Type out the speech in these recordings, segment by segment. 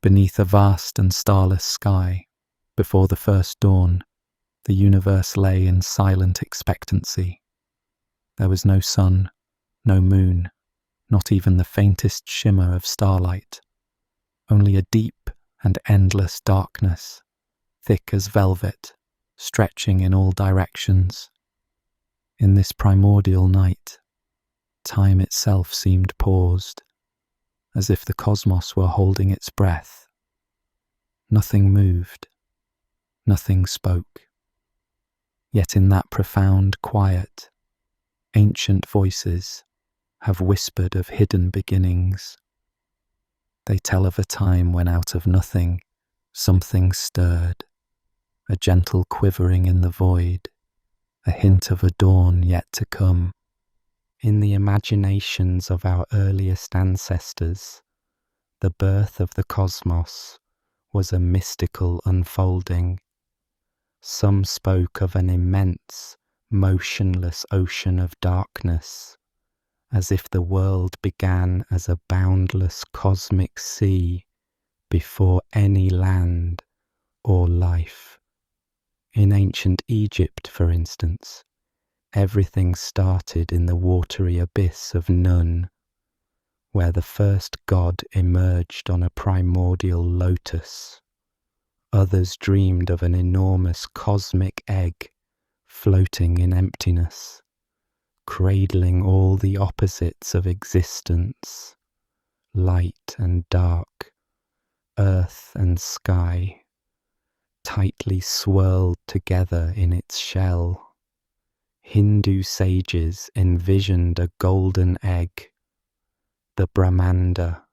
Beneath a vast and starless sky, before the first dawn, the universe lay in silent expectancy. There was no sun, no moon, not even the faintest shimmer of starlight, only a deep and endless darkness, thick as velvet, stretching in all directions. In this primordial night, time itself seemed paused, as if the cosmos were holding its breath. Nothing moved, nothing spoke. Yet in that profound quiet, ancient voices have whispered of hidden beginnings. They tell of a time when out of nothing, something stirred, a gentle quivering in the void, a hint of a dawn yet to come. In the imaginations of our earliest ancestors, the birth of the cosmos was a mystical unfolding. Some spoke of an immense, motionless ocean of darkness, as if the world began as a boundless cosmic sea before any land or life. In ancient Egypt, for instance, everything started in the watery abyss of Nun, where the first god emerged on a primordial lotus. Others dreamed of an enormous cosmic egg floating in emptiness, cradling all the opposites of existence, light and dark, earth and sky, tightly swirled together in its shell. Hindu sages envisioned a golden egg, the Brahmanda,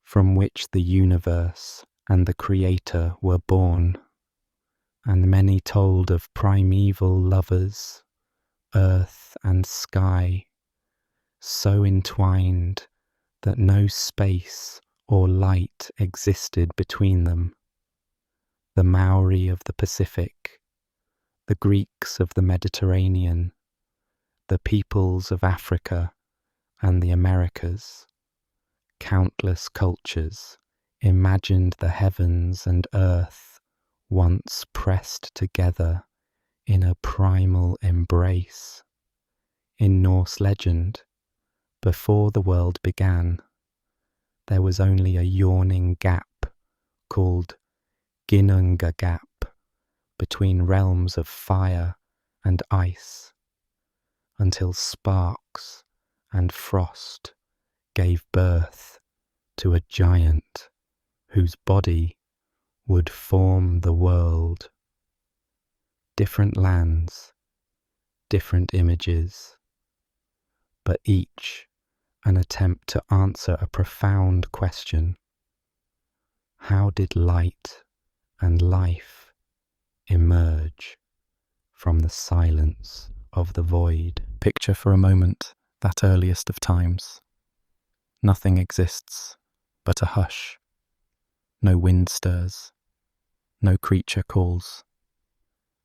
from which the universe and the Creator were born, and many told of primeval lovers, earth and sky, so entwined that no space or light existed between them. The Maori of the Pacific, the Greeks of the Mediterranean, the peoples of Africa and the Americas, countless cultures imagined the heavens and earth once pressed together in a primal embrace. In Norse legend, before the world began, there was only a yawning gap called Ginnunga Gap between realms of fire and ice, until sparks and frost gave birth to a giant whose body would form the world. Different lands, different images, but each an attempt to answer a profound question. How did light and life emerge from the silence of the void? Picture for a moment that earliest of times. Nothing exists but a hush. No wind stirs. No creature calls.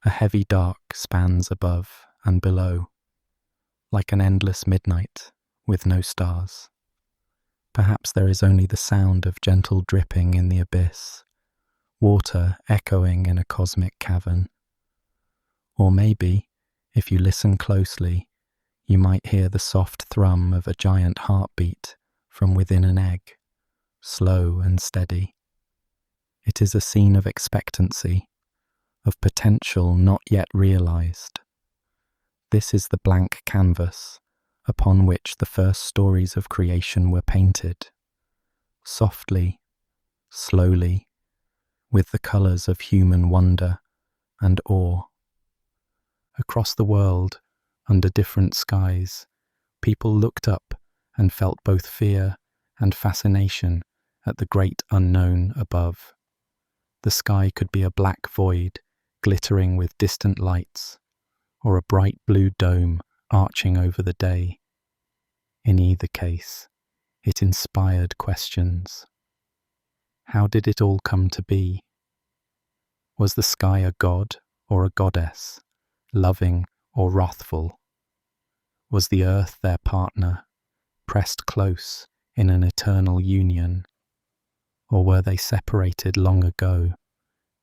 A heavy dark spans above and below, like an endless midnight with no stars. Perhaps there is only the sound of gentle dripping in the abyss, water echoing in a cosmic cavern. Or maybe, if you listen closely, you might hear the soft thrum of a giant heartbeat from within an egg, slow and steady. It is a scene of expectancy, of potential not yet realized. This is the blank canvas upon which the first stories of creation were painted, softly, slowly, with the colors of human wonder and awe. Across the world, under different skies, people looked up and felt both fear and fascination at the great unknown above. The sky could be a black void, glittering with distant lights, or a bright blue dome arching over the day. In either case, it inspired questions. How did it all come to be? Was the sky a god or a goddess, loving or wrathful? Was the earth their partner, pressed close in an eternal union? Or were they separated long ago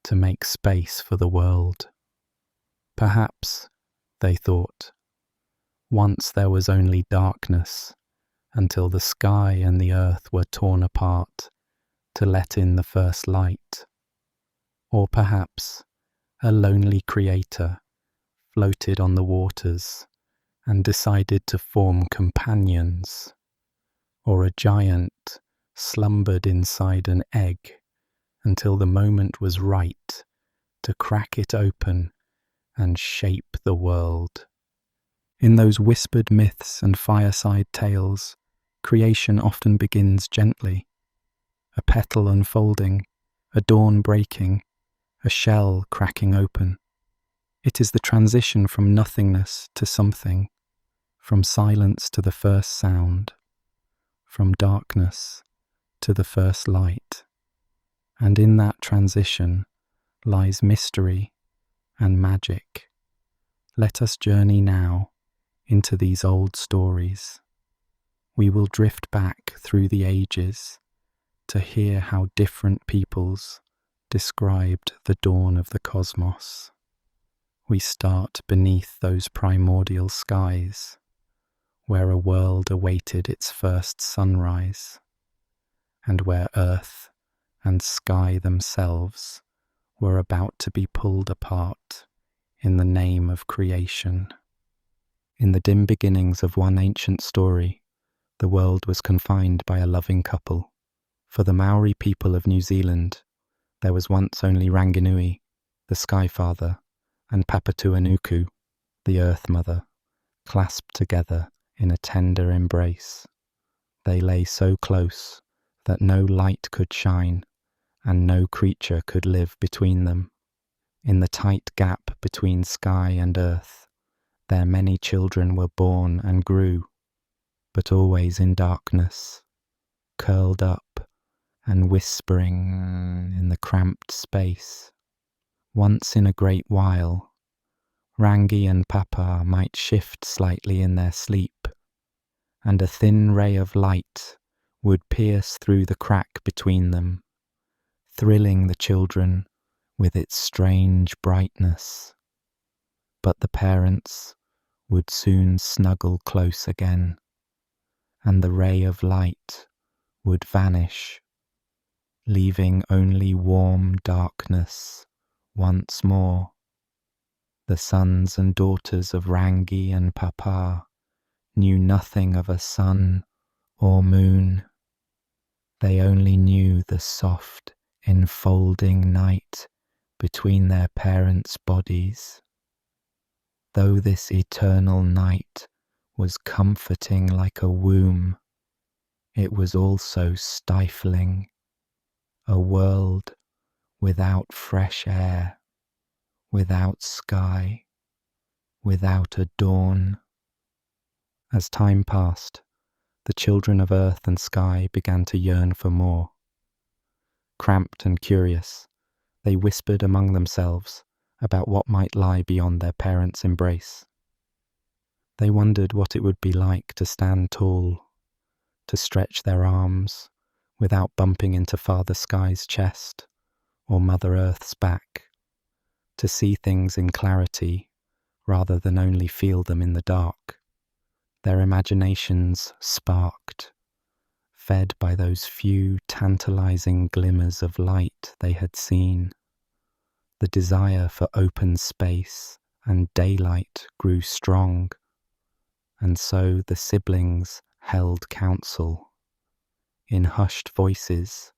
to make space for the world? Perhaps, they thought, once there was only darkness until the sky and the earth were torn apart to let in the first light. Or perhaps a lonely creator floated on the waters and decided to form companions. Or a giant slumbered inside an egg until the moment was right to crack it open and shape the world. In those whispered myths and fireside tales, creation often begins gently. A petal unfolding, a dawn breaking, a shell cracking open. It is the transition from nothingness to something, from silence to the first sound, from darkness to the first light. And in that transition lies mystery and magic. Let us journey now into these old stories. We will drift back through the ages to hear how different peoples described the dawn of the cosmos. We start beneath those primordial skies, where a world awaited its first sunrise, and where earth and sky themselves were about to be pulled apart in the name of creation. In the dim beginnings of one ancient story, the world was confined by a loving couple. For the Maori people of New Zealand, there was once only Ranginui, the Sky Father, and Papatuanuku, the Earth Mother, clasped together in a tender embrace. They lay so close that no light could shine, and no creature could live between them. In the tight gap between sky and earth, their many children were born and grew, but always in darkness, curled up and whispering in the cramped space. Once in a great while, Rangi and Papa might shift slightly in their sleep, and a thin ray of light would pierce through the crack between them, thrilling the children with its strange brightness. But the parents would soon snuggle close again, and the ray of light would vanish, leaving only warm darkness once more. The sons and daughters of Rangi and Papa knew nothing of a sun or moon. They only knew the soft, enfolding night between their parents' bodies. Though this eternal night was comforting like a womb, it was also stifling, a world without fresh air, without sky, without a dawn. As time passed, the children of earth and sky began to yearn for more. Cramped and curious, they whispered among themselves about what might lie beyond their parents' embrace. They wondered what it would be like to stand tall, to stretch their arms without bumping into Father Sky's chest or Mother Earth's back, to see things in clarity rather than only feel them in the dark. Their imaginations sparked, fed by those few tantalizing glimmers of light they had seen. The desire for open space and daylight grew strong, and so the siblings held counsel. In hushed voices,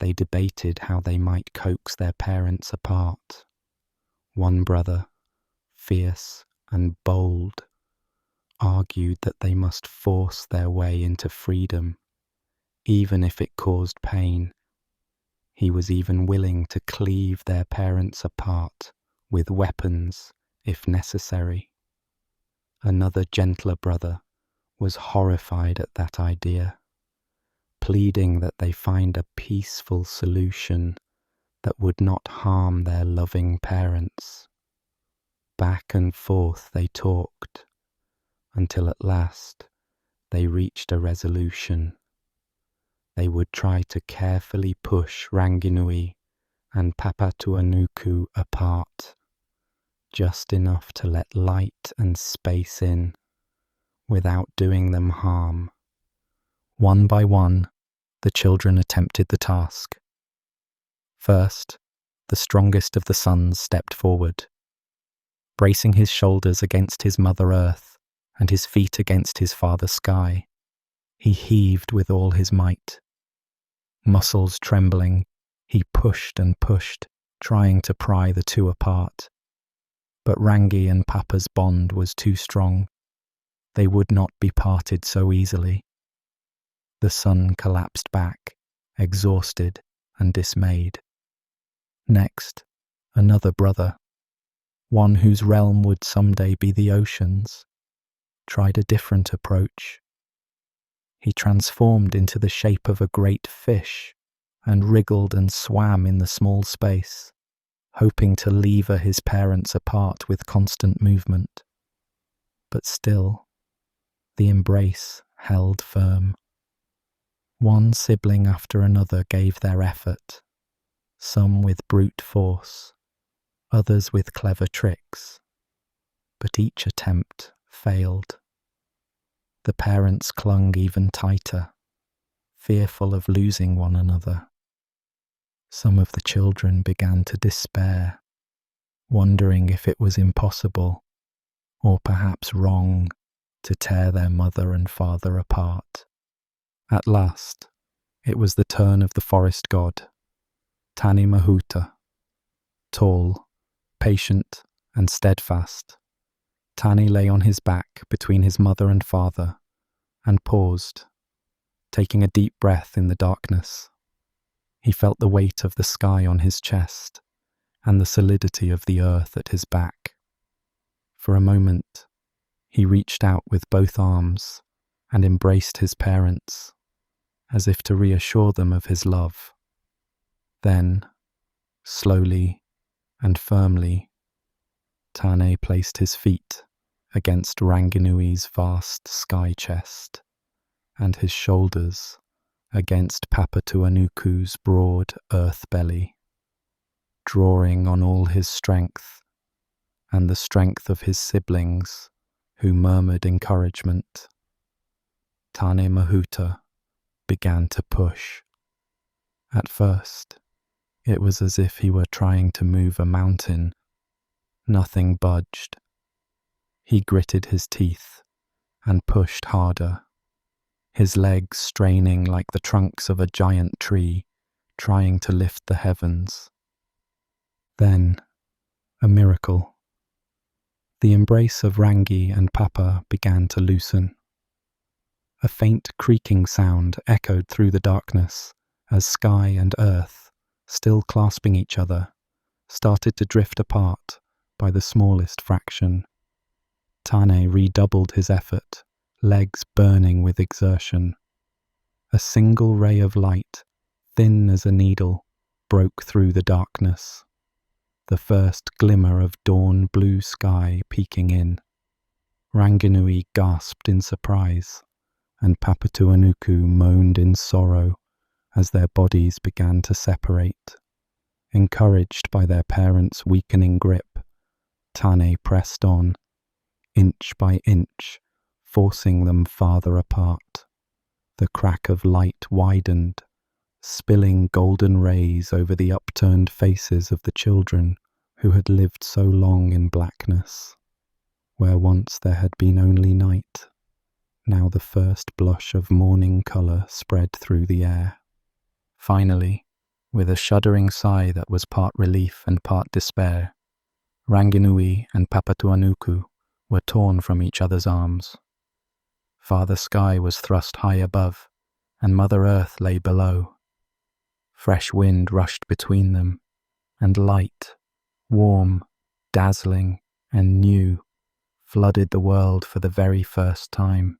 they debated how they might coax their parents apart. One brother, fierce and bold, argued that they must force their way into freedom, even if it caused pain. He was even willing to cleave their parents apart with weapons if necessary. Another gentler brother was horrified at that idea, pleading that they find a peaceful solution that would not harm their loving parents. Back and forth they talked, until at last they reached a resolution. They would try to carefully push Ranginui and Papatuanuku apart, just enough to let light and space in, without doing them harm. One by one, the children attempted the task. First, the strongest of the sons stepped forward. Bracing his shoulders against his Mother Earth and his feet against his Father Sky, he heaved with all his might. Muscles trembling, he pushed and pushed, trying to pry the two apart. But Rangi and Papa's bond was too strong. They would not be parted so easily. The son collapsed back, exhausted and dismayed. Next, another brother, one whose realm would someday be the oceans, tried a different approach. He transformed into the shape of a great fish and wriggled and swam in the small space, hoping to lever his parents apart with constant movement. But still, the embrace held firm. One sibling after another gave their effort, some with brute force, others with clever tricks, but each attempt failed. The parents clung even tighter, fearful of losing one another. Some of the children began to despair, wondering if it was impossible, or perhaps wrong, to tear their mother and father apart. At last, it was the turn of the forest god, Tani Mahuta. Tall, patient, and steadfast, Tani lay on his back between his mother and father, and paused, taking a deep breath in the darkness. He felt the weight of the sky on his chest, and the solidity of the earth at his back. For a moment, he reached out with both arms and embraced his parents, as if to reassure them of his love. Then, slowly and firmly, Tane placed his feet against Ranginui's vast sky chest, and his shoulders against Papatuanuku's broad earth belly, drawing on all his strength and the strength of his siblings, who murmured encouragement. Tane Mahuta began to push. At first, it was as if he were trying to move a mountain. Nothing budged. He gritted his teeth and pushed harder, his legs straining like the trunks of a giant tree, trying to lift the heavens. Then, a miracle. The embrace of Rangi and Papa began to loosen. A faint creaking sound echoed through the darkness as sky and earth, still clasping each other, started to drift apart by the smallest fraction. Tane redoubled his effort, legs burning with exertion. A single ray of light, thin as a needle, broke through the darkness. The first glimmer of dawn blue sky peeking in. Ranginui gasped in surprise, and Papatuanuku moaned in sorrow as their bodies began to separate. Encouraged by their parents' weakening grip, Tane pressed on, inch by inch, forcing them farther apart. The crack of light widened, spilling golden rays over the upturned faces of the children who had lived so long in blackness. Where once there had been only night, now the first blush of morning colour spread through the air. Finally, with a shuddering sigh that was part relief and part despair, Ranginui and Papatuanuku were torn from each other's arms. Father Sky was thrust high above, and Mother Earth lay below. Fresh wind rushed between them, and light, warm, dazzling, and new, flooded the world for the very first time.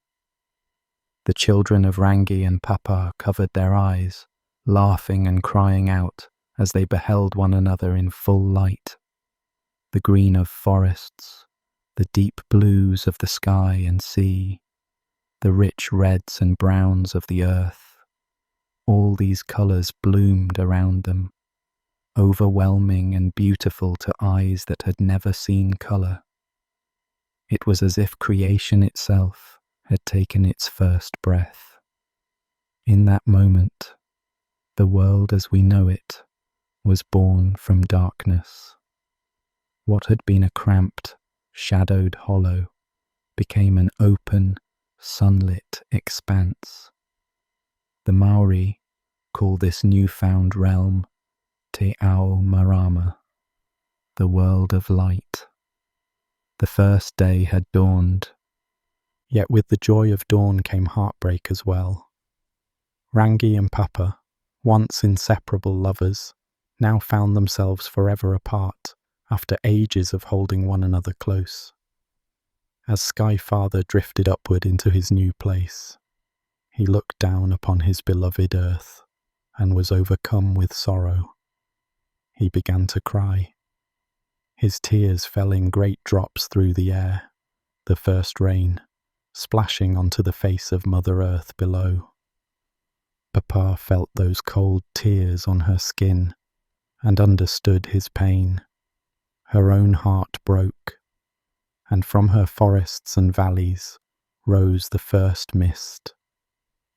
The children of Rangi and Papa covered their eyes, laughing and crying out as they beheld one another in full light. The green of forests, the deep blues of the sky and sea, the rich reds and browns of the earth, All these colours bloomed around them, overwhelming and beautiful to eyes that had never seen colour. It was as if creation itself had taken its first breath. In that moment, the world as we know it was born from darkness. What had been a cramped, shadowed hollow became an open, sunlit expanse. The Maori call this newfound realm Te Ao Marama, the world of light. The first day had dawned, yet with the joy of dawn came heartbreak as well. Rangi and Papa, once inseparable lovers, now found themselves forever apart after ages of holding one another close. As Sky Father drifted upward into his new place, he looked down upon his beloved earth and was overcome with sorrow. He began to cry. His tears fell in great drops through the air, the first rain, splashing onto the face of Mother Earth below. Papa felt those cold tears on her skin and understood his pain. Her own heart broke, and from her forests and valleys rose the first mist,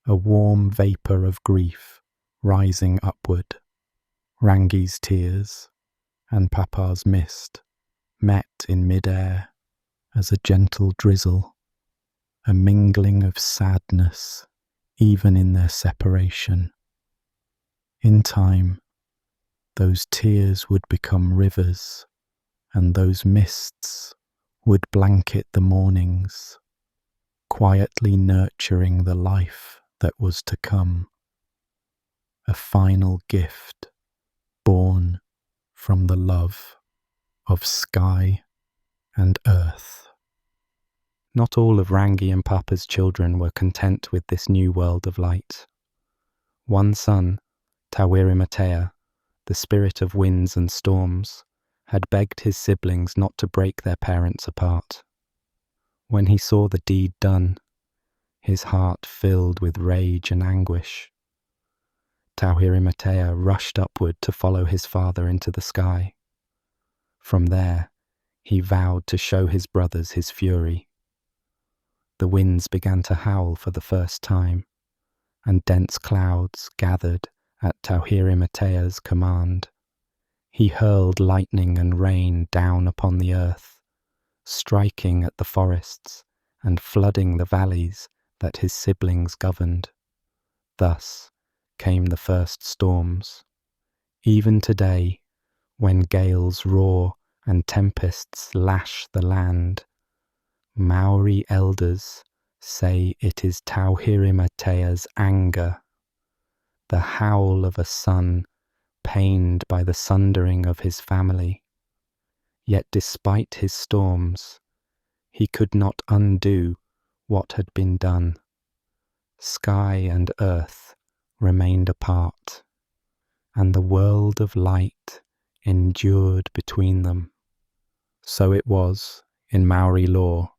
a warm vapour of grief rising upward. Rangi's tears and Papa's mist met in mid-air as a gentle drizzle, a mingling of sadness even in their separation. In time, those tears would become rivers, and those mists would blanket the mornings, quietly nurturing the life that was to come, a final gift born from the love of sky and earth. Not all of Rangi and Papa's children were content with this new world of light. One son, Tawirimatea, the spirit of winds and storms, had begged his siblings not to break their parents apart. When he saw the deed done, his heart filled with rage and anguish. Tawirimatea rushed upward to follow his father into the sky. From there, he vowed to show his brothers his fury. The winds began to howl for the first time, and dense clouds gathered at Tawirimatea's command. He hurled lightning and rain down upon the earth, striking at the forests and flooding the valleys that his siblings governed. Thus came the first storms. Even today, when gales roar and tempests lash the land, Maori elders say it is Tauhirimatea's anger, the howl of a son pained by the sundering of his family. Yet despite his storms, he could not undo what had been done. Sky and earth remained apart, and the world of light endured between them. So it was, in Maori lore,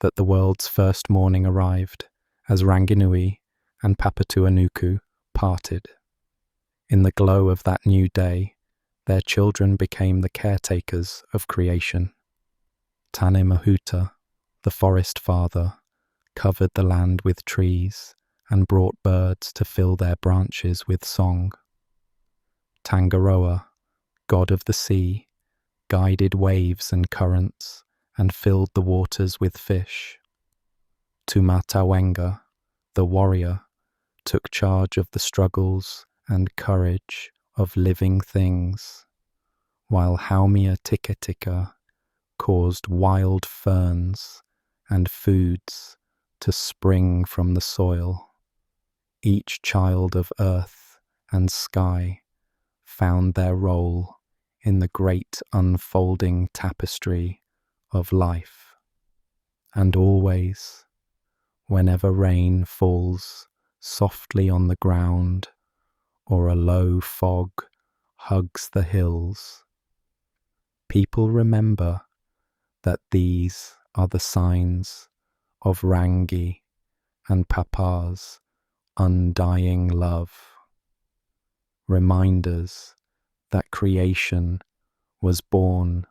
that the world's first morning arrived, as Ranginui and Papatuanuku parted. In the glow of that new day, their children became the caretakers of creation. Tane Mahuta, the forest father, covered the land with trees and brought birds to fill their branches with song. Tangaroa, god of the sea, guided waves and currents and filled the waters with fish. Tumatawenga, the warrior, took charge of the struggles and courage of living things, while Haumia Tikatika caused wild ferns and foods to spring from the soil. Each child of earth and sky found their role in the great unfolding tapestry of life. And always, whenever rain falls softly on the ground or a low fog hugs the hills, people remember that these are the signs of Rangi and Papa's undying love. reminders that creation was born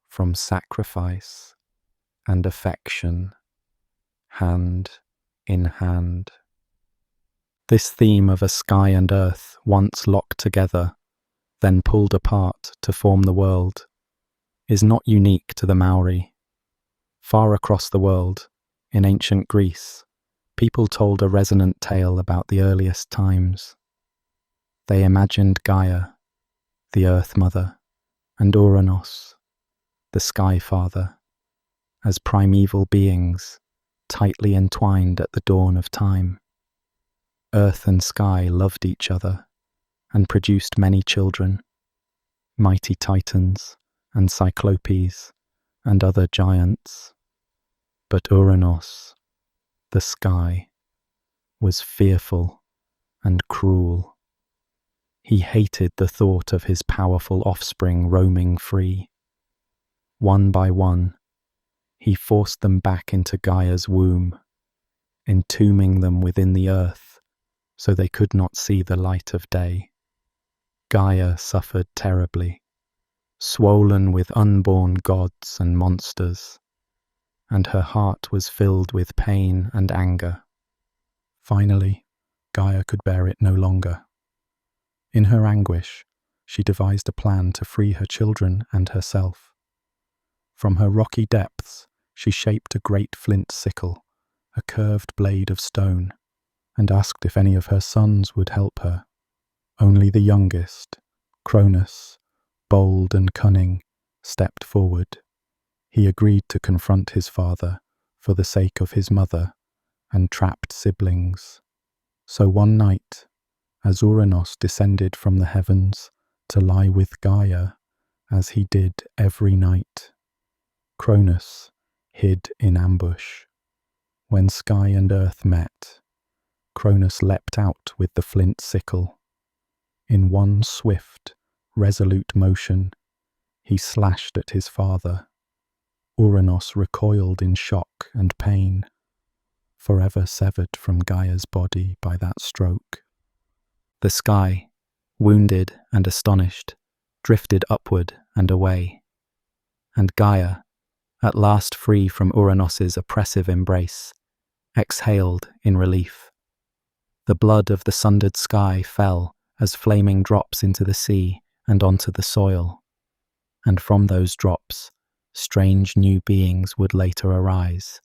from sacrifice and affection, hand in hand. This theme of a sky and earth once locked together, then pulled apart to form the world, is not unique to the Maori. Far across the world, in ancient Greece, people told a resonant tale about the earliest times. They imagined Gaia, the Earth Mother, and Uranos, the Sky Father, as primeval beings, tightly entwined at the dawn of time. Earth and sky loved each other and produced many children, mighty titans and cyclopes and other giants. But Uranos, the sky, was fearful and cruel. He hated the thought of his powerful offspring roaming free. One by one, he forced them back into Gaia's womb, entombing them within the earth so they could not see the light of day. Gaia suffered terribly, swollen with unborn gods and monsters, and her heart was filled with pain and anger. Finally, Gaia could bear it no longer. In her anguish, she devised a plan to free her children and herself. From her rocky depths, she shaped a great flint sickle, a curved blade of stone, and asked if any of her sons would help her. Only the youngest, Cronus, bold and cunning, stepped forward. He agreed to confront his father for the sake of his mother and trapped siblings. So one night, as Uranos descended from the heavens to lie with Gaia, as he did every night, Cronus hid in ambush. When sky and earth met, Cronus leapt out with the flint sickle. In one swift, resolute motion, he slashed at his father. Uranos recoiled in shock and pain, forever severed from Gaia's body by that stroke. The sky, wounded and astonished, drifted upward and away, and Gaia, at last free from Uranos's oppressive embrace, exhaled in relief. The blood of the sundered sky fell as flaming drops into the sea and onto the soil, and from those drops, strange new beings would later arise.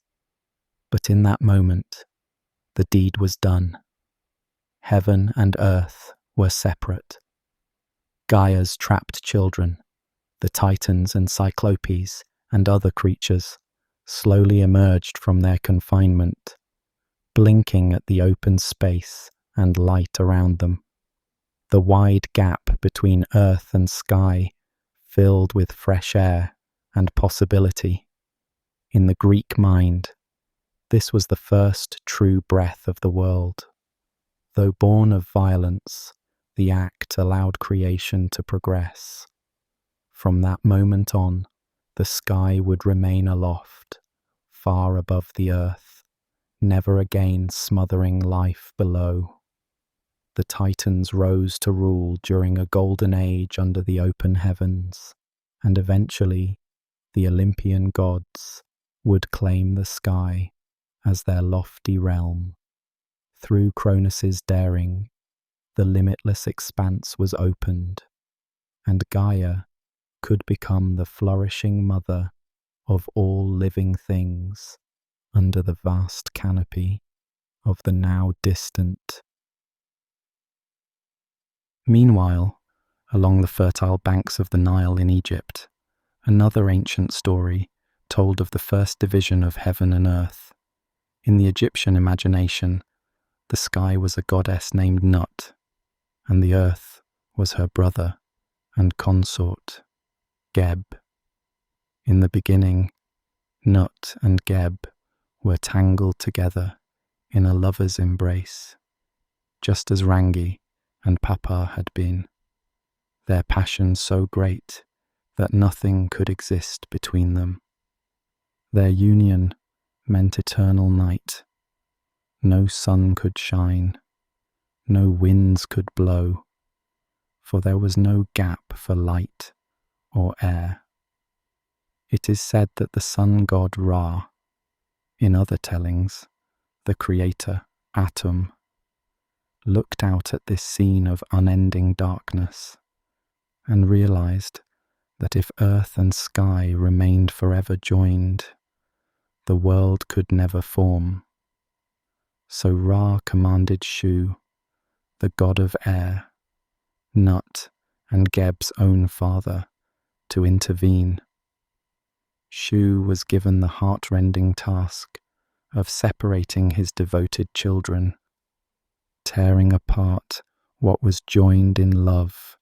But in that moment, the deed was done. Heaven and earth were separate. Gaia's trapped children, the titans and cyclopes and other creatures, slowly emerged from their confinement, blinking at the open space and light around them. The wide gap between earth and sky filled with fresh air and possibility. In the Greek mind, this was the first true breath of the world. Though born of violence, the act allowed creation to progress. From that moment on, the sky would remain aloft, far above the earth, never again smothering life below. The Titans rose to rule during a golden age under the open heavens, and eventually the Olympian gods would claim the sky as their lofty realm. Through Cronus's daring, the limitless expanse was opened, and Gaia could become the flourishing mother of all living things under the vast canopy of the now distant. Meanwhile, along the fertile banks of the Nile in Egypt, another ancient story told of the first division of heaven and earth. In the Egyptian imagination, the sky was a goddess named Nut, and the earth was her brother and consort, Geb. In the beginning, Nut and Geb were tangled together in a lover's embrace, just as Rangi and Papa had been, their passion so great that nothing could exist between them. Their union meant eternal night. No sun could shine, no winds could blow, for there was no gap for light or air. It is said that the sun god Ra, in other tellings, the creator, Atum, looked out at this scene of unending darkness and realized that if earth and sky remained forever joined, the world could never form. So Ra commanded Shu, the god of air, Nut and Geb's own father, to intervene. Shu was given the heart-rending task of separating his devoted children, tearing apart what was joined in love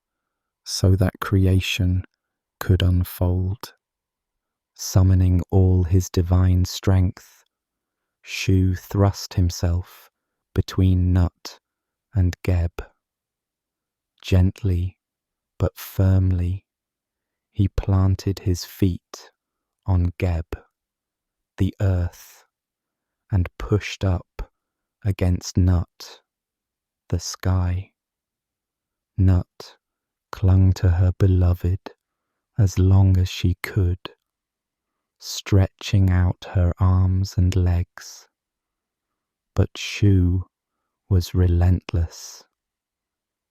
so that creation could unfold. Summoning all his divine strength, Shu thrust himself between Nut and Geb. Gently but firmly, he planted his feet on Geb, the earth, and pushed up against Nut, the sky. Nut clung to her beloved as long as she could, stretching out her arms and legs. But Shu was relentless.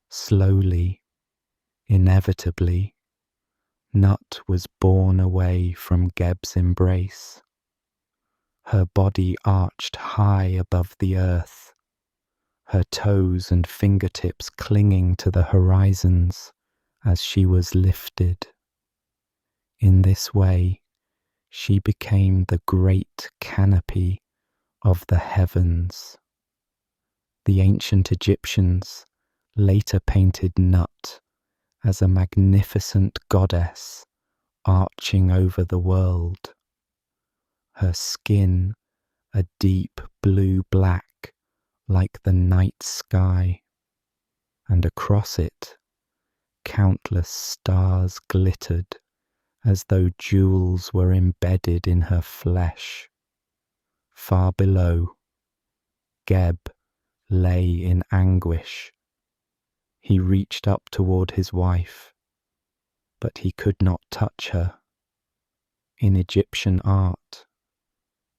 Slowly, inevitably, Nut was borne away from Geb's embrace. Her body arched high above the earth, her toes and fingertips clinging to the horizons as she was lifted. In this way, she became the great canopy of the heavens. The ancient Egyptians later painted Nut as a magnificent goddess arching over the world. Her skin a deep blue-black like the night sky, and across it countless stars glittered as though jewels were embedded in her flesh. Far below, Geb lay in anguish. He reached up toward his wife, but he could not touch her. In Egyptian art,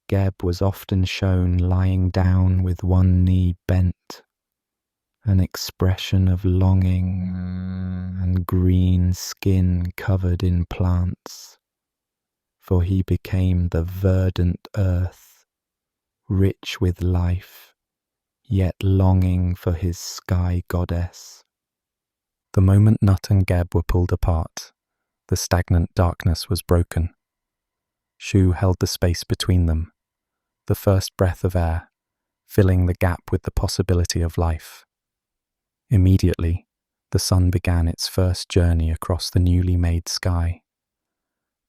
Geb was often shown lying down with one knee bent, an expression of longing and green skin covered in plants, for he became the verdant earth, rich with life, yet longing for his sky goddess. The moment Nut and Geb were pulled apart, the stagnant darkness was broken. Shu held the space between them, the first breath of air, filling the gap with the possibility of life. Immediately, the sun began its first journey across the newly made sky.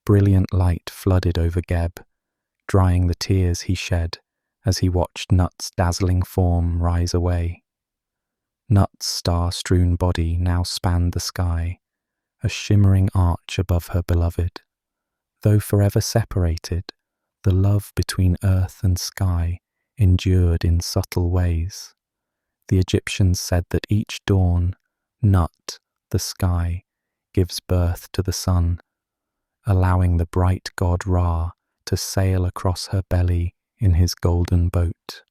Brilliant light flooded over Geb, drying the tears he shed as he watched Nut's dazzling form rise away. Nut's star-strewn body now spanned the sky, a shimmering arch above her beloved. Though forever separated, the love between earth and sky endured in subtle ways. The Egyptians said that each dawn, Nut, the sky, gives birth to the sun, allowing the bright god Ra to sail across her belly in his golden boat.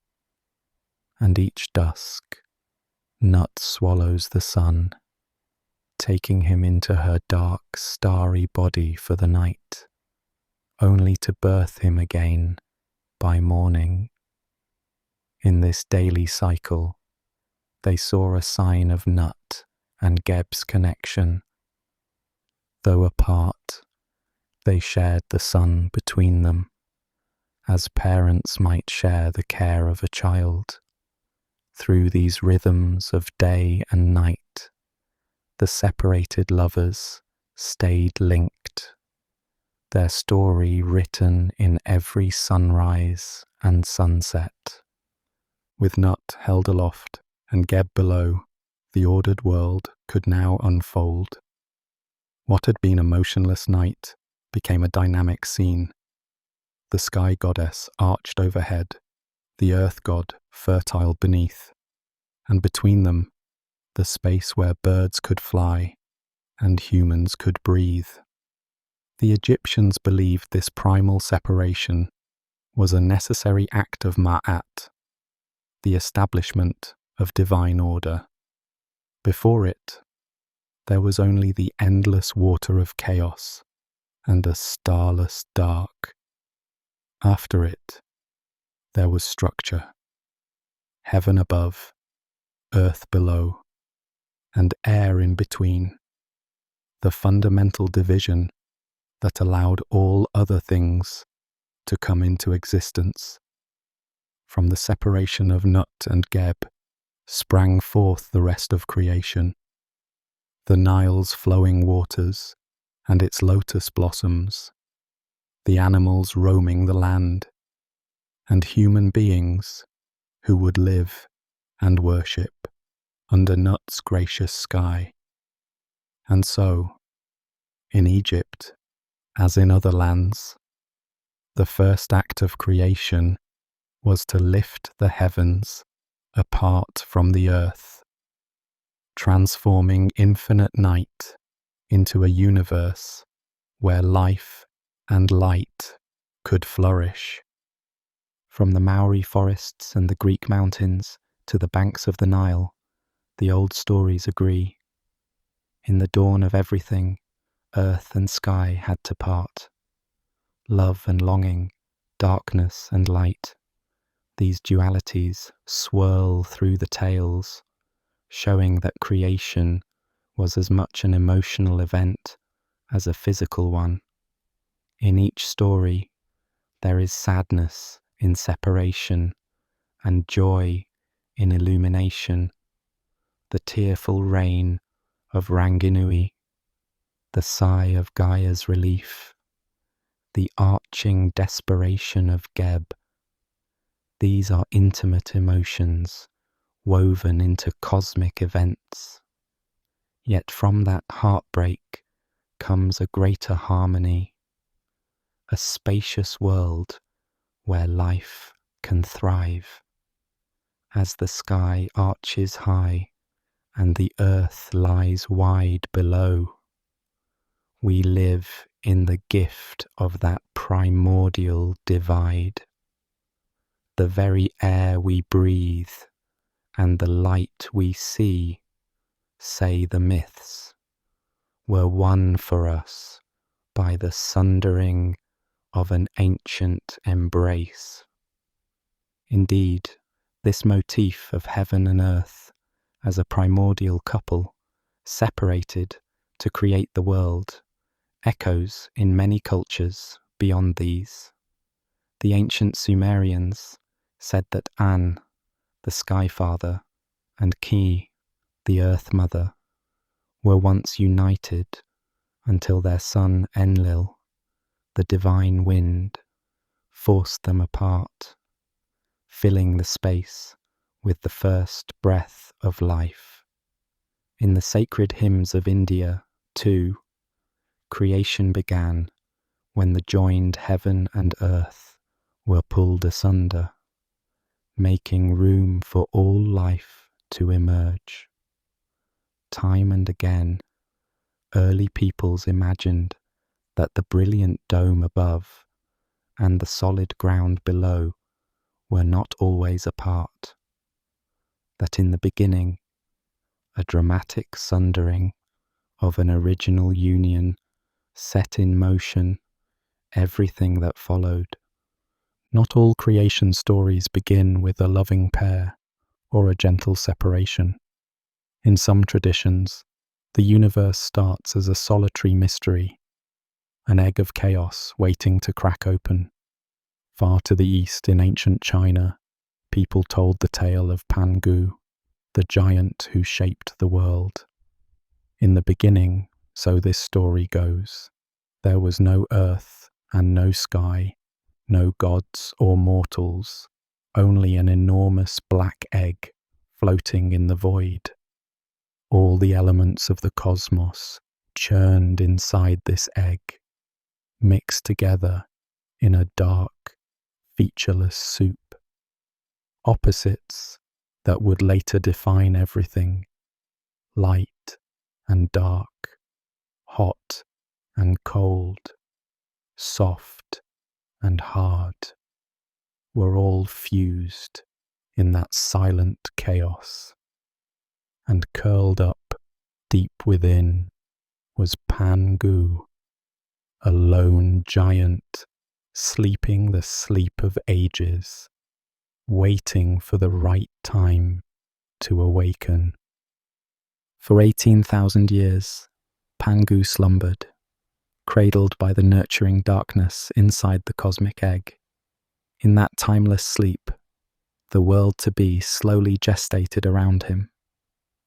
And each dusk, Nut swallows the sun, taking him into her dark, starry body for the night, only to birth him again by morning. In this daily cycle, they saw a sign of Nut and Geb's connection. Though apart, they shared the sun between them, as parents might share the care of a child. Through these rhythms of day and night, the separated lovers stayed linked, their story written in every sunrise and sunset. With Nut held aloft and Geb below, the ordered world could now unfold. What had been a motionless night became a dynamic scene. The sky goddess arched overhead, the earth god fertile beneath, and between them, the space where birds could fly and humans could breathe. The Egyptians believed this primal separation was a necessary act of Ma'at, the establishment of divine order. Before it, there was only the endless water of chaos and a starless dark. After it, there was structure, heaven above, earth below, and air in between, the fundamental division that allowed all other things to come into existence. From the separation of Nut and Geb sprang forth the rest of creation, the Nile's flowing waters and its lotus blossoms, the animals roaming the land, and human beings who would live and worship under Nut's gracious sky. And so, in Egypt, as in other lands, the first act of creation was to lift the heavens apart from the earth, transforming infinite night into a universe where life and light could flourish. From the Maori forests and the Greek mountains to the banks of the Nile, the old stories agree. In the dawn of everything, earth and sky had to part. Love and longing, darkness and light, these dualities swirl through the tales, showing that creation was as much an emotional event as a physical one. In each story, there is sadness in separation and joy in illumination, the tearful rain of Ranginui, the sigh of Gaia's relief, the arching desperation of Geb. These are intimate emotions woven into cosmic events. Yet from that heartbreak comes a greater harmony, a spacious world where life can thrive. As the sky arches high and the earth lies wide below, we live in the gift of that primordial divide. The very air we breathe and the light we see, say the myths, were won for us by the sundering of an ancient embrace. Indeed, this motif of heaven and earth as a primordial couple, separated to create the world, echoes in many cultures beyond these. The ancient Sumerians said that An, the Sky Father, and Ki, the Earth Mother, were once united until their son Enlil, the divine wind, forced them apart, filling the space with the first breath of life. In the sacred hymns of India, too, creation began when the joined heaven and earth were pulled asunder, making room for all life to emerge. Time and again, early peoples imagined that the brilliant dome above and the solid ground below were not always apart, that in the beginning, a dramatic sundering of an original union set in motion everything that followed. Not all creation stories begin with a loving pair or a gentle separation. In some traditions, the universe starts as a solitary mystery, an egg of chaos waiting to crack open. Far to the east in ancient China, people told the tale of Pangu, the giant who shaped the world. In the beginning, so this story goes, there was no earth and no sky, no gods or mortals, only an enormous black egg floating in the void. All the elements of the cosmos churned inside this egg, mixed together in a dark, featureless soup. Opposites that would later define everything, light and dark, hot and cold, soft and hard, were all fused in that silent chaos. And curled up deep within was Pangu, a lone giant, sleeping the sleep of ages, waiting for the right time to awaken. For 18,000 years, Pangu slumbered, cradled by the nurturing darkness inside the cosmic egg. In that timeless sleep, the world to be slowly gestated around him.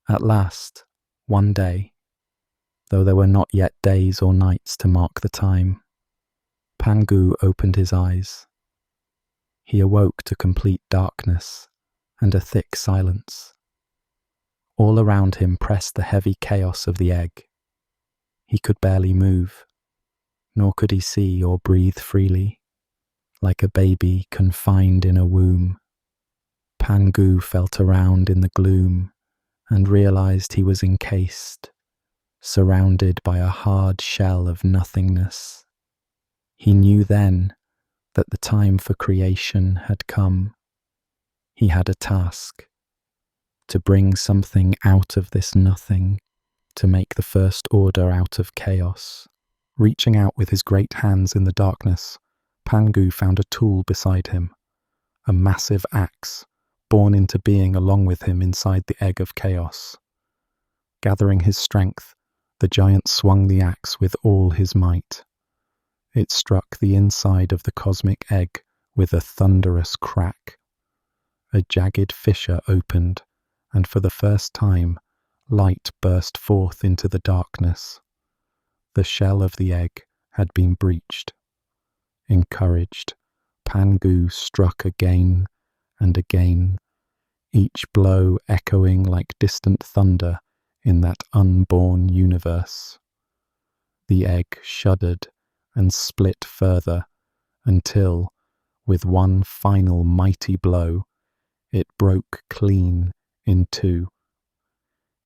At last, one day, though there were not yet days or nights to mark the time, Pangu opened his eyes. He awoke to complete darkness and a thick silence. All around him pressed the heavy chaos of the egg. He could barely move, nor could he see or breathe freely, like a baby confined in a womb. Pangu felt around in the gloom and realized he was encased, surrounded by a hard shell of nothingness. He knew then that the time for creation had come. He had a task, to bring something out of this nothing, to make the first order out of chaos. Reaching out with his great hands in the darkness, Pangu found a tool beside him, a massive axe, born into being along with him inside the egg of chaos. Gathering his strength, the giant swung the axe with all his might. It struck the inside of the cosmic egg with a thunderous crack. A jagged fissure opened, and for the first time, light burst forth into the darkness. The shell of the egg had been breached. Encouraged, Pangu struck again and again, each blow echoing like distant thunder in that unborn universe. The egg shuddered and split further until, with one final mighty blow, it broke clean in two.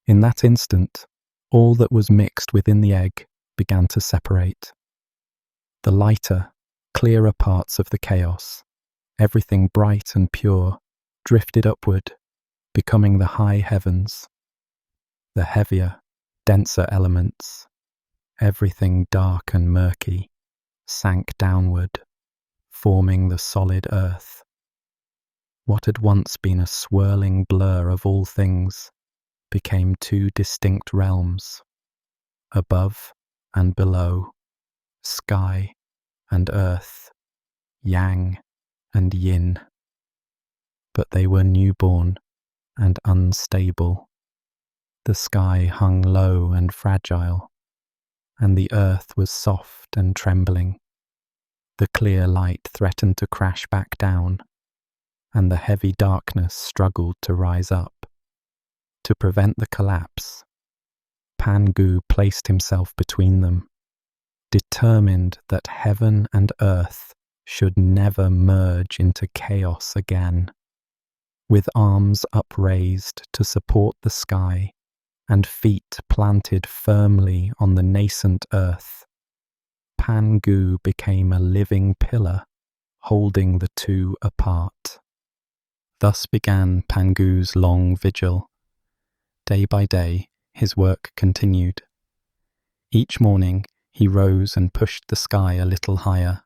In that instant, all that was mixed within the egg began to separate. The lighter, clearer parts of the chaos, everything bright and pure, drifted upward, becoming the high heavens. The heavier, denser elements, everything dark and murky, sank downward, forming the solid earth. What had once been a swirling blur of all things became two distinct realms, above and below, sky and earth, yang and yin. But they were newborn and unstable. The sky hung low and fragile, and the earth was soft and trembling. The clear light threatened to crash back down, and the heavy darkness struggled to rise up. To prevent the collapse, Pangu placed himself between them, determined that heaven and earth should never merge into chaos again. With arms upraised to support the sky and feet planted firmly on the nascent earth, Pangu became a living pillar, holding the two apart. Thus began Pangu's long vigil. Day by day, his work continued. Each morning, he rose and pushed the sky a little higher.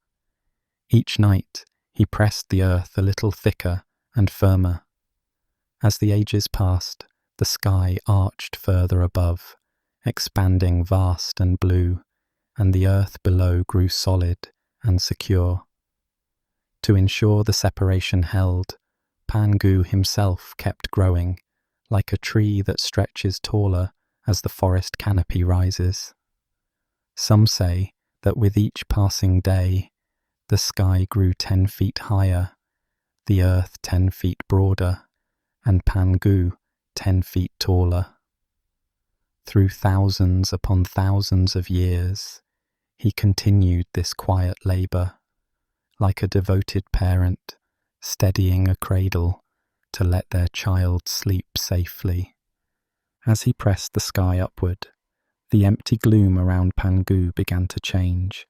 Each night, he pressed the earth a little thicker and firmer. As the ages passed, the sky arched further above, expanding vast and blue, and the earth below grew solid and secure. To ensure the separation held, Pangu himself kept growing, like a tree that stretches taller as the forest canopy rises. Some say that with each passing day, the sky grew 10 feet higher, the earth 10 feet broader, and Pangu 10 feet taller. Through thousands upon thousands of years, he continued this quiet labour, like a devoted parent, steadying a cradle to let their child sleep safely. As he pressed the sky upward, the empty gloom around Pangu began to change.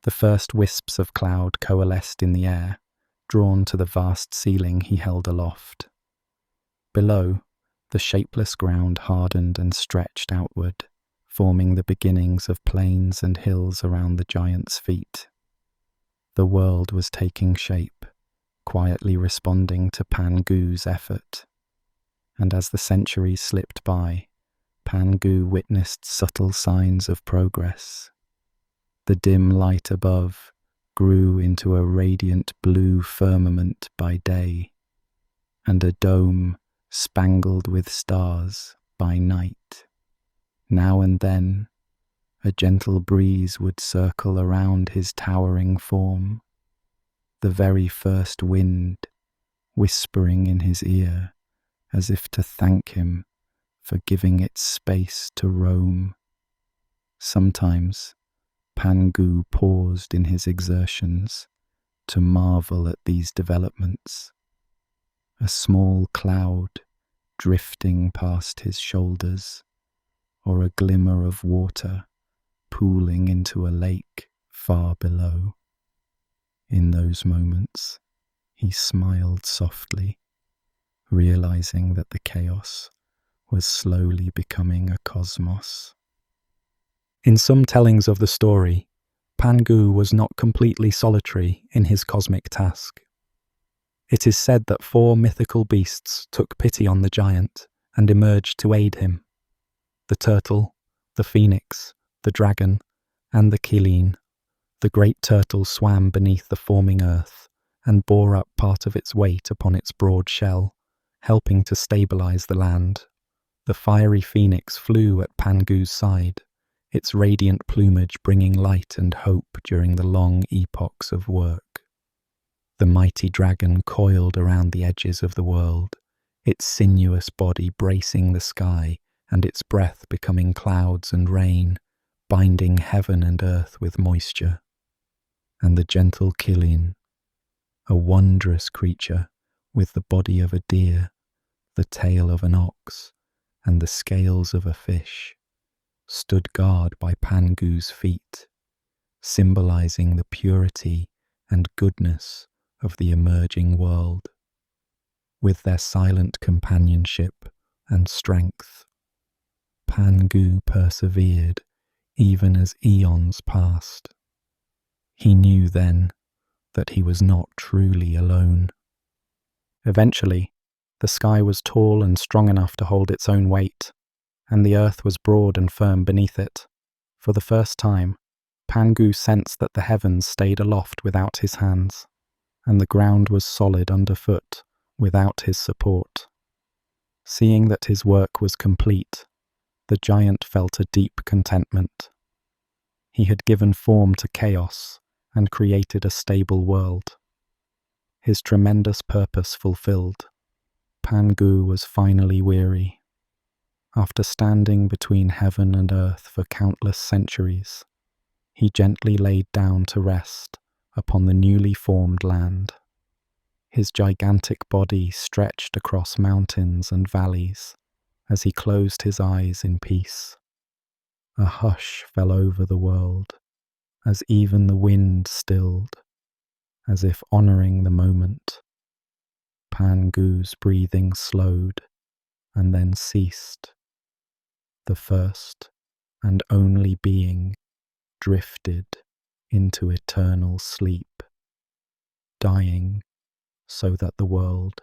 The first wisps of cloud coalesced in the air, drawn to the vast ceiling he held aloft. Below, the shapeless ground hardened and stretched outward, forming the beginnings of plains and hills around the giant's feet. The world was taking shape, quietly responding to Pangu's effort. And as the centuries slipped by, Pangu witnessed subtle signs of progress. The dim light above grew into a radiant blue firmament by day, and a dome spangled with stars by night. Now and then, a gentle breeze would circle around his towering form, the very first wind whispering in his ear as if to thank him for giving it space to roam. Sometimes Pangu paused in his exertions to marvel at these developments. A small cloud drifting past his shoulders, or a glimmer of water pooling into a lake far below. In those moments, he smiled softly, realizing that the chaos was slowly becoming a cosmos. In some tellings of the story, Pangu was not completely solitary in his cosmic task. It is said that 4 mythical beasts took pity on the giant and emerged to aid him: the turtle, the phoenix, the dragon, and the Killeen. The great turtle swam beneath the forming earth and bore up part of its weight upon its broad shell, helping to stabilize the land. The fiery phoenix flew at Pangu's side, its radiant plumage bringing light and hope during the long epochs of work. The mighty dragon coiled around the edges of the world, its sinuous body bracing the sky and its breath becoming clouds and rain, binding heaven and earth with moisture. And the gentle Killeen, a wondrous creature with the body of a deer, the tail of an ox, and the scales of a fish, stood guard by Pangu's feet, symbolizing the purity and goodness of the emerging world. With their silent companionship and strength, Pangu persevered even as eons passed. He knew then that he was not truly alone. Eventually, the sky was tall and strong enough to hold its own weight, and the earth was broad and firm beneath it. For the first time, Pangu sensed that the heavens stayed aloft without his hands, and the ground was solid underfoot without his support. Seeing that his work was complete, the giant felt a deep contentment. He had given form to chaos and created a stable world. His tremendous purpose fulfilled, Pangu was finally weary. After standing between heaven and earth for countless centuries, he gently laid down to rest upon the newly formed land. His gigantic body stretched across mountains and valleys as he closed his eyes in peace. A hush fell over the world, as even the wind stilled, as if honoring the moment. Pangu's breathing slowed and then ceased. The first and only being drifted into eternal sleep, dying so that the world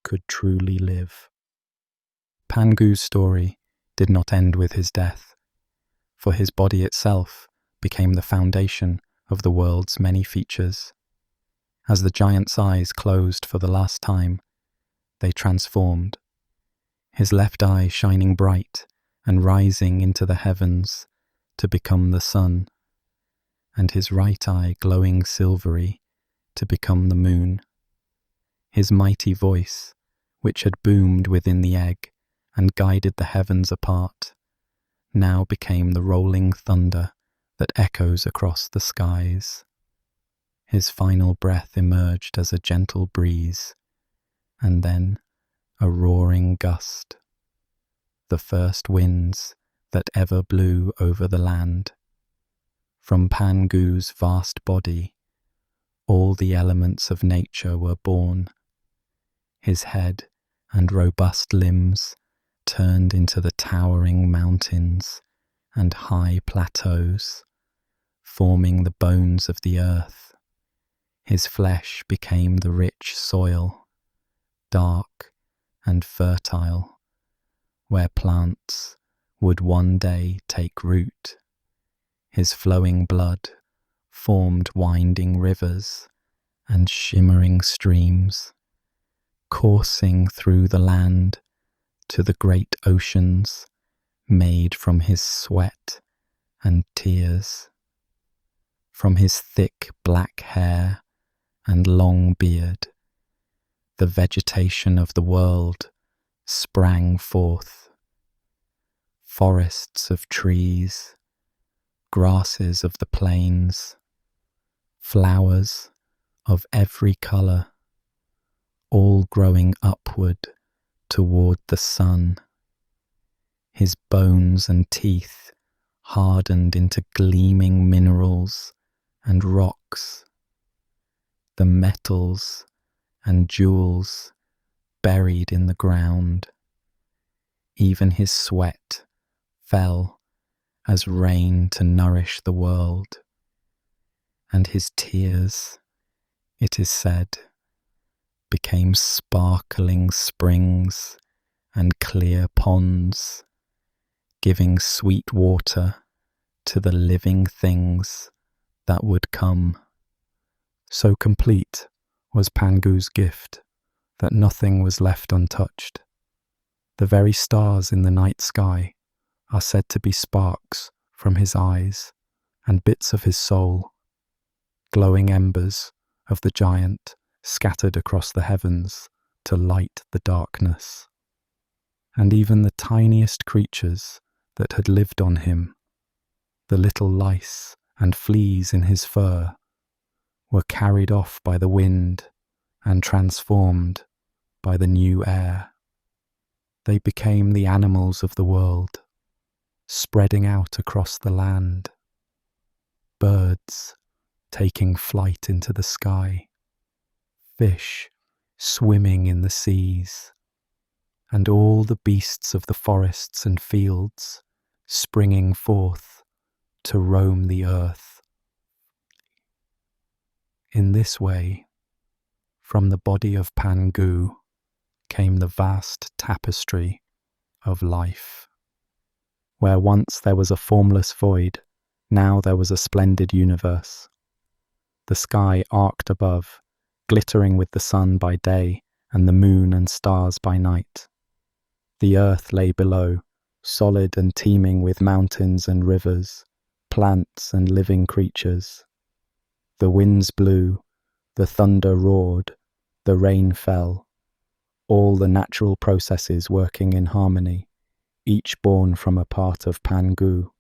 could truly live. Pangu's story did not end with his death, for his body itself became the foundation of the world's many features. As the giant's eyes closed for the last time, they transformed, his left eye shining bright and rising into the heavens to become the sun, and his right eye glowing silvery to become the moon. His mighty voice, which had boomed within the egg and guided the heavens apart, now became the rolling thunder that echoes across the skies. His final breath emerged as a gentle breeze, and then a roaring gust. the first winds that ever blew over the land. From Pangu's vast body, all the elements of nature were born. His head and robust limbs turned into the towering mountains and high plateaus, forming the bones of the earth. His flesh became the rich soil, dark and fertile, where plants would one day take root. His flowing blood formed winding rivers and shimmering streams, coursing through the land to the great oceans made from his sweat and tears. From his thick black hair and long beard, the vegetation of the world sprang forth. Forests of trees, grasses of the plains, flowers of every colour, all growing upward toward the sun. His bones and teeth hardened into gleaming minerals and rocks. The metals and jewels buried in the ground. Even his sweat fell as rain to nourish the world, and his tears, it is said, became sparkling springs and clear ponds, giving sweet water to the living things that would come. So complete was Pangu's gift that nothing was left untouched. The very stars in the night sky are said to be sparks from his eyes and bits of his soul, glowing embers of the giant scattered across the heavens to light the darkness. And even the tiniest creatures that had lived on him, the little lice and fleas in his fur, were carried off by the wind and transformed by the new air. They became the animals of the world, spreading out across the land. Birds taking flight into the sky, fish swimming in the seas, and all the beasts of the forests and fields springing forth to roam the earth. In this way, from the body of Pangu came the vast tapestry of life. Where once there was a formless void, now there was a splendid universe. The sky arced above, glittering with the sun by day and the moon and stars by night. The earth lay below, solid and teeming with mountains and rivers, plants and living creatures. The winds blew, the thunder roared, the rain fell, all the natural processes working in harmony, each born from a part of Pangu.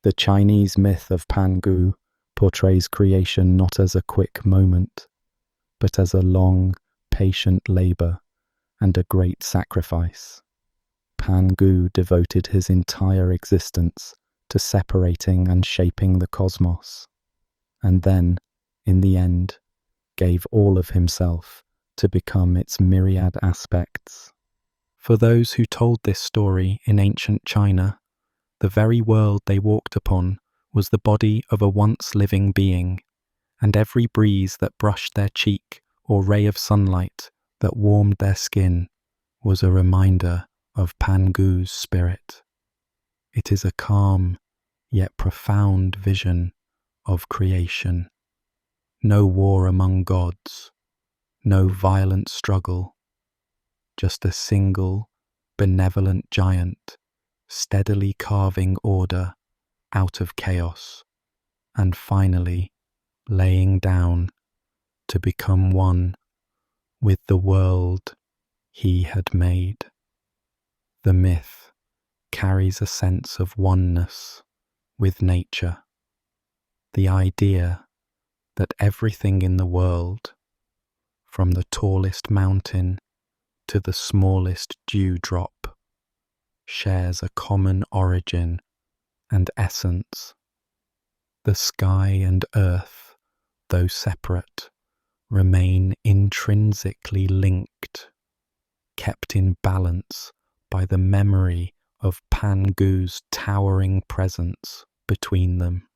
The Chinese myth of Pangu portrays creation not as a quick moment, but as a long, patient labour and a great sacrifice. Pangu devoted his entire existence to separating and shaping the cosmos, and then, in the end, gave all of himself to become its myriad aspects. For those who told this story in ancient China, the very world they walked upon was the body of a once living being, and every breeze that brushed their cheek or ray of sunlight that warmed their skin was a reminder of Pangu's spirit. It is a calm yet profound vision of creation. No war among gods, no violent struggle, just a single benevolent giant steadily carving order out of chaos, and finally laying down to become one with the world he had made. The myth carries a sense of oneness with nature, the idea that everything in the world, from the tallest mountain to the smallest dewdrop, shares a common origin and essence. The sky and earth, though separate, remain intrinsically linked, kept in balance by the memory of Pangu's towering presence between them.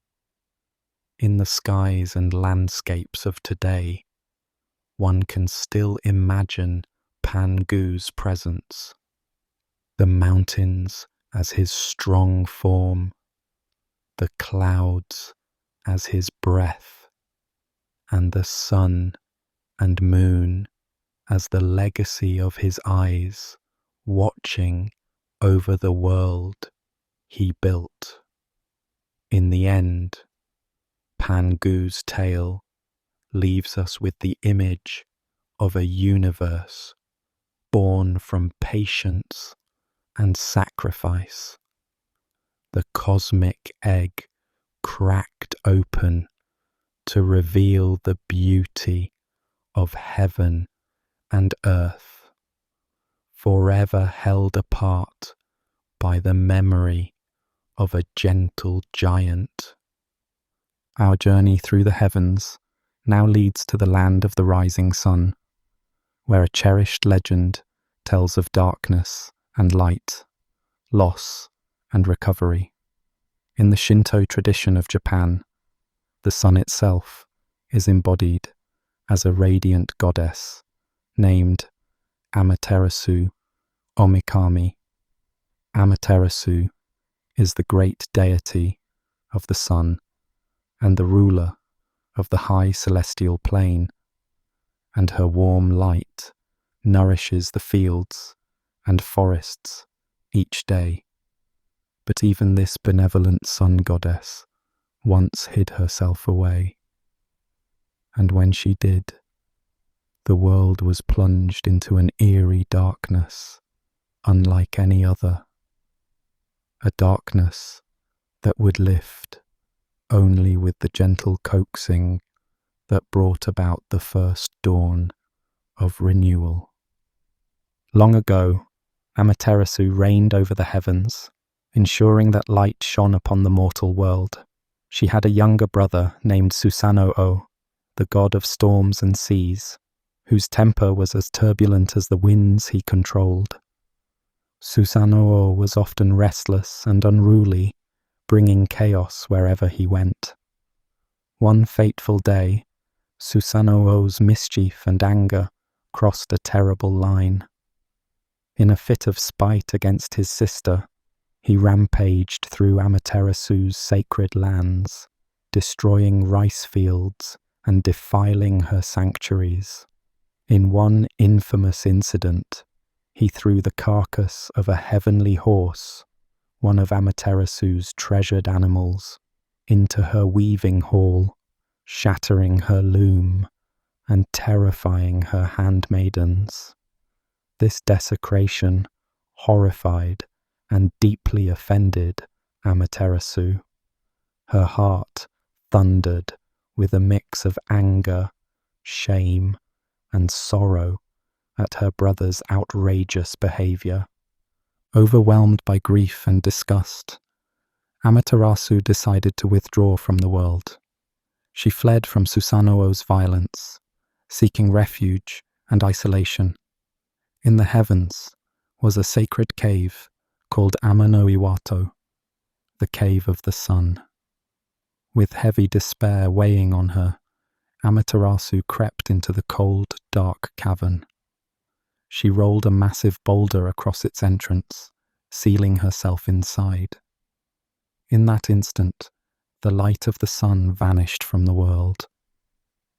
In the skies and landscapes of today, one can still imagine Pangu's presence. The mountains as his strong form, the clouds as his breath, and the sun and moon as the legacy of his eyes, watching over the world he built. In the end, Pangu's tale leaves us with the image of a universe born from patience and sacrifice. The cosmic egg cracked open to reveal the beauty of heaven and earth, forever held apart by the memory of a gentle giant. Our journey through the heavens now leads to the land of the rising sun, where a cherished legend tells of darkness and light, loss and recovery. In the Shinto tradition of Japan, the sun itself is embodied as a radiant goddess named Amaterasu Omikami. Amaterasu is the great deity of the sun and the ruler of the high celestial plane, and her warm light nourishes the fields and forests each day. But even this benevolent sun goddess once hid herself away, and when she did, the world was plunged into an eerie darkness unlike any other, a darkness that would lift only with the gentle coaxing that brought about the first dawn of renewal. Long ago, Amaterasu reigned over the heavens, ensuring that light shone upon the mortal world. She had a younger brother named Susanoo, the god of storms and seas, whose temper was as turbulent as the winds he controlled. Susanoo was often restless and unruly, bringing chaos wherever he went. One fateful day, Susanoo's mischief and anger crossed a terrible line. In a fit of spite against his sister, he rampaged through Amaterasu's sacred lands, destroying rice fields and defiling her sanctuaries. In one infamous incident, he threw the carcass of a heavenly horse, one of Amaterasu's treasured animals, into her weaving hall, shattering her loom and terrifying her handmaidens. This desecration horrified and deeply offended Amaterasu. Her heart thundered with a mix of anger, shame, and sorrow at her brother's outrageous behavior. Overwhelmed by grief and disgust, Amaterasu decided to withdraw from the world. She fled from Susanoo's violence, seeking refuge and isolation. In the heavens was a sacred cave called Amano-Iwato, the Cave of the Sun. With heavy despair weighing on her, Amaterasu crept into the cold, dark cavern. She rolled a massive boulder across its entrance, sealing herself inside. In that instant, the light of the sun vanished from the world.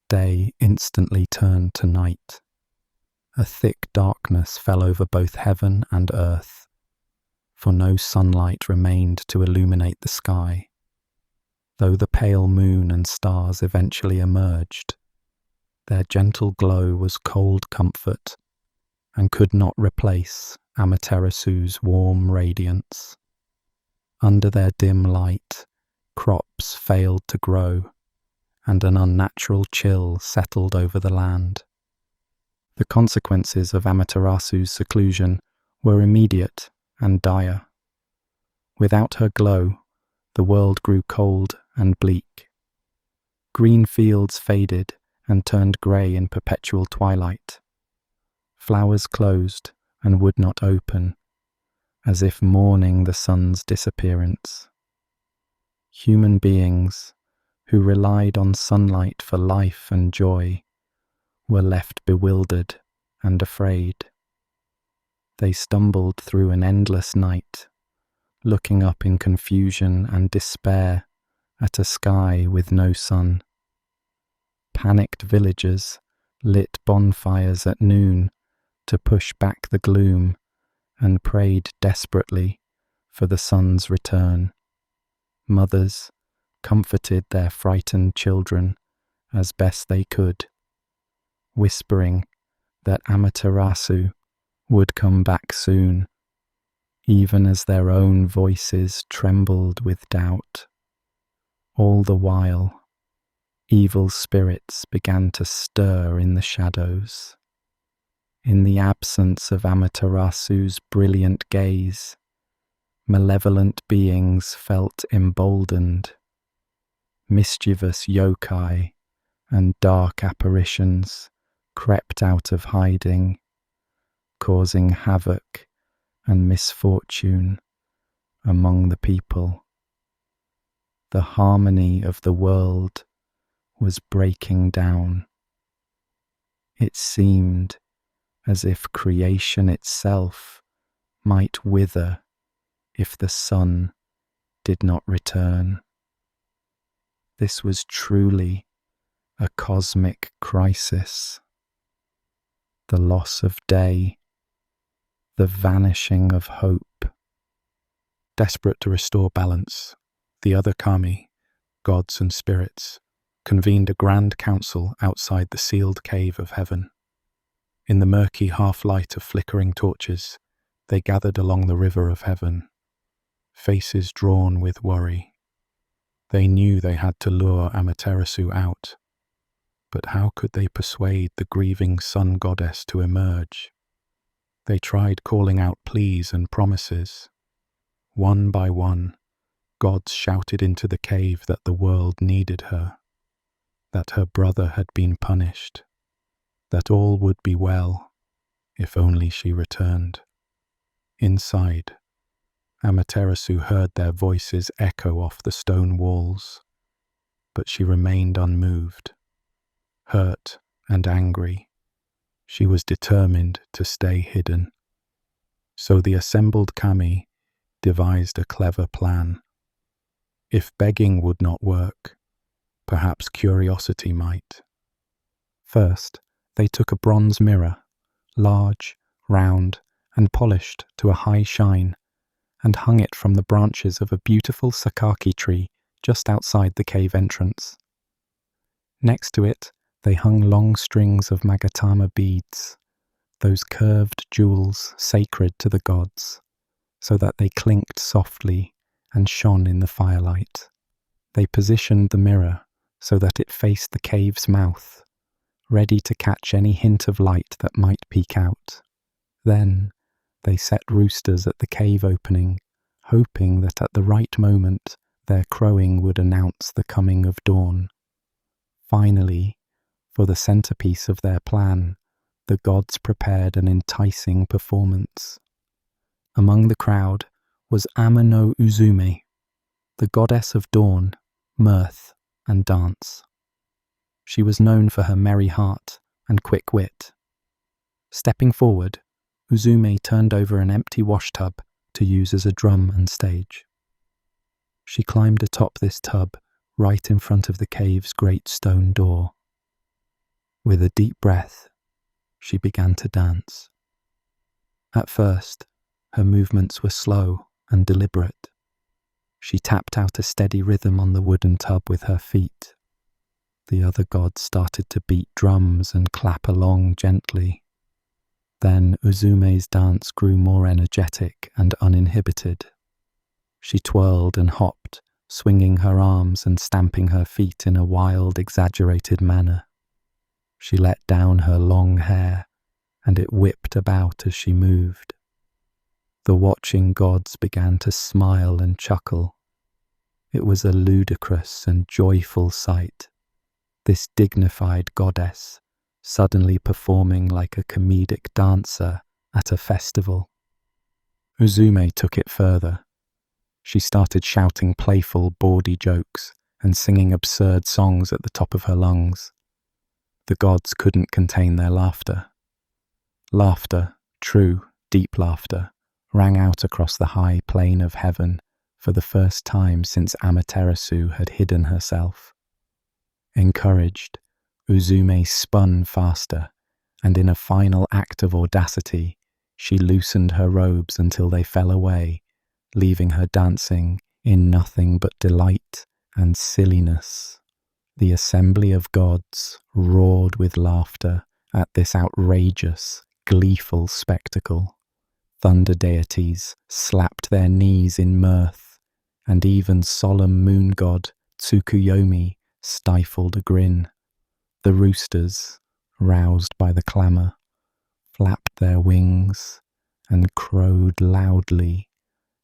Day instantly turned to night. A thick darkness fell over both heaven and earth, for no sunlight remained to illuminate the sky. Though the pale moon and stars eventually emerged, their gentle glow was cold comfort and could not replace Amaterasu's warm radiance. Under their dim light, crops failed to grow, and an unnatural chill settled over the land. The consequences of Amaterasu's seclusion were immediate and dire. Without her glow, the world grew cold and bleak. Green fields faded and turned grey in perpetual twilight. Flowers closed and would not open, as if mourning the sun's disappearance. Human beings, who relied on sunlight for life and joy, were left bewildered and afraid. They stumbled through an endless night, looking up in confusion and despair at a sky with no sun. Panicked villagers lit bonfires at noon to push back the gloom and prayed desperately for the sun's return. Mothers comforted their frightened children as best they could, whispering that Amaterasu would come back soon, even as their own voices trembled with doubt. All the while, evil spirits began to stir in the shadows. In the absence of Amaterasu's brilliant gaze, malevolent beings felt emboldened. Mischievous yokai and dark apparitions crept out of hiding, causing havoc and misfortune among the people. The harmony of the world was breaking down. It seemed as if creation itself might wither if the sun did not return. This was truly a cosmic crisis. The loss of day, the vanishing of hope. Desperate to restore balance, the other kami, gods and spirits, convened a grand council outside the sealed cave of heaven. In the murky half-light of flickering torches, they gathered along the river of heaven, faces drawn with worry. They knew they had to lure Amaterasu out, but how could they persuade the grieving sun goddess to emerge? They tried calling out pleas and promises. One by one, gods shouted into the cave that the world needed her, that her brother had been punished, that all would be well if only she returned. Inside, Amaterasu heard their voices echo off the stone walls, but she remained unmoved. Hurt and angry, she was determined to stay hidden. So the assembled kami devised a clever plan. If begging would not work, perhaps curiosity might. First, they took a bronze mirror, large, round, and polished to a high shine, and hung it from the branches of a beautiful sakaki tree just outside the cave entrance. Next to it, they hung long strings of magatama beads, those curved jewels sacred to the gods, so that they clinked softly and shone in the firelight. They positioned the mirror so that it faced the cave's mouth, ready to catch any hint of light that might peek out. Then they set roosters at the cave opening, hoping that at the right moment their crowing would announce the coming of dawn. Finally, for the centerpiece of their plan, the gods prepared an enticing performance. Among the crowd was Ama no Uzume, the goddess of dawn, mirth, and dance. She was known for her merry heart and quick wit. Stepping forward, Uzume turned over an empty washtub to use as a drum and stage. She climbed atop this tub right in front of the cave's great stone door. With a deep breath, she began to dance. At first, her movements were slow and deliberate. She tapped out a steady rhythm on the wooden tub with her feet. The other gods started to beat drums and clap along gently. Then Uzume's dance grew more energetic and uninhibited. She twirled and hopped, swinging her arms and stamping her feet in a wild, exaggerated manner. She let down her long hair, and it whipped about as she moved. The watching gods began to smile and chuckle. It was a ludicrous and joyful sight, this dignified goddess suddenly performing like a comedic dancer at a festival. Uzume took it further. She started shouting playful, bawdy jokes and singing absurd songs at the top of her lungs. The gods couldn't contain their laughter. Laughter, true, deep laughter, rang out across the high plain of heaven for the first time since Amaterasu had hidden herself. Encouraged, Uzume spun faster, and in a final act of audacity, she loosened her robes until they fell away, leaving her dancing in nothing but delight and silliness. The assembly of gods roared with laughter at this outrageous, gleeful spectacle. Thunder deities slapped their knees in mirth, and even solemn moon god Tsukuyomi stifled a grin. The roosters, roused by the clamour, flapped their wings and crowed loudly,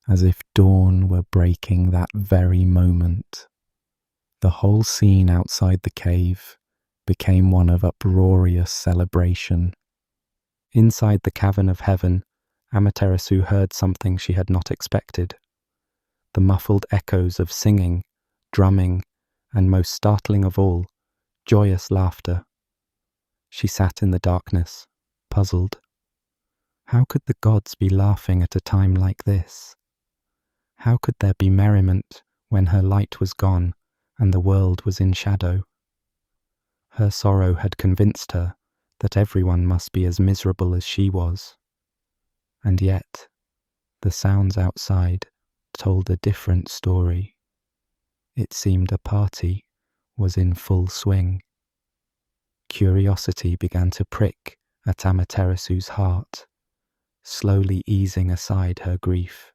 as if dawn were breaking that very moment. The whole scene outside the cave became one of uproarious celebration. Inside the cavern of heaven, Amaterasu heard something she had not expected. The muffled echoes of singing, drumming, and most startling of all, joyous laughter. She sat in the darkness, puzzled. How could the gods be laughing at a time like this? How could there be merriment when her light was gone and the world was in shadow? Her sorrow had convinced her that everyone must be as miserable as she was. And yet, the sounds outside told a different story. It seemed a party was in full swing. Curiosity began to prick at Amaterasu's heart, slowly easing aside her grief.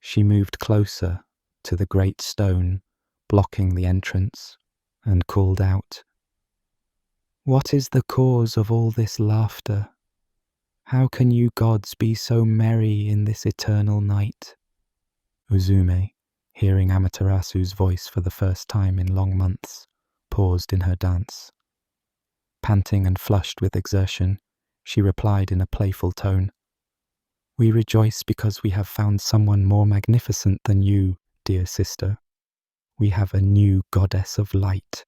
She moved closer to the great stone blocking the entrance and called out, "What is the cause of all this laughter? How can you gods be so merry in this eternal night?" Uzume, hearing Amaterasu's voice for the first time in long months, paused in her dance. Panting and flushed with exertion, she replied in a playful tone, "We rejoice because we have found someone more magnificent than you, dear sister. We have a new goddess of light."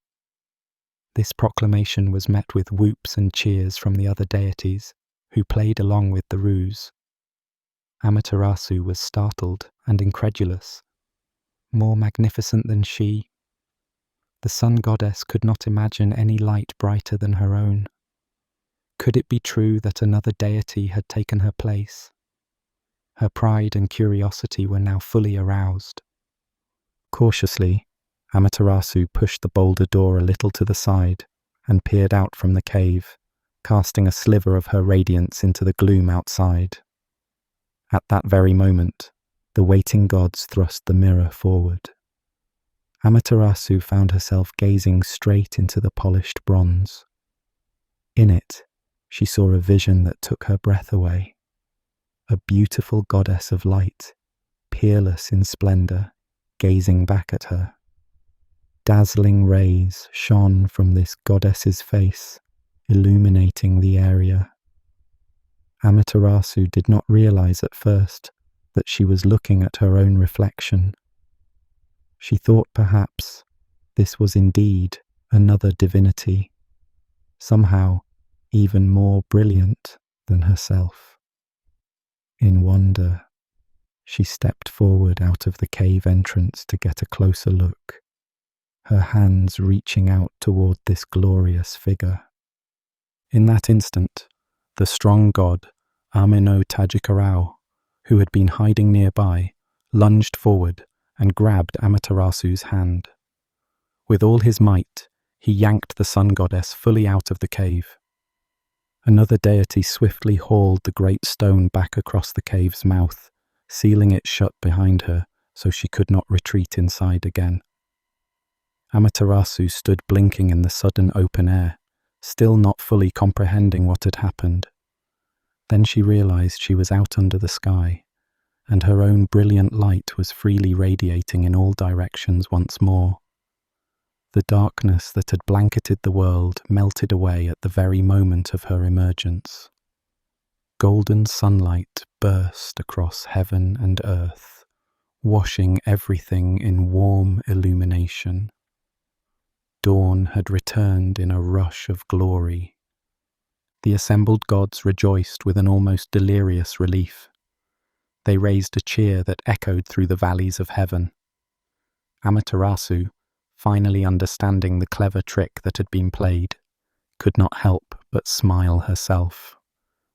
This proclamation was met with whoops and cheers from the other deities, who played along with the ruse. Amaterasu was startled and incredulous. More magnificent than she? The sun goddess could not imagine any light brighter than her own. Could it be true that another deity had taken her place? Her pride and curiosity were now fully aroused. Cautiously, Amaterasu pushed the boulder door a little to the side and peered out from the cave, casting a sliver of her radiance into the gloom outside. At that very moment, the waiting gods thrust the mirror forward. Amaterasu found herself gazing straight into the polished bronze. In it, she saw a vision that took her breath away. A beautiful goddess of light, peerless in splendor, gazing back at her. Dazzling rays shone from this goddess's face, illuminating the area. Amaterasu did not realize at first that she was looking at her own reflection. She thought perhaps this was indeed another divinity, somehow even more brilliant than herself. In wonder, she stepped forward out of the cave entrance to get a closer look, her hands reaching out toward this glorious figure. In that instant, the strong god, Ameno Tajikarao, who had been hiding nearby, lunged forward and grabbed Amaterasu's hand. With all his might, he yanked the sun goddess fully out of the cave. Another deity swiftly hauled the great stone back across the cave's mouth, sealing it shut behind her so she could not retreat inside again. Amaterasu stood blinking in the sudden open air, still not fully comprehending what had happened. Then she realized she was out under the sky, and her own brilliant light was freely radiating in all directions once more. The darkness that had blanketed the world melted away at the very moment of her emergence. Golden sunlight burst across heaven and earth, washing everything in warm illumination. Dawn had returned in a rush of glory. The assembled gods rejoiced with an almost delirious relief. They raised a cheer that echoed through the valleys of heaven. Amaterasu, finally understanding the clever trick that had been played, could not help but smile herself,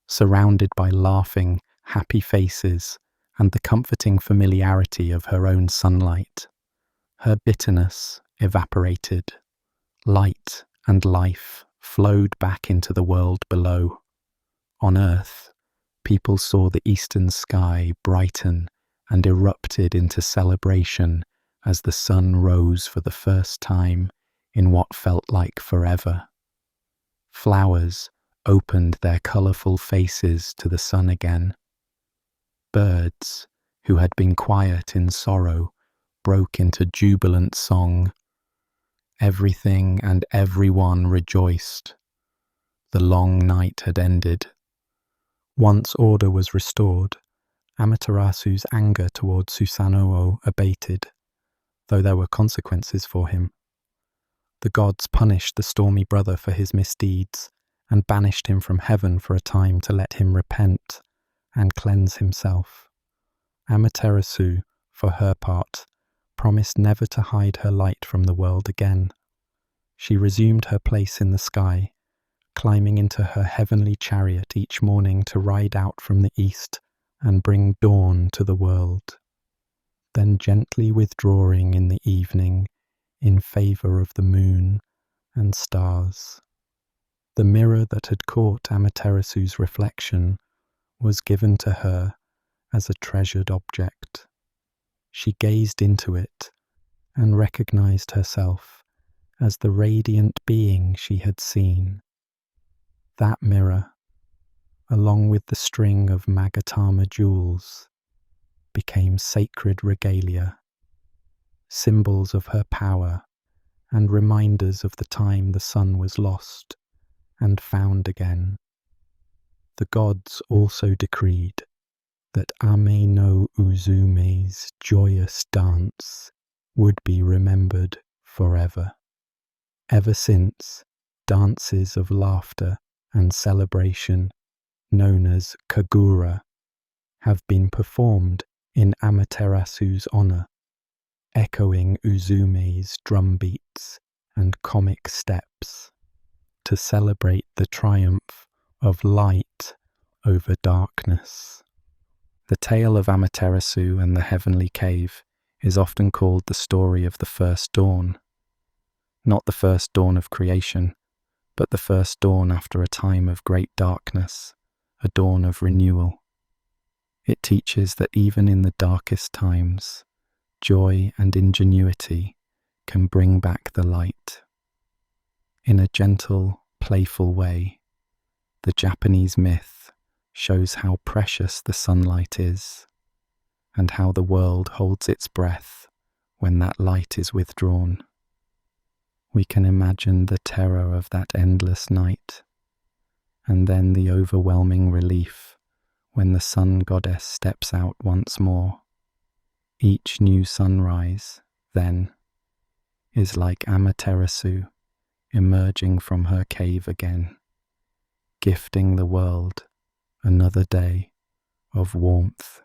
surrounded by laughing, happy faces and the comforting familiarity of her own sunlight. Her bitterness evaporated. Light and life flowed back into the world below. On earth, people saw the eastern sky brighten and erupted into celebration as the sun rose for the first time in what felt like forever. Flowers opened their colourful faces to the sun again. Birds, who had been quiet in sorrow, broke into jubilant song. Everything and everyone rejoiced. The long night had ended. Once order was restored, Amaterasu's anger towards Susanoo abated, though there were consequences for him. The gods punished the stormy brother for his misdeeds and banished him from heaven for a time to let him repent and cleanse himself. Amaterasu, for her part, promised never to hide her light from the world again. She resumed her place in the sky, climbing into her heavenly chariot each morning to ride out from the east and bring dawn to the world, then gently withdrawing in the evening in favour of the moon and stars. The mirror that had caught Amaterasu's reflection was given to her as a treasured object. She gazed into it and recognized herself as the radiant being she had seen. That mirror, along with the string of Magatama jewels, became sacred regalia, symbols of her power and reminders of the time the sun was lost and found again. The gods also decreed that Ame no Uzume's joyous dance would be remembered forever. Ever since, dances of laughter and celebration, known as kagura, have been performed in Amaterasu's honour, echoing Uzume's drum beats and comic steps, to celebrate the triumph of light over darkness. The tale of Amaterasu and the heavenly cave is often called the story of the first dawn. Not the first dawn of creation, but the first dawn after a time of great darkness, a dawn of renewal. It teaches that even in the darkest times, joy and ingenuity can bring back the light. In a gentle, playful way, the Japanese myth shows how precious the sunlight is, and how the world holds its breath when that light is withdrawn. We can imagine the terror of that endless night, and then the overwhelming relief when the sun goddess steps out once more. Each new sunrise, then, is like Amaterasu emerging from her cave again, gifting the world another day of warmth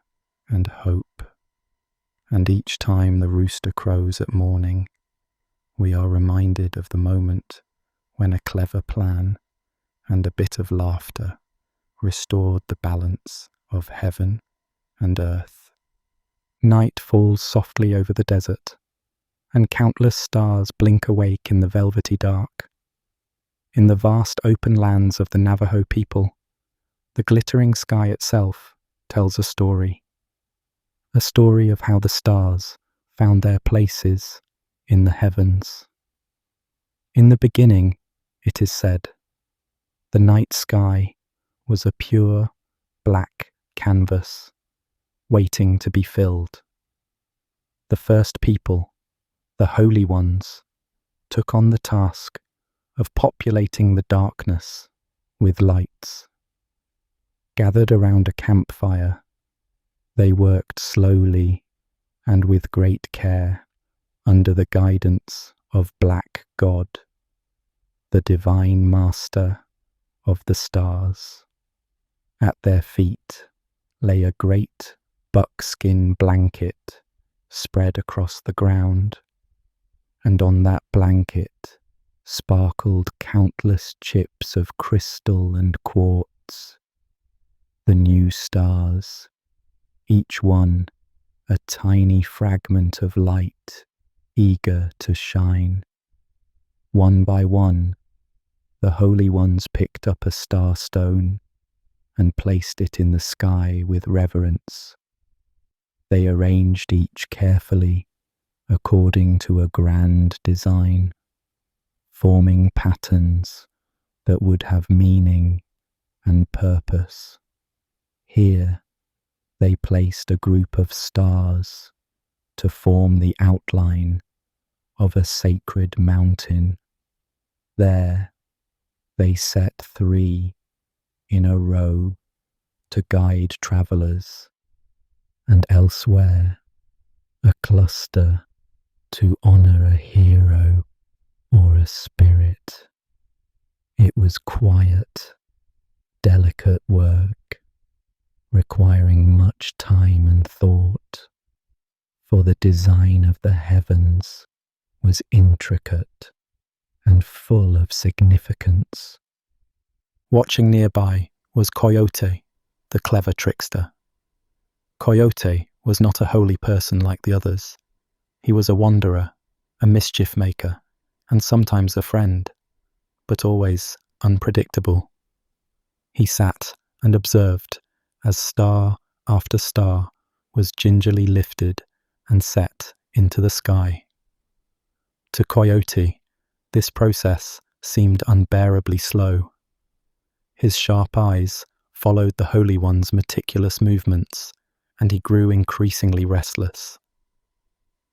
and hope. And each time the rooster crows at morning, we are reminded of the moment when a clever plan and a bit of laughter restored the balance of heaven and earth. Night falls softly over the desert, and countless stars blink awake in the velvety dark. In the vast open lands of the Navajo people, the glittering sky itself tells a story of how the stars found their places in the heavens. In the beginning, it is said, the night sky was a pure, black canvas, waiting to be filled. The first people, the holy ones, took on the task of populating the darkness with lights. Gathered around a campfire, they worked slowly and with great care under the guidance of Black God, the divine master of the stars. At their feet lay a great buckskin blanket spread across the ground, and on that blanket sparkled countless chips of crystal and quartz, the new stars, each one a tiny fragment of light eager to shine. One by one, the holy ones picked up a star stone and placed it in the sky with reverence. They arranged each carefully according to a grand design, forming patterns that would have meaning and purpose. Here, they placed a group of stars to form the outline of a sacred mountain. There, they set 3 in a row to guide travellers, and elsewhere, a cluster to honour a hero or a spirit. It was quiet, delicate work, requiring much time and thought, for the design of the heavens was intricate and full of significance. Watching nearby was Coyote, the clever trickster. Coyote was not a holy person like the others. He was a wanderer, a mischief maker, and sometimes a friend, but always unpredictable. He sat and observed as star after star was gingerly lifted and set into the sky. To Coyote, this process seemed unbearably slow. His sharp eyes followed the Holy One's meticulous movements, and he grew increasingly restless.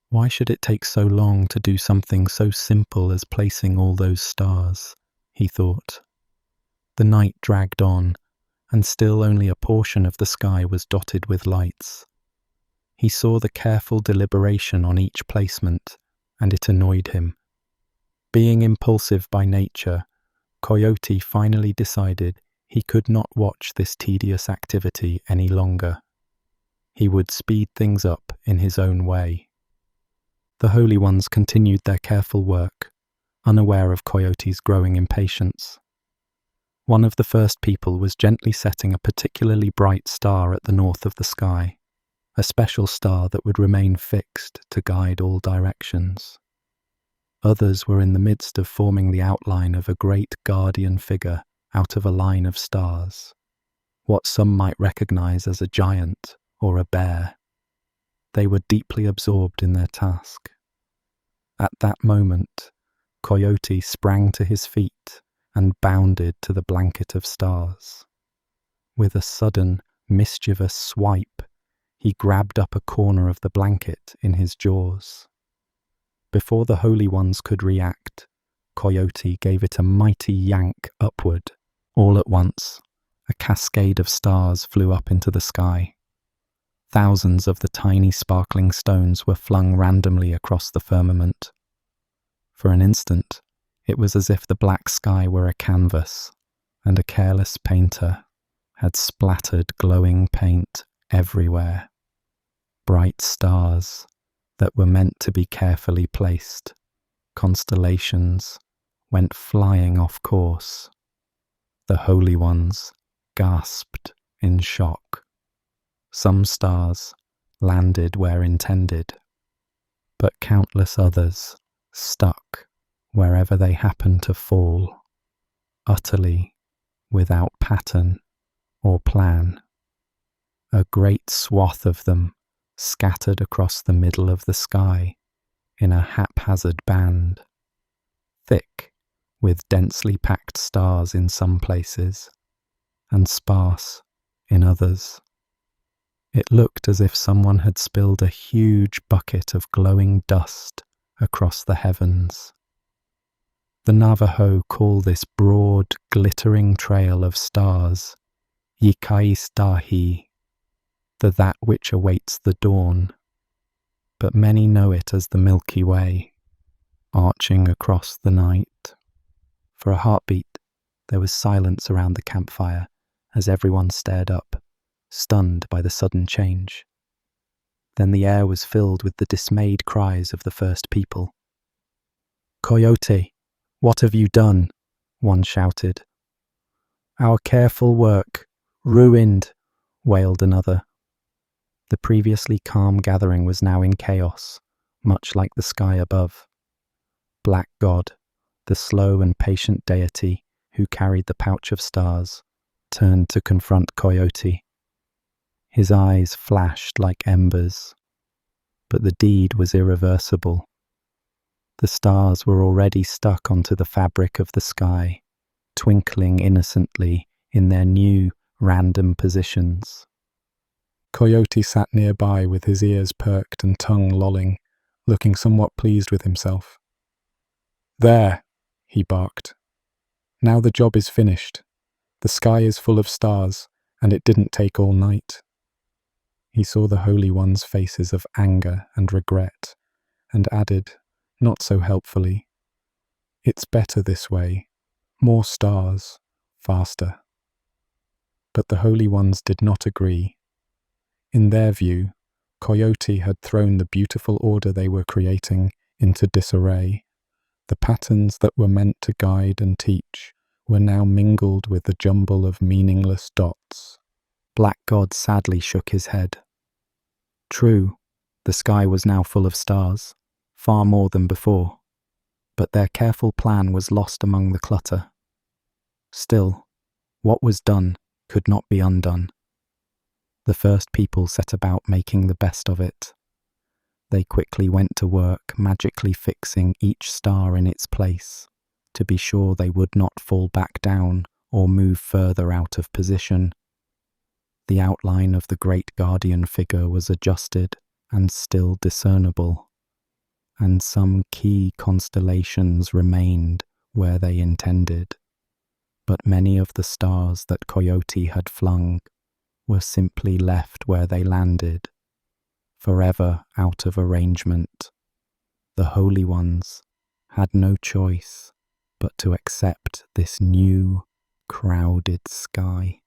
Why should it take so long to do something so simple as placing all those stars? He thought. The night dragged on, and still only a portion of the sky was dotted with lights. He saw the careful deliberation on each placement, and it annoyed him. Being impulsive by nature, Coyote finally decided he could not watch this tedious activity any longer. He would speed things up in his own way. The Holy Ones continued their careful work, unaware of Coyote's growing impatience. One of the first people was gently setting a particularly bright star at the north of the sky, a special star that would remain fixed to guide all directions. Others were in the midst of forming the outline of a great guardian figure out of a line of stars, what some might recognize as a giant or a bear. They were deeply absorbed in their task. At that moment, Coyote sprang to his feet and bounded to the blanket of stars. With a sudden, mischievous swipe, he grabbed up a corner of the blanket in his jaws. Before the Holy Ones could react, Coyote gave it a mighty yank upward. All at once, a cascade of stars flew up into the sky. Thousands of the tiny sparkling stones were flung randomly across the firmament. For an instant, it was as if the black sky were a canvas, and a careless painter had splattered glowing paint everywhere. Bright stars that were meant to be carefully placed, constellations, went flying off course. The Holy Ones gasped in shock. Some stars landed where intended, but countless others stuck wherever they happened to fall, utterly without pattern or plan. A great swath of them scattered across the middle of the sky in a haphazard band, thick with densely packed stars in some places, and sparse in others. It looked as if someone had spilled a huge bucket of glowing dust across the heavens. The Navajo call this broad, glittering trail of stars Yikaistahi, the that which awaits the dawn, but many know it as the Milky Way, arching across the night. For a heartbeat, there was silence around the campfire as everyone stared up, stunned by the sudden change. Then the air was filled with the dismayed cries of the first people. "Coyote, what have you done?" one shouted. "Our careful work, ruined," wailed another. The previously calm gathering was now in chaos, much like the sky above. Black God, the slow and patient deity who carried the pouch of stars, turned to confront Coyote. His eyes flashed like embers, but the deed was irreversible. The stars were already stuck onto the fabric of the sky, twinkling innocently in their new, random positions. Coyote sat nearby with his ears perked and tongue lolling, looking somewhat pleased with himself. "There," he barked. "Now the job is finished. The sky is full of stars, and it didn't take all night." He saw the Holy One's faces of anger and regret, and added, not so helpfully, "It's better this way. More stars, faster." But the Holy Ones did not agree. In their view, Coyote had thrown the beautiful order they were creating into disarray. The patterns that were meant to guide and teach were now mingled with the jumble of meaningless dots. Black God sadly shook his head. True, the sky was now full of stars, far more than before, but their careful plan was lost among the clutter. Still, what was done could not be undone. The first people set about making the best of it. They quickly went to work magically fixing each star in its place, to be sure they would not fall back down or move further out of position. The outline of the great guardian figure was adjusted and still discernible, and some key constellations remained where they intended, but many of the stars that Coyote had flung were simply left where they landed, forever out of arrangement. The Holy Ones had no choice but to accept this new, crowded sky.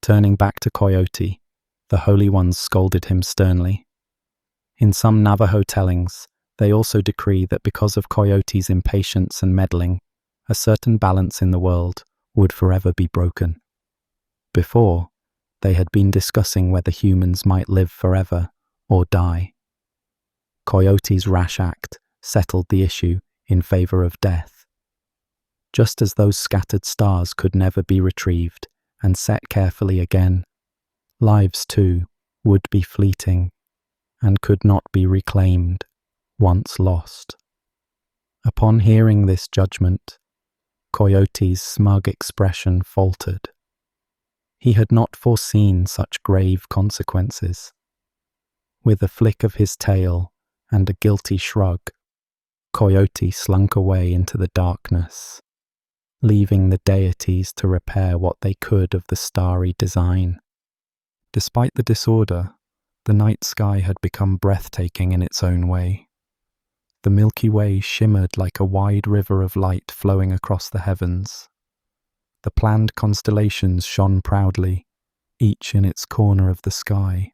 Turning back to Coyote, the Holy Ones scolded him sternly. In some Navajo tellings, they also decree that because of Coyote's impatience and meddling, a certain balance in the world would forever be broken. Before, they had been discussing whether humans might live forever or die. Coyote's rash act settled the issue in favor of death. Just as those scattered stars could never be retrieved and set carefully again, lives too would be fleeting and could not be reclaimed once lost. Upon hearing this judgment, Coyote's smug expression faltered. He had not foreseen such grave consequences. With a flick of his tail and a guilty shrug, Coyote slunk away into the darkness, leaving the deities to repair what they could of the starry design. Despite the disorder, the night sky had become breathtaking in its own way. The Milky Way shimmered like a wide river of light flowing across the heavens. The planned constellations shone proudly, each in its corner of the sky,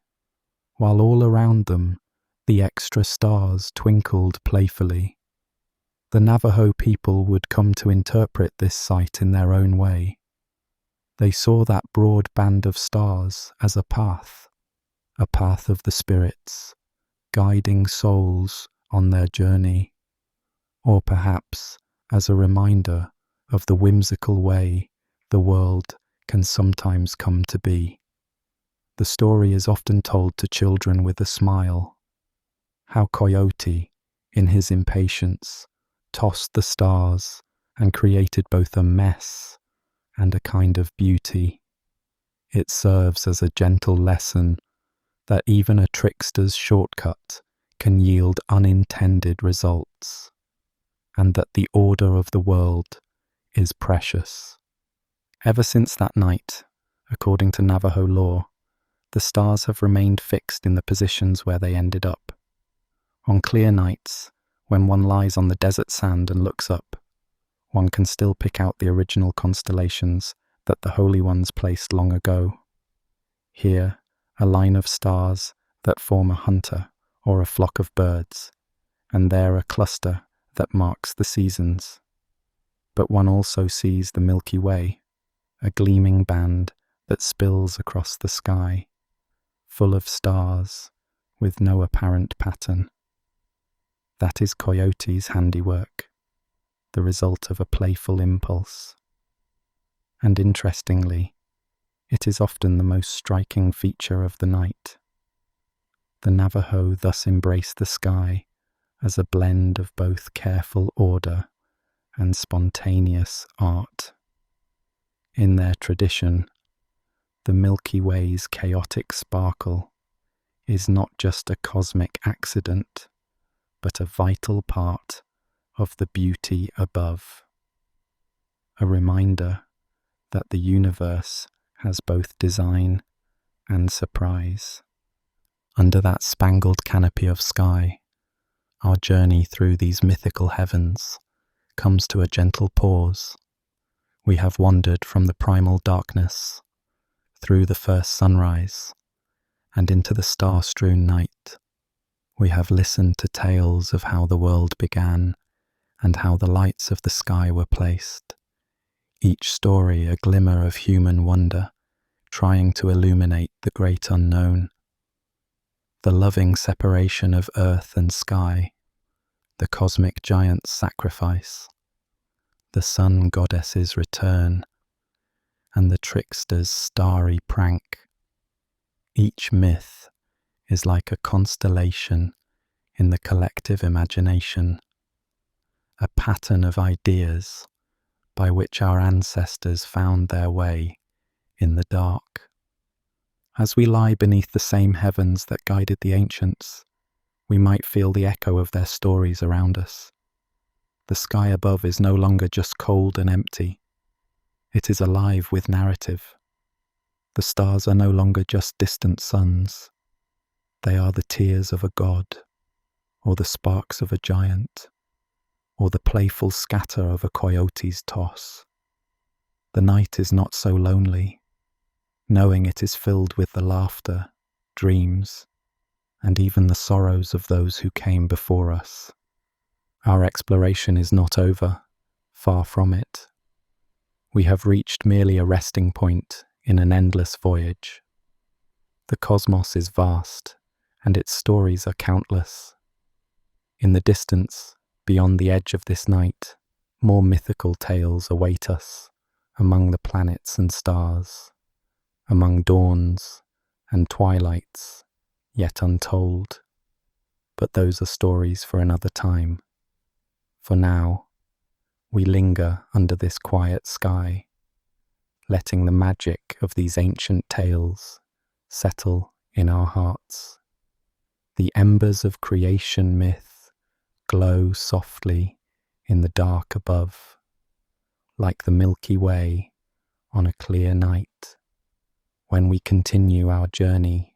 while all around them the extra stars twinkled playfully. The Navajo people would come to interpret this sight in their own way. They saw that broad band of stars as a path of the spirits, guiding souls on their journey, or perhaps as a reminder of the whimsical way the world can sometimes come to be. The story is often told to children with a smile, how Coyote, in his impatience, tossed the stars and created both a mess and a kind of beauty. It serves as a gentle lesson that even a trickster's shortcut can yield unintended results, and that the order of the world is precious. Ever since that night, according to Navajo lore, the stars have remained fixed in the positions where they ended up. On clear nights, when one lies on the desert sand and looks up, one can still pick out the original constellations that the Holy Ones placed long ago. Here, a line of stars that form a hunter or a flock of birds, and there a cluster that marks the seasons. But one also sees the Milky Way, a gleaming band that spills across the sky, full of stars with no apparent pattern. That is Coyote's handiwork, the result of a playful impulse. And interestingly, it is often the most striking feature of the night. The Navajo thus embrace the sky as a blend of both careful order and spontaneous art. In their tradition, the Milky Way's chaotic sparkle is not just a cosmic accident, but a vital part of the beauty above. A reminder that the universe has both design and surprise. Under that spangled canopy of sky, our journey through these mythical heavens comes to a gentle pause. We have wandered from the primal darkness, through the first sunrise, and into the star-strewn night. We have listened to tales of how the world began and how the lights of the sky were placed, each story a glimmer of human wonder, trying to illuminate the great unknown. The loving separation of earth and sky, the cosmic giant's sacrifice, the sun goddess's return, and the trickster's starry prank. Each myth is like a constellation in the collective imagination, a pattern of ideas by which our ancestors found their way in the dark. As we lie beneath the same heavens that guided the ancients, we might feel the echo of their stories around us. The sky above is no longer just cold and empty. It is alive with narrative. The stars are no longer just distant suns. They are the tears of a god, or the sparks of a giant, or the playful scatter of a coyote's toss. The night is not so lonely, knowing it is filled with the laughter, dreams, and even the sorrows of those who came before us. Our exploration is not over, far from it. We have reached merely a resting point in an endless voyage. The cosmos is vast, and its stories are countless. In the distance, beyond the edge of this night, more mythical tales await us, among the planets and stars, among dawns and twilights, yet untold. But those are stories for another time. For now, we linger under this quiet sky, letting the magic of these ancient tales settle in our hearts. The embers of creation myth glow softly in the dark above, like the Milky Way on a clear night. When we continue our journey,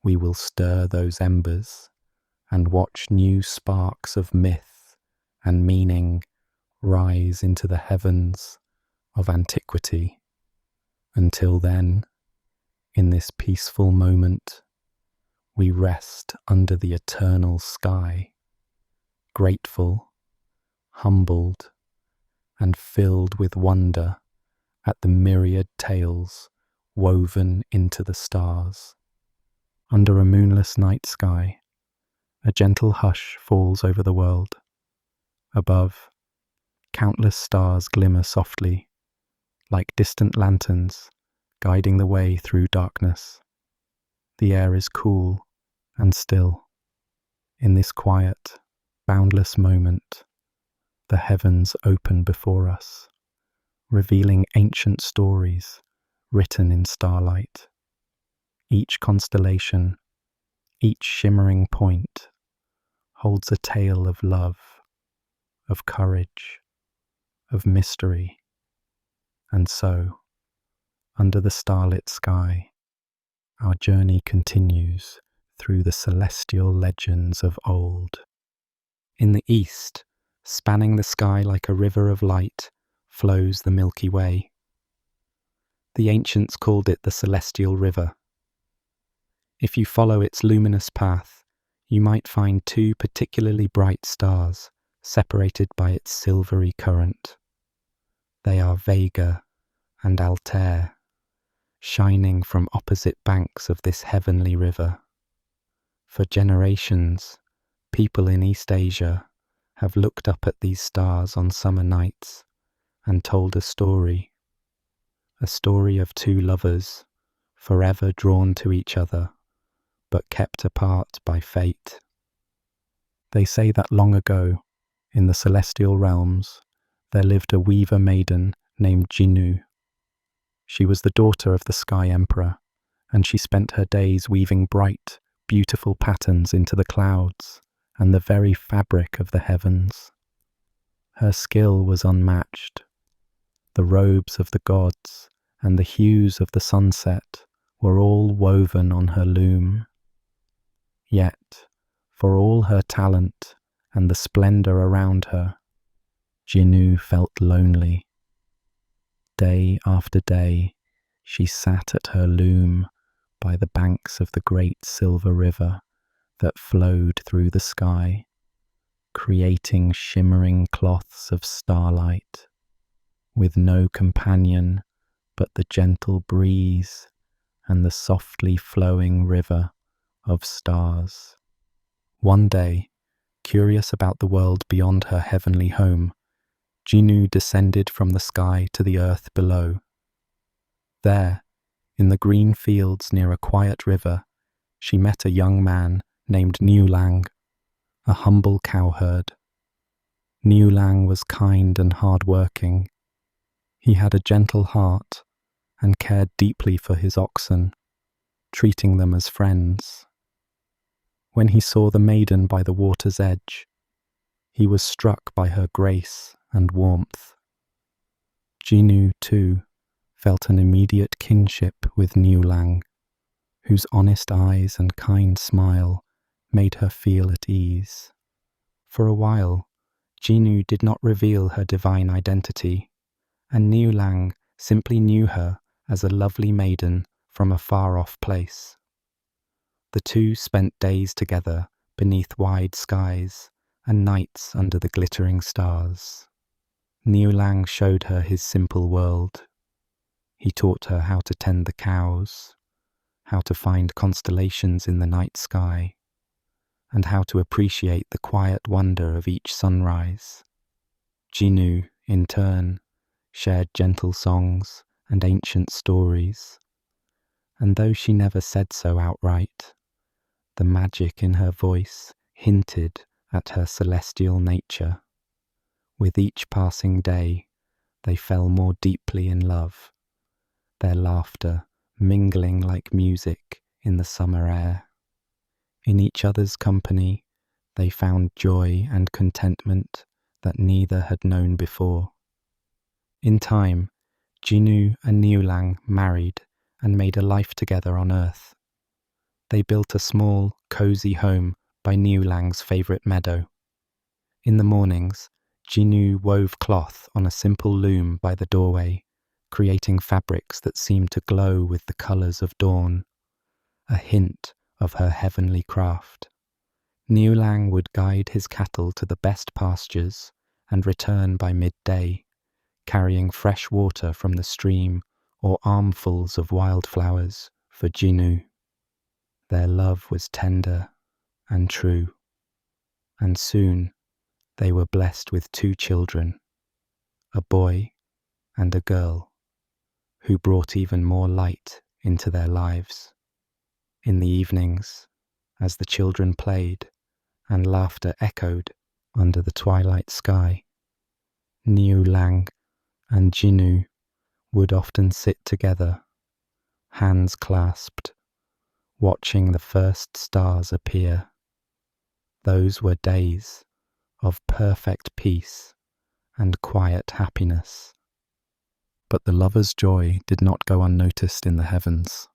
we will stir those embers and watch new sparks of myth and meaning rise into the heavens of antiquity. Until then, in this peaceful moment, we rest under the eternal sky, grateful, humbled, and filled with wonder at the myriad tales woven into the stars. Under a moonless night sky, a gentle hush falls over the world. Above, countless stars glimmer softly, like distant lanterns guiding the way through darkness. The air is cool and still. In this quiet, boundless moment, the heavens open before us, revealing ancient stories written in starlight. Each constellation, each shimmering point, holds a tale of love, of courage, of mystery. And so, under the starlit sky, our journey continues through the celestial legends of old. In the east, spanning the sky like a river of light, flows the Milky Way. The ancients called it the Celestial River. If you follow its luminous path, you might find two particularly bright stars separated by its silvery current. They are Vega and Altair, shining from opposite banks of this heavenly river. For generations, people in East Asia have looked up at these stars on summer nights and told a story of two lovers, forever drawn to each other, but kept apart by fate. They say that long ago, in the celestial realms, there lived a weaver maiden named Jinu. She was the daughter of the Sky Emperor, and she spent her days weaving bright, beautiful patterns into the clouds and the very fabric of the heavens. Her skill was unmatched. The robes of the gods and the hues of the sunset were all woven on her loom. Yet, for all her talent and the splendor around her, Jinu felt lonely. Day after day, she sat at her loom by the banks of the great silver river that flowed through the sky, creating shimmering cloths of starlight, with no companion but the gentle breeze and the softly flowing river of stars. One day, curious about the world beyond her heavenly home, Jinu descended from the sky to the earth below. There, in the green fields near a quiet river, she met a young man named Niulang, a humble cowherd. Niulang was kind and hard-working. He had a gentle heart and cared deeply for his oxen, treating them as friends. When he saw the maiden by the water's edge, he was struck by her grace and warmth. Jinu, too, felt an immediate kinship with Niulang, whose honest eyes and kind smile made her feel at ease. For a while, Jinu did not reveal her divine identity, and Niulang simply knew her as a lovely maiden from a far-off place. The two spent days together beneath wide skies and nights under the glittering stars. Niulang showed her his simple world. He taught her how to tend the cows, how to find constellations in the night sky, and how to appreciate the quiet wonder of each sunrise. Jinu, in turn, shared gentle songs and ancient stories, and though she never said so outright, the magic in her voice hinted at her celestial nature. With each passing day, they fell more deeply in love, their laughter mingling like music in the summer air. In each other's company, they found joy and contentment that neither had known before. In time, Jinu and Niulang married and made a life together on Earth. They built a small, cozy home by Niulang's favourite meadow. In the mornings, Jinu wove cloth on a simple loom by the doorway, creating fabrics that seemed to glow with the colours of dawn, a hint of her heavenly craft. Niulang would guide his cattle to the best pastures and return by midday, carrying fresh water from the stream or armfuls of wildflowers for Jinu. Their love was tender and true, and soon they were blessed with two children, a boy and a girl, who brought even more light into their lives. In the evenings, as the children played and laughter echoed under the twilight sky, Niulang and Jinu would often sit together hands clasped, watching the first stars appear. Those were days of perfect peace and quiet happiness. But the lovers' joy did not go unnoticed in the heavens.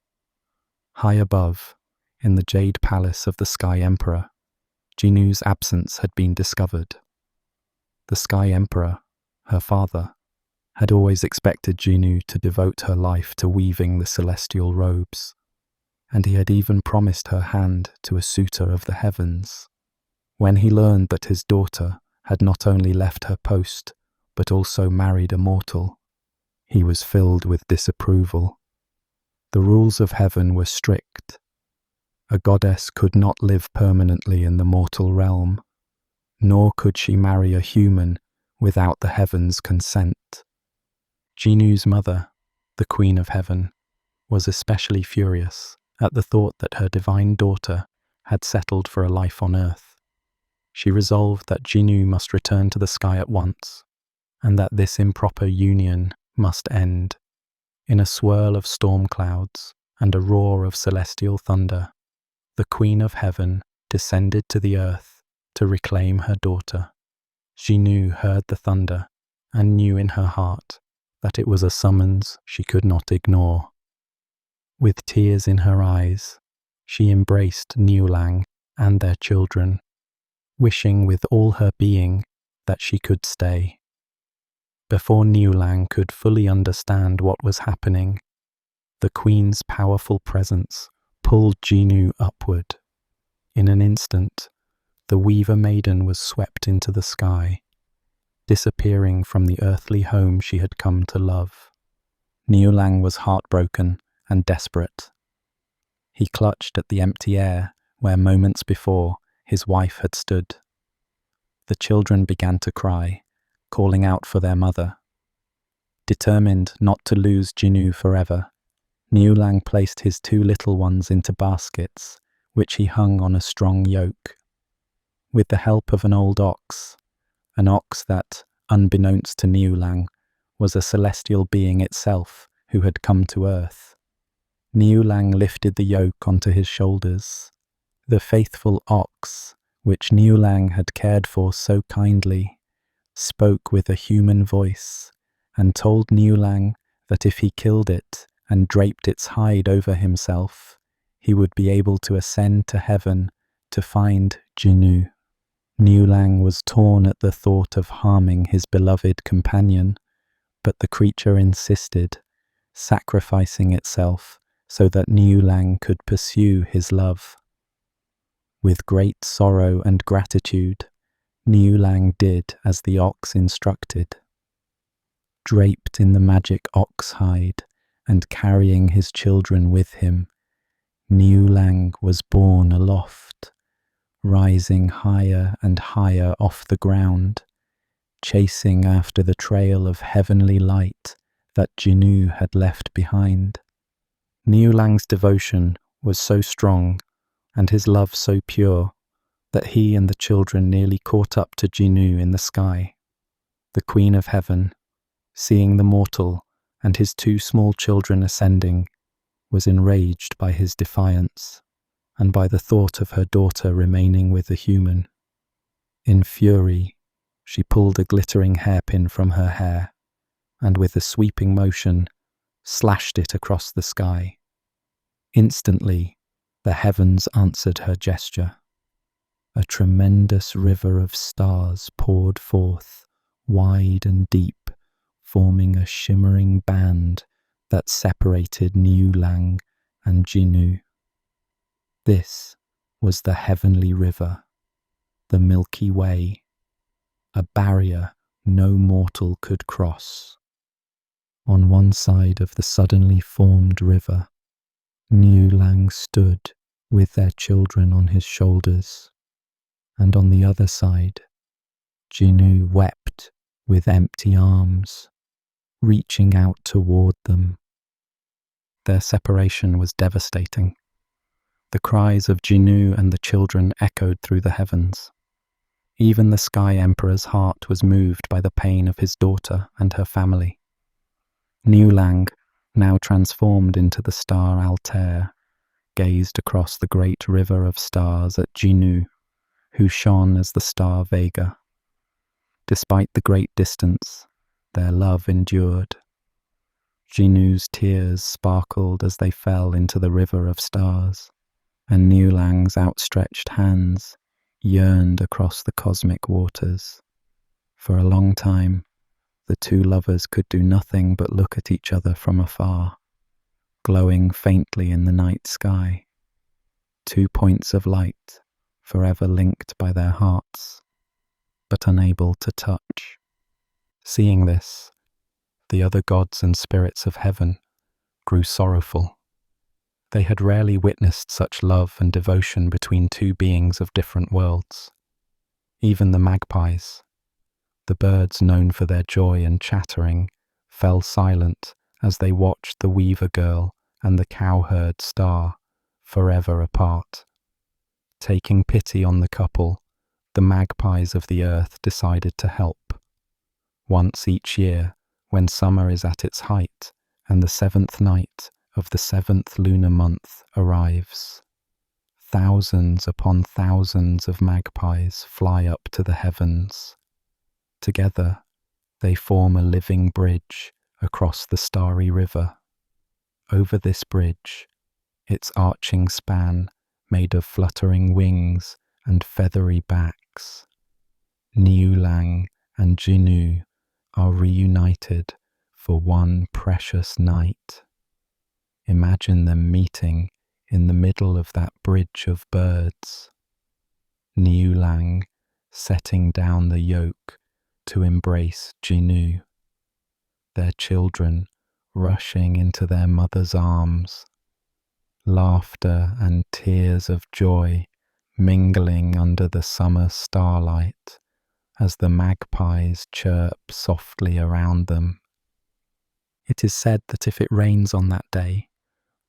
High above, in the jade palace of the Sky Emperor, Jinu's absence had been discovered. The Sky Emperor, her father, had always expected Jinu to devote her life to weaving the celestial robes, and he had even promised her hand to a suitor of the heavens. When he learned that his daughter had not only left her post, but also married a mortal, he was filled with disapproval. The rules of heaven were strict. A goddess could not live permanently in the mortal realm, nor could she marry a human without the heavens' consent. Jinu's mother, the Queen of Heaven, was especially furious at the thought that her divine daughter had settled for a life on earth. She resolved that Jinu must return to the sky at once, and that this improper union must end. In a swirl of storm clouds and a roar of celestial thunder, the Queen of Heaven descended to the earth to reclaim her daughter. Jinu heard the thunder and knew in her heart that it was a summons she could not ignore. With tears in her eyes, she embraced Niulang and their children, wishing with all her being that she could stay. Before Niulang could fully understand what was happening, the Queen's powerful presence pulled Jinu upward. In an instant, the Weaver Maiden was swept into the sky, disappearing from the earthly home she had come to love. Niulang was heartbroken and desperate. He clutched at the empty air where moments before his wife had stood. The children began to cry, calling out for their mother. Determined not to lose Jinu forever, Niulang placed his two little ones into baskets, which he hung on a strong yoke. With the help of an old ox, an ox that, unbeknownst to Niulang, was a celestial being itself who had come to earth, Niulang lifted the yoke onto his shoulders. The faithful ox, which Niulang had cared for so kindly, spoke with a human voice and told Niulang that if he killed it and draped its hide over himself, he would be able to ascend to heaven to find Jinu. Niulang was torn at the thought of harming his beloved companion, but the creature insisted, sacrificing itself so that Niulang could pursue his love. With great sorrow and gratitude, Niulang did as the ox instructed. Draped in the magic ox hide and carrying his children with him, Niulang was borne aloft, rising higher and higher off the ground, chasing after the trail of heavenly light that Jinu had left behind. Niulang's devotion was so strong and his love so pure that he and the children nearly caught up to Jinu in the sky. The Queen of Heaven, seeing the mortal and his two small children ascending, was enraged by his defiance and by the thought of her daughter remaining with the human. In fury, she pulled a glittering hairpin from her hair and with a sweeping motion slashed it across the sky. Instantly, the heavens answered her gesture. A tremendous river of stars poured forth, wide and deep, forming a shimmering band that separated Niulang and Jinu. This was the heavenly river, the Milky Way, a barrier no mortal could cross. On one side of the suddenly formed river, Niulang stood with their children on his shoulders, and on the other side, Jinu wept with empty arms, reaching out toward them. Their separation was devastating. The cries of Jinu and the children echoed through the heavens. Even the Sky Emperor's heart was moved by the pain of his daughter and her family. Niulang, now transformed into the star Altair, gazed across the great river of stars at Jinu, who shone as the star Vega. Despite the great distance, their love endured. Jinu's tears sparkled as they fell into the river of stars, and Niulang's outstretched hands yearned across the cosmic waters. For a long time, the two lovers could do nothing but look at each other from afar, glowing faintly in the night sky. 2 points of light, forever linked by their hearts, but unable to touch. Seeing this, the other gods and spirits of heaven grew sorrowful. They had rarely witnessed such love and devotion between two beings of different worlds. Even the magpies, the birds known for their joy and chattering, fell silent as they watched the weaver girl and the cowherd star forever apart. Taking pity on the couple, the magpies of the earth decided to help. Once each year, when summer is at its height and the 7th night of the 7th lunar month arrives, thousands upon thousands of magpies fly up to the heavens. Together, they form a living bridge across the starry river. Over this bridge, its arching span made of fluttering wings and feathery backs, Niulang and Jinu are reunited for one precious night. Imagine them meeting in the middle of that bridge of birds. Niulang setting down the yoke to embrace Jinu, their children rushing into their mother's arms, laughter and tears of joy mingling under the summer starlight as the magpies chirp softly around them. It is said that if it rains on that day,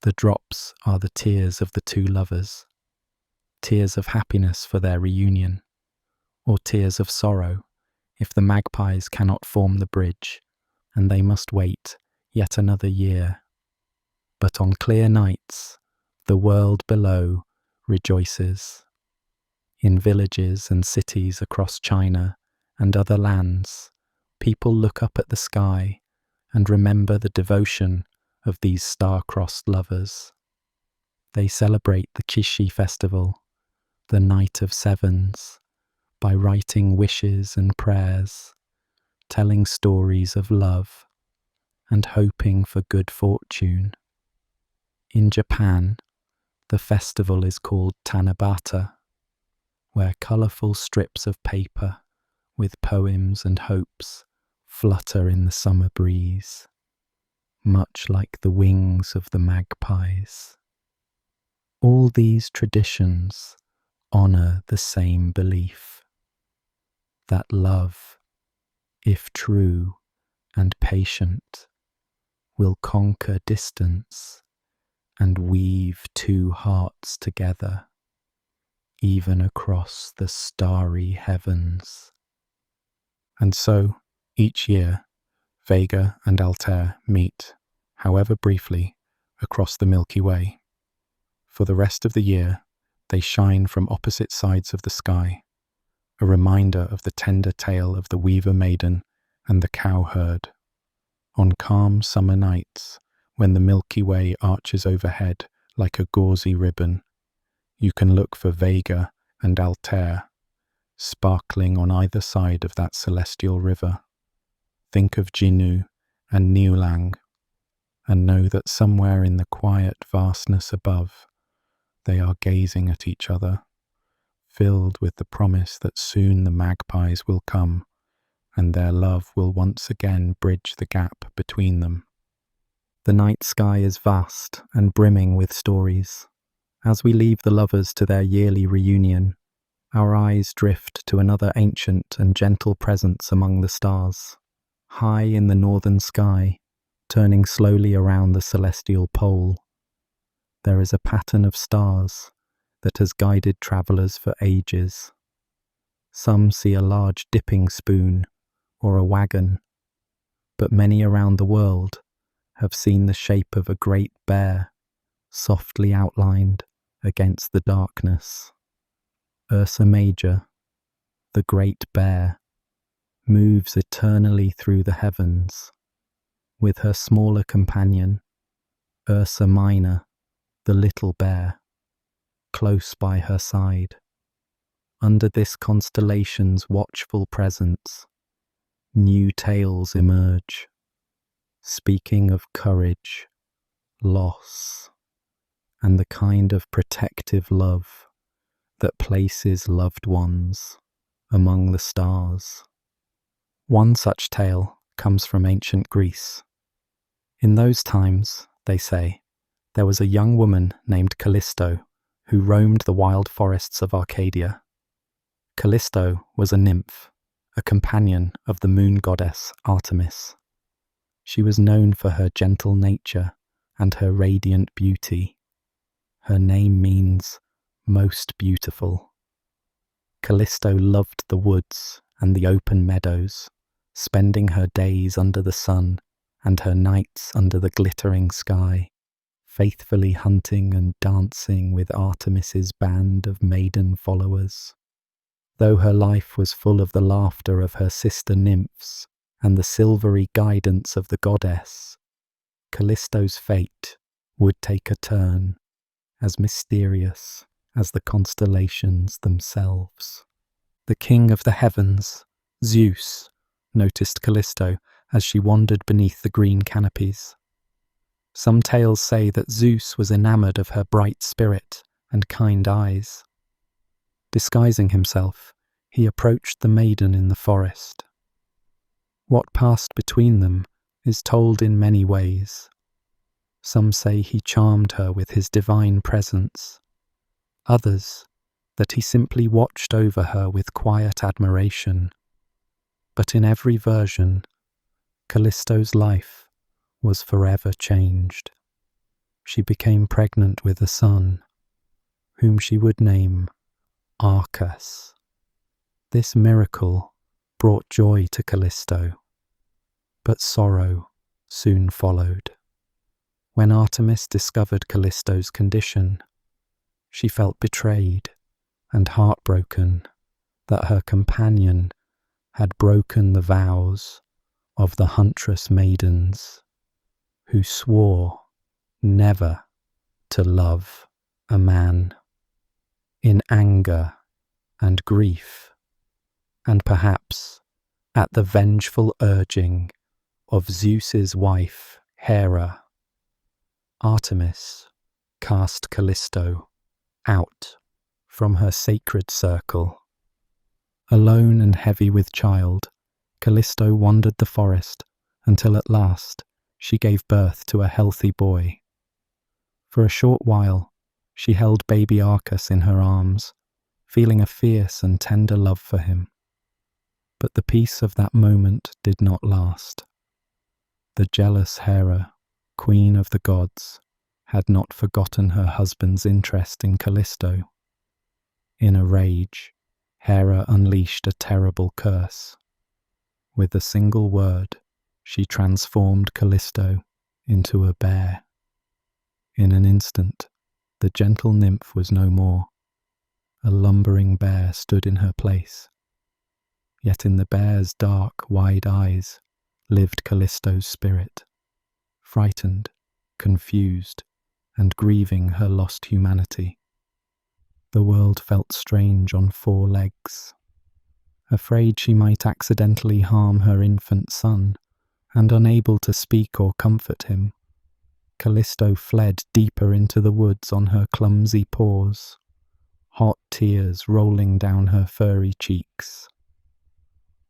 the drops are the tears of the two lovers, tears of happiness for their reunion, or tears of sorrow if the magpies cannot form the bridge and they must wait yet another year. But on clear nights, the world below rejoices. In villages and cities across China and other lands, people look up at the sky and remember the devotion of these star-crossed lovers. They celebrate the Qixi festival, the Night of Sevens, by writing wishes and prayers, telling stories of love, and hoping for good fortune. In Japan, the festival is called Tanabata, where colourful strips of paper with poems and hopes flutter in the summer breeze, much like the wings of the magpies. All these traditions honour the same belief, that love, if true and patient, will conquer distance and weave two hearts together, even across the starry heavens. And so, each year, Vega and Altair meet, however briefly, across the Milky Way. For the rest of the year, they shine from opposite sides of the sky, a reminder of the tender tale of the weaver maiden and the cowherd. On calm summer nights, when the Milky Way arches overhead like a gauzy ribbon, you can look for Vega and Altair, sparkling on either side of that celestial river. Think of Jinu and Niulang, and know that somewhere in the quiet vastness above, they are gazing at each other, filled with the promise that soon the magpies will come, and their love will once again bridge the gap between them. The night sky is vast and brimming with stories. As we leave the lovers to their yearly reunion, our eyes drift to another ancient and gentle presence among the stars. High in the northern sky, turning slowly around the celestial pole, there is a pattern of stars that has guided travellers for ages. Some see a large dipping spoon or a wagon, but many around the world have seen the shape of a great bear softly outlined against the darkness. Ursa Major, the great bear, moves eternally through the heavens, with her smaller companion, Ursa Minor, the little bear, close by her side. Under this constellation's watchful presence, new tales emerge, speaking of courage, loss, and the kind of protective love that places loved ones among the stars. One such tale comes from ancient Greece. In those times, they say, there was a young woman named Callisto who roamed the wild forests of Arcadia. Callisto was a nymph, a companion of the moon goddess Artemis. She was known for her gentle nature and her radiant beauty. Her name means most beautiful. Callisto loved the woods and the open meadows, spending her days under the sun and her nights under the glittering sky, faithfully hunting and dancing with Artemis's band of maiden followers. Though her life was full of the laughter of her sister nymphs and the silvery guidance of the goddess, Callisto's fate would take a turn as mysterious as the constellations themselves. The king of the heavens, Zeus, noticed Callisto as she wandered beneath the green canopies. Some tales say that Zeus was enamored of her bright spirit and kind eyes. Disguising himself, he approached the maiden in the forest. What passed between them is told in many ways. Some say he charmed her with his divine presence. Others, that he simply watched over her with quiet admiration. But in every version, Callisto's life was forever changed. She became pregnant with a son, whom she would name Arcas. This miracle brought joy to Callisto, but sorrow soon followed. When Artemis discovered Callisto's condition, she felt betrayed and heartbroken that her companion had broken the vows of the huntress maidens, who swore never to love a man. In anger and grief, and perhaps at the vengeful urging of Zeus's wife Hera, Artemis cast Callisto out from her sacred circle. Alone and heavy with child, Callisto wandered the forest until at last she gave birth to a healthy boy. For a short while, she held baby Arcas in her arms, feeling a fierce and tender love for him. But the peace of that moment did not last. The jealous Hera, queen of the gods, had not forgotten her husband's interest in Callisto. In a rage, Hera unleashed a terrible curse. With a single word, she transformed Callisto into a bear. In an instant, the gentle nymph was no more. A lumbering bear stood in her place. Yet in the bear's dark, wide eyes lived Callisto's spirit, frightened, confused, and grieving her lost humanity. The world felt strange on 4 legs. Afraid she might accidentally harm her infant son, and unable to speak or comfort him, Callisto fled deeper into the woods on her clumsy paws, hot tears rolling down her furry cheeks.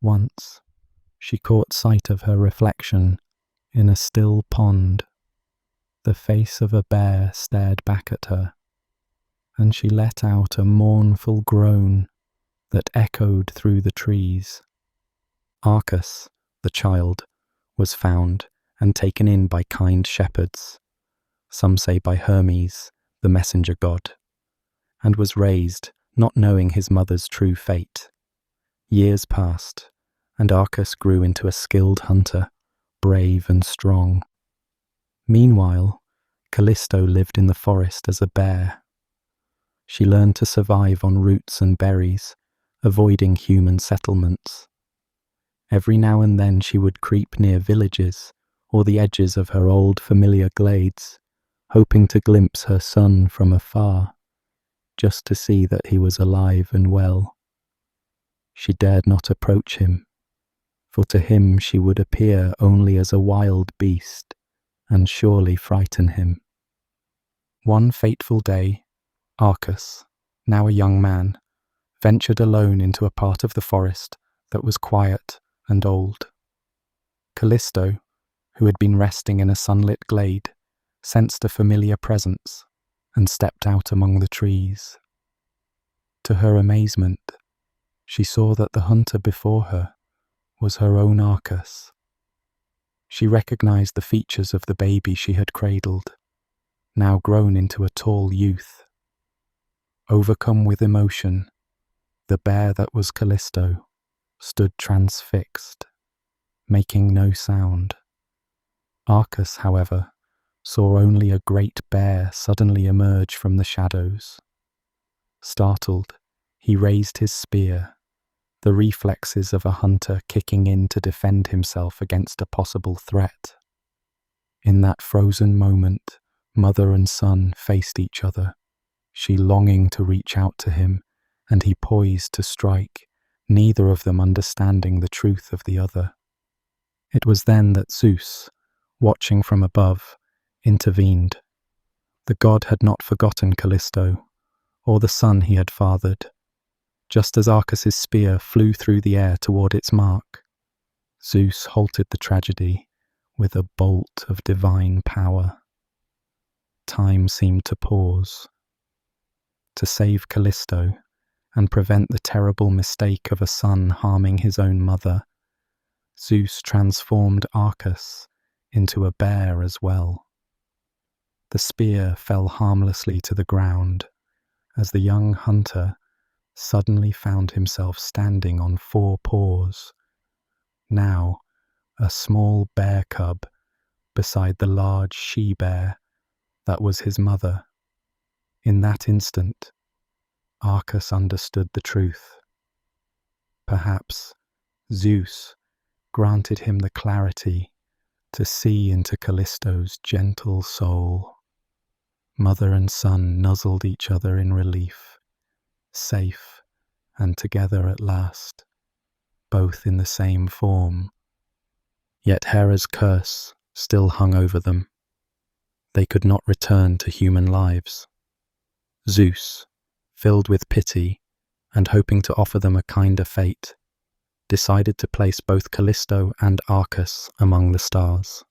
Once, she caught sight of her reflection in a still pond. The face of a bear stared back at her, and she let out a mournful groan that echoed through the trees. Arcas, the child, was found and taken in by kind shepherds, some say by Hermes, the messenger god, and was raised, not knowing his mother's true fate. Years passed, and Arcas grew into a skilled hunter, brave and strong. Meanwhile, Callisto lived in the forest as a bear. She learned to survive on roots and berries, avoiding human settlements. Every now and then she would creep near villages or the edges of her old familiar glades, hoping to glimpse her son from afar, just to see that he was alive and well. She dared not approach him, for to him she would appear only as a wild beast, and surely frighten him. One fateful day, Arcas, now a young man, ventured alone into a part of the forest that was quiet and old. Callisto, who had been resting in a sunlit glade, sensed a familiar presence and stepped out among the trees. To her amazement, she saw that the hunter before her was her own Arcas. She recognized the features of the baby she had cradled, now grown into a tall youth. Overcome with emotion, the bear that was Callisto stood transfixed, making no sound. Arcas, however, saw only a great bear suddenly emerge from the shadows. Startled, he raised his spear, the reflexes of a hunter kicking in to defend himself against a possible threat. In that frozen moment, mother and son faced each other, she longing to reach out to him, and he poised to strike, neither of them understanding the truth of the other. It was then that Zeus, watching from above, intervened. The god had not forgotten Callisto, or the son he had fathered. Just as Arcas's spear flew through the air toward its mark, Zeus halted the tragedy with a bolt of divine power. Time seemed to pause. To save Callisto and prevent the terrible mistake of a son harming his own mother, Zeus transformed Arcas into a bear as well. The spear fell harmlessly to the ground as the young hunter suddenly found himself standing on 4 paws, now a small bear cub beside the large she-bear that was his mother. In that instant, Arcas understood the truth. Perhaps Zeus granted him the clarity to see into Callisto's gentle soul. Mother and son nuzzled each other in relief, safe and together at last, both in the same form. Yet Hera's curse still hung over them. They could not return to human lives. Zeus, filled with pity and hoping to offer them a kinder fate, decided to place both Callisto and Arcas among the stars.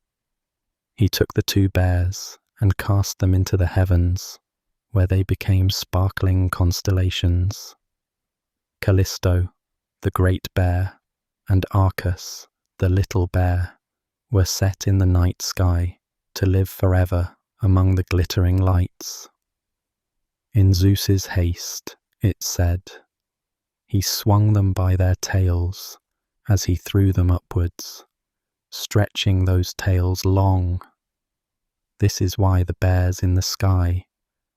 He took the 2 bears and cast them into the heavens, where they became sparkling constellations. Callisto, the great bear, and Arcas, the little bear, were set in the night sky to live forever among the glittering lights. In Zeus's haste, it said, he swung them by their tails as he threw them upwards, stretching those tails long. This is why the bears in the sky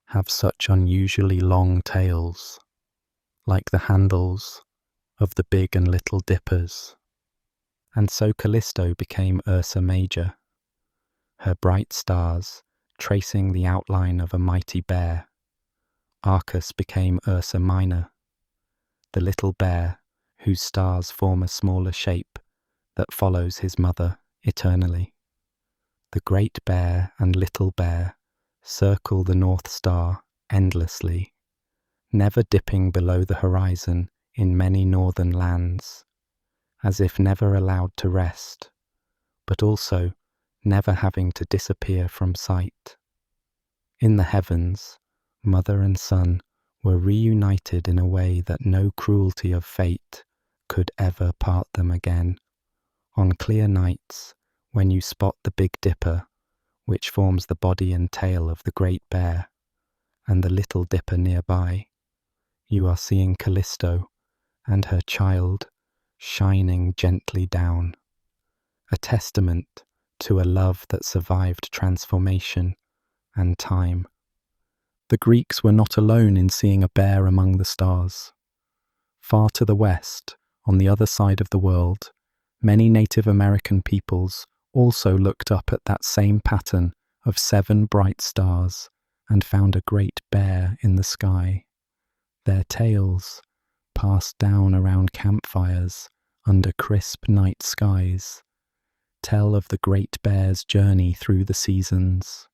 have such unusually long tails, like the handles of the big and little dippers. And so Callisto became Ursa Major, her bright stars tracing the outline of a mighty bear. Arcas became Ursa Minor, the little bear whose stars form a smaller shape that follows his mother eternally. The great bear and little bear circle the North Star endlessly, never dipping below the horizon in many northern lands, as if never allowed to rest, but also never having to disappear from sight. In the heavens, mother and son were reunited in a way that no cruelty of fate could ever part them again. On clear nights, when you spot the Big Dipper, which forms the body and tail of the Great Bear, and the Little Dipper nearby, you are seeing Callisto and her child shining gently down, a testament to a love that survived transformation and time. The Greeks were not alone in seeing a bear among the stars. Far to the west, on the other side of the world, many Native American peoples also looked up at that same pattern of 7 bright stars and found a great bear in the sky. Their tales, passed down around campfires under crisp night skies, tell of the great bear's journey through the seasons.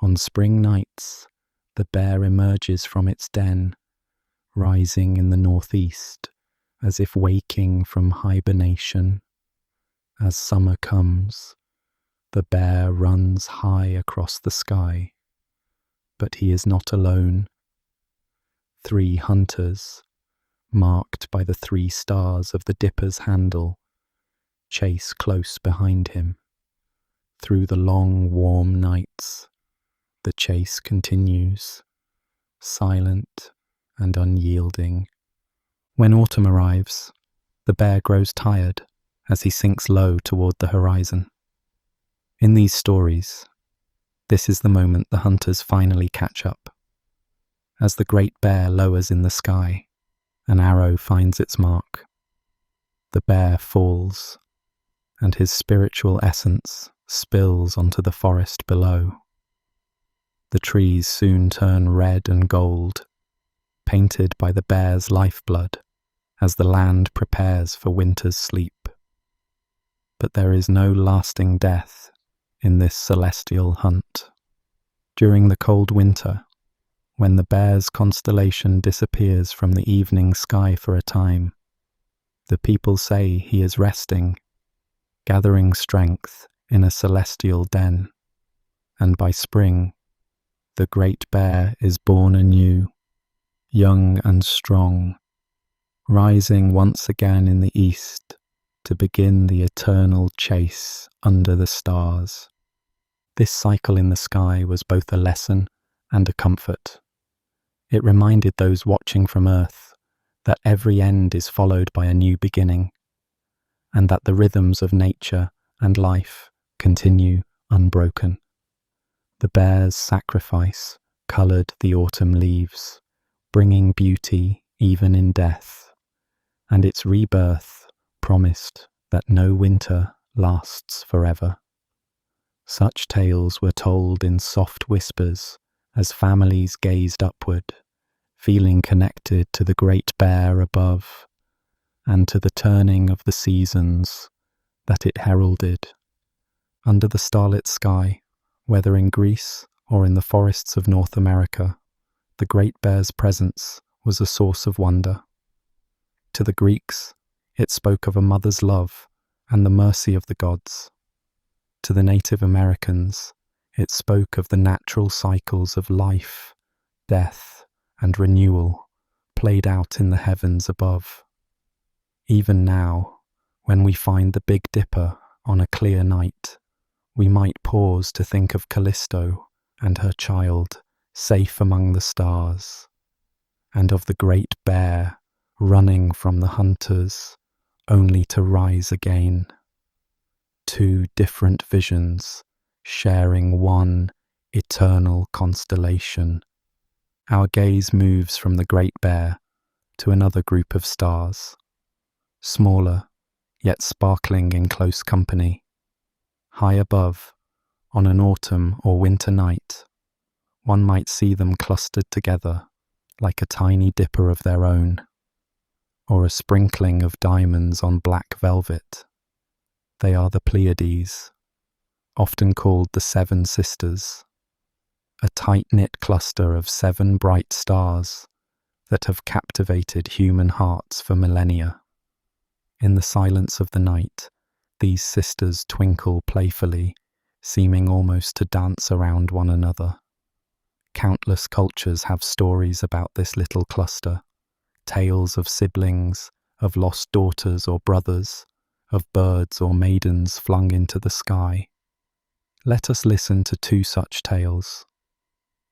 On spring nights, the bear emerges from its den, rising in the northeast, as if waking from hibernation. As summer comes, the bear runs high across the sky, but he is not alone. 3 hunters, marked by the 3 stars of the dipper's handle, chase close behind him. Through the long, warm nights, the chase continues, silent and unyielding. When autumn arrives, the bear grows tired as he sinks low toward the horizon. In these stories, this is the moment the hunters finally catch up. As the great bear lowers in the sky, an arrow finds its mark. The bear falls, and his spiritual essence spills onto the forest below. The trees soon turn red and gold, painted by the bear's lifeblood as the land prepares for winter's sleep. But there is no lasting death in this celestial hunt. During the cold winter, when the bear's constellation disappears from the evening sky for a time, the people say he is resting, gathering strength in a celestial den, and by spring, the great bear is born anew, young and strong, rising once again in the east to begin the eternal chase under the stars. This cycle in the sky was both a lesson and a comfort. It reminded those watching from Earth that every end is followed by a new beginning, and that the rhythms of nature and life continue unbroken. The bear's sacrifice coloured the autumn leaves, bringing beauty even in death, and its rebirth promised that no winter lasts forever. Such tales were told in soft whispers as families gazed upward, feeling connected to the great bear above and to the turning of the seasons that it heralded. Under the starlit sky, whether in Greece or in the forests of North America, the great bear's presence was a source of wonder. To the Greeks, it spoke of a mother's love and the mercy of the gods. To the Native Americans, it spoke of the natural cycles of life, death, and renewal played out in the heavens above. Even now, when we find the Big Dipper on a clear night, we might pause to think of Callisto and her child safe among the stars, and of the great bear running from the hunters only to rise again. 2 different visions sharing one eternal constellation. Our gaze moves from the great bear to another group of stars, smaller yet sparkling in close company. High above, on an autumn or winter night, one might see them clustered together like a tiny dipper of their own, or a sprinkling of diamonds on black velvet. They are the Pleiades, often called the 7 Sisters, a tight-knit cluster of 7 bright stars that have captivated human hearts for millennia. In the silence of the night, these sisters twinkle playfully, seeming almost to dance around one another. Countless cultures have stories about this little cluster, tales of siblings, of lost daughters or brothers, of birds or maidens flung into the sky. Let us listen to 2 such tales,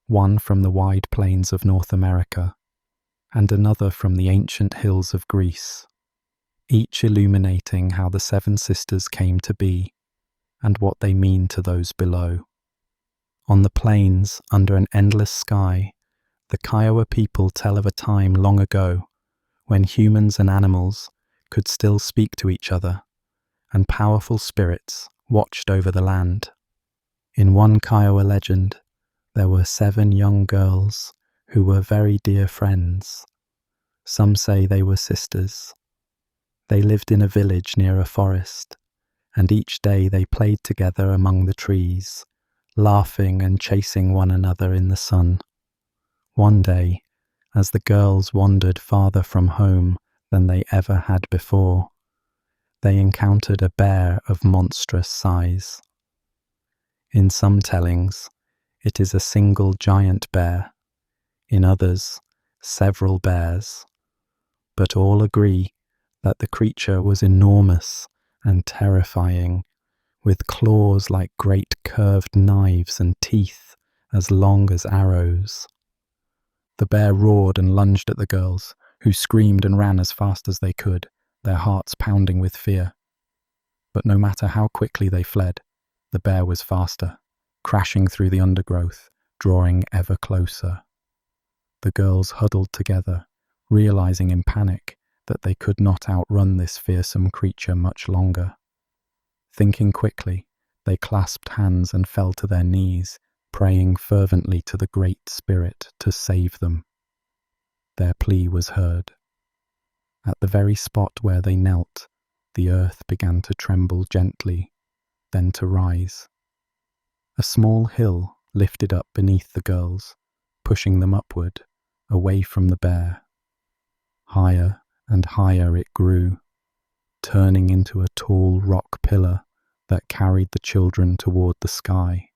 one from the wide plains of North America, and another from the ancient hills of Greece, each illuminating how the 7 sisters came to be, and what they mean to those below. On the plains, under an endless sky, the Kiowa people tell of a time long ago when humans and animals could still speak to each other, and powerful spirits watched over the land. In one Kiowa legend, there were 7 young girls who were very dear friends. Some say they were sisters. They lived in a village near a forest, and each day they played together among the trees, laughing and chasing one another in the sun. One day, as the girls wandered farther from home than they ever had before, they encountered a bear of monstrous size. In some tellings, it is a single giant bear, in others, several bears, but all agree that the creature was enormous and terrifying, with claws like great curved knives and teeth as long as arrows. The bear roared and lunged at the girls, who screamed and ran as fast as they could, their hearts pounding with fear. But no matter how quickly they fled, the bear was faster, crashing through the undergrowth, drawing ever closer. The girls huddled together, realizing in panic that they could not outrun this fearsome creature much longer. Thinking quickly, they clasped hands and fell to their knees, praying fervently to the Great Spirit to save them. Their plea was heard. At the very spot where they knelt, the earth began to tremble gently, then to rise. A small hill lifted up beneath the girls, pushing them upward, away from the bear. Higher and higher it grew, turning into a tall rock pillar that carried the children toward the sky.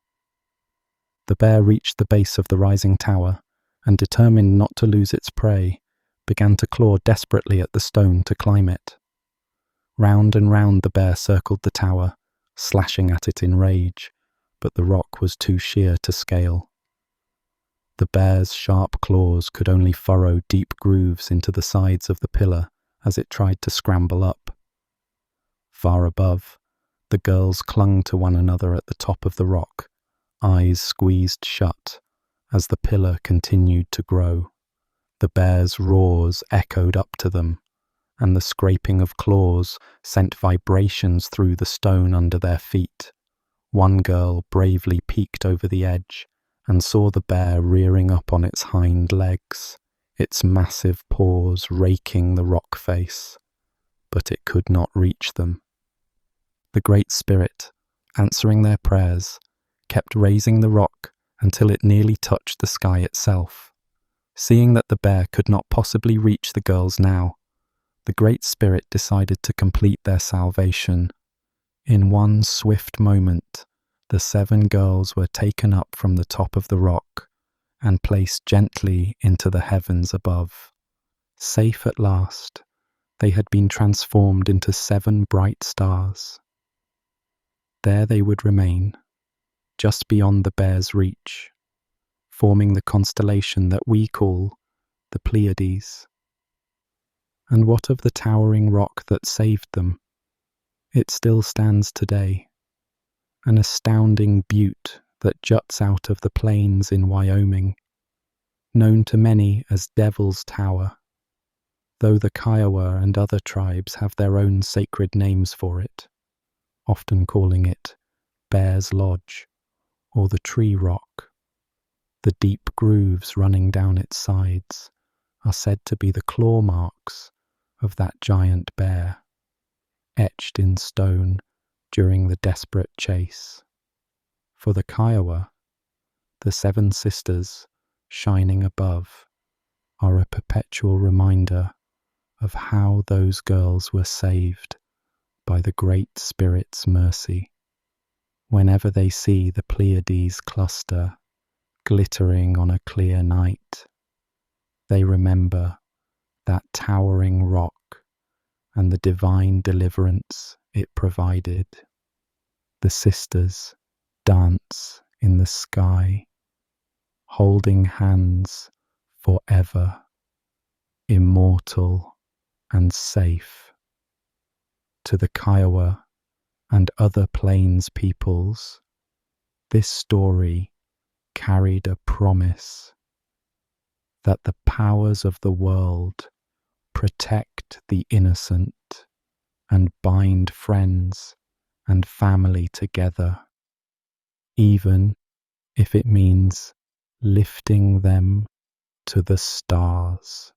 The bear reached the base of the rising tower, and determined not to lose its prey, began to claw desperately at the stone to climb it. Round and round the bear circled the tower, slashing at it in rage, but the rock was too sheer to scale. The bear's sharp claws could only furrow deep grooves into the sides of the pillar as it tried to scramble up. Far above, the girls clung to one another at the top of the rock, eyes squeezed shut, as the pillar continued to grow. The bear's roars echoed up to them, and the scraping of claws sent vibrations through the stone under their feet. One girl bravely peeked over the edge and saw the bear rearing up on its hind legs, its massive paws raking the rock face, but it could not reach them. The Great Spirit, answering their prayers, kept raising the rock until it nearly touched the sky itself. Seeing that the bear could not possibly reach the girls now, the Great Spirit decided to complete their salvation. In one swift moment, the 7 girls were taken up from the top of the rock and placed gently into the heavens above. Safe at last, they had been transformed into 7 bright stars. There they would remain, just beyond the bear's reach, forming the constellation that we call the Pleiades. And what of the towering rock that saved them? It still stands today, an astounding butte that juts out of the plains in Wyoming, known to many as Devil's Tower, though the Kiowa and other tribes have their own sacred names for it, often calling it Bear's Lodge or the Tree Rock. The deep grooves running down its sides are said to be the claw marks of that giant bear, etched in stone during the desperate chase. For the Kiowa, the 7 sisters shining above are a perpetual reminder of how those girls were saved by the Great Spirit's mercy. Whenever they see the Pleiades cluster glittering on a clear night, they remember that towering rock and the divine deliverance it provided. The sisters dance in the sky, holding hands forever, immortal and safe. To the Kiowa, and other plains peoples, this story carried a promise that the powers of the world protect the innocent and bind friends and family together, even if it means lifting them to the stars.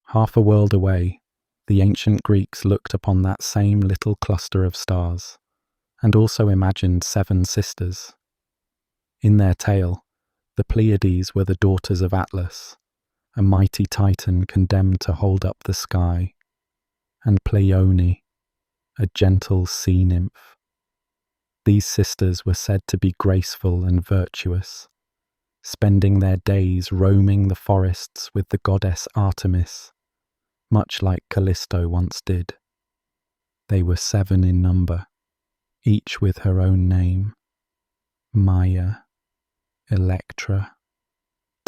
Half a world away, the ancient Greeks looked upon that same little cluster of stars and also imagined 7 sisters. In their tale, the Pleiades were the daughters of Atlas, a mighty titan condemned to hold up the sky, and Pleione, a gentle sea nymph. These sisters were said to be graceful and virtuous, spending their days roaming the forests with the goddess Artemis, much like Callisto once did. They were 7 in number, each with her own name: Maia, Electra,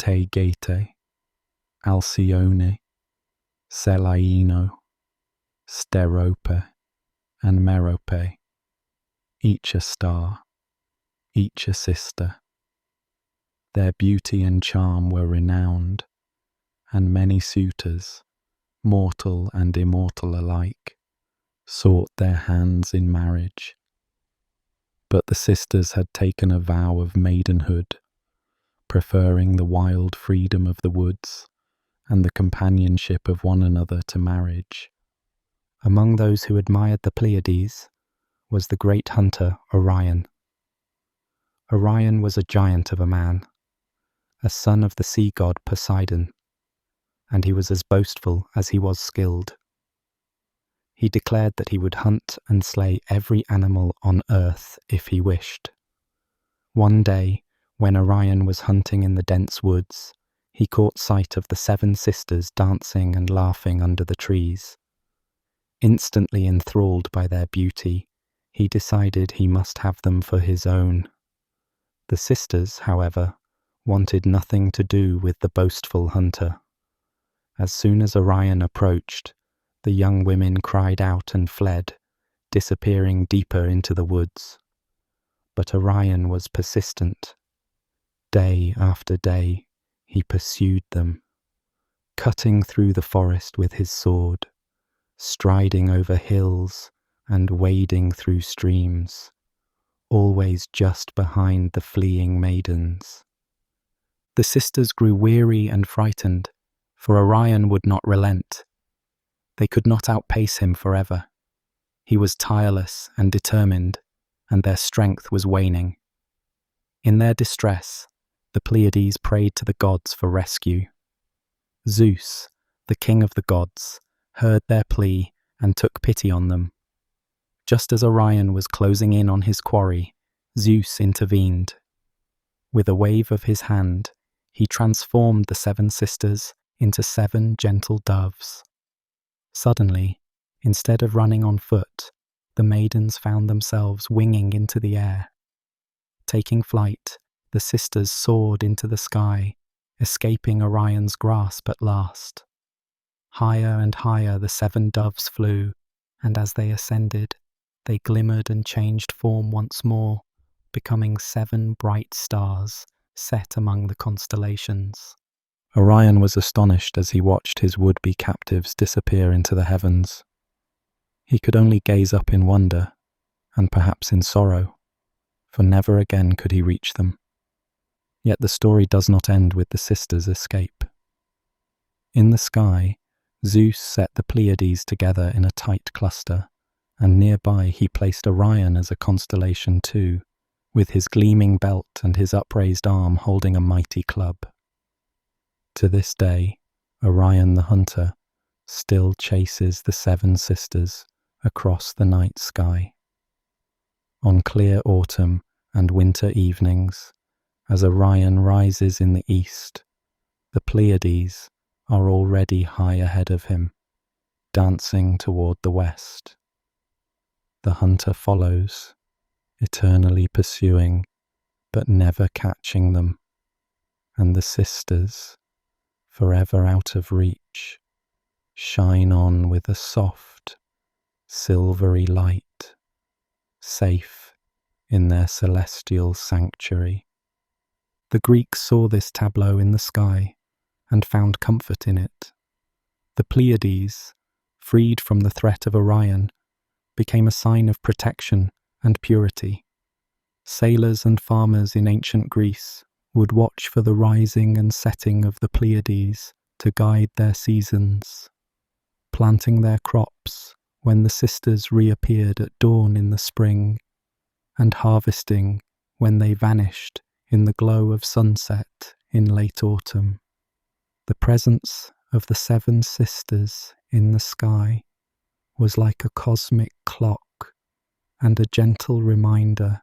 Taygete, Alcyone, Selaino, Sterope, and Merope, each a star, each a sister. Their beauty and charm were renowned, and many suitors, mortal and immortal alike, sought their hands in marriage. But the sisters had taken a vow of maidenhood, preferring the wild freedom of the woods and the companionship of one another to marriage. Among those who admired the Pleiades was the great hunter Orion. Orion was a giant of a man, a son of the sea god Poseidon, and he was as boastful as he was skilled. He declared that he would hunt and slay every animal on earth if he wished. One day, when Orion was hunting in the dense woods, he caught sight of the 7 sisters dancing and laughing under the trees. Instantly enthralled by their beauty, he decided he must have them for his own. The sisters, however, wanted nothing to do with the boastful hunter. As soon as Orion approached, the young women cried out and fled, disappearing deeper into the woods. But Orion was persistent. Day after day, he pursued them, cutting through the forest with his sword, striding over hills and wading through streams, always just behind the fleeing maidens. The sisters grew weary and frightened, for Orion would not relent. They could not outpace him forever. He was tireless and determined, and their strength was waning. In their distress, the Pleiades prayed to the gods for rescue. Zeus, the king of the gods, heard their plea and took pity on them. Just as Orion was closing in on his quarry, Zeus intervened. With a wave of his hand, he transformed the 7 sisters into 7 gentle doves. Suddenly, instead of running on foot, the maidens found themselves winging into the air. Taking flight, the sisters soared into the sky, escaping Orion's grasp at last. Higher and higher the 7 doves flew, and as they ascended, they glimmered and changed form once more, becoming 7 bright stars set among the constellations. Orion was astonished as he watched his would-be captives disappear into the heavens. He could only gaze up in wonder, and perhaps in sorrow, for never again could he reach them. Yet the story does not end with the sisters' escape. In the sky, Zeus set the Pleiades together in a tight cluster, and nearby he placed Orion as a constellation too, with his gleaming belt and his upraised arm holding a mighty club. To this day, Orion the hunter still chases the 7 sisters across the night sky. On clear autumn and winter evenings, as Orion rises in the east, the Pleiades are already high ahead of him, dancing toward the west. The hunter follows, eternally pursuing, but never catching them, and the sisters, forever out of reach, shine on with a soft, silvery light safe in their celestial sanctuary. The Greeks saw this tableau in the sky and found comfort in it. The Pleiades, freed from the threat of Orion, became a sign of protection and purity. Sailors and farmers in ancient Greece would watch for the rising and setting of the Pleiades to guide their seasons, planting their crops when the sisters reappeared at dawn in the spring, and harvesting when they vanished in the glow of sunset in late autumn. The presence of the seven sisters in the sky was like a cosmic clock and a gentle reminder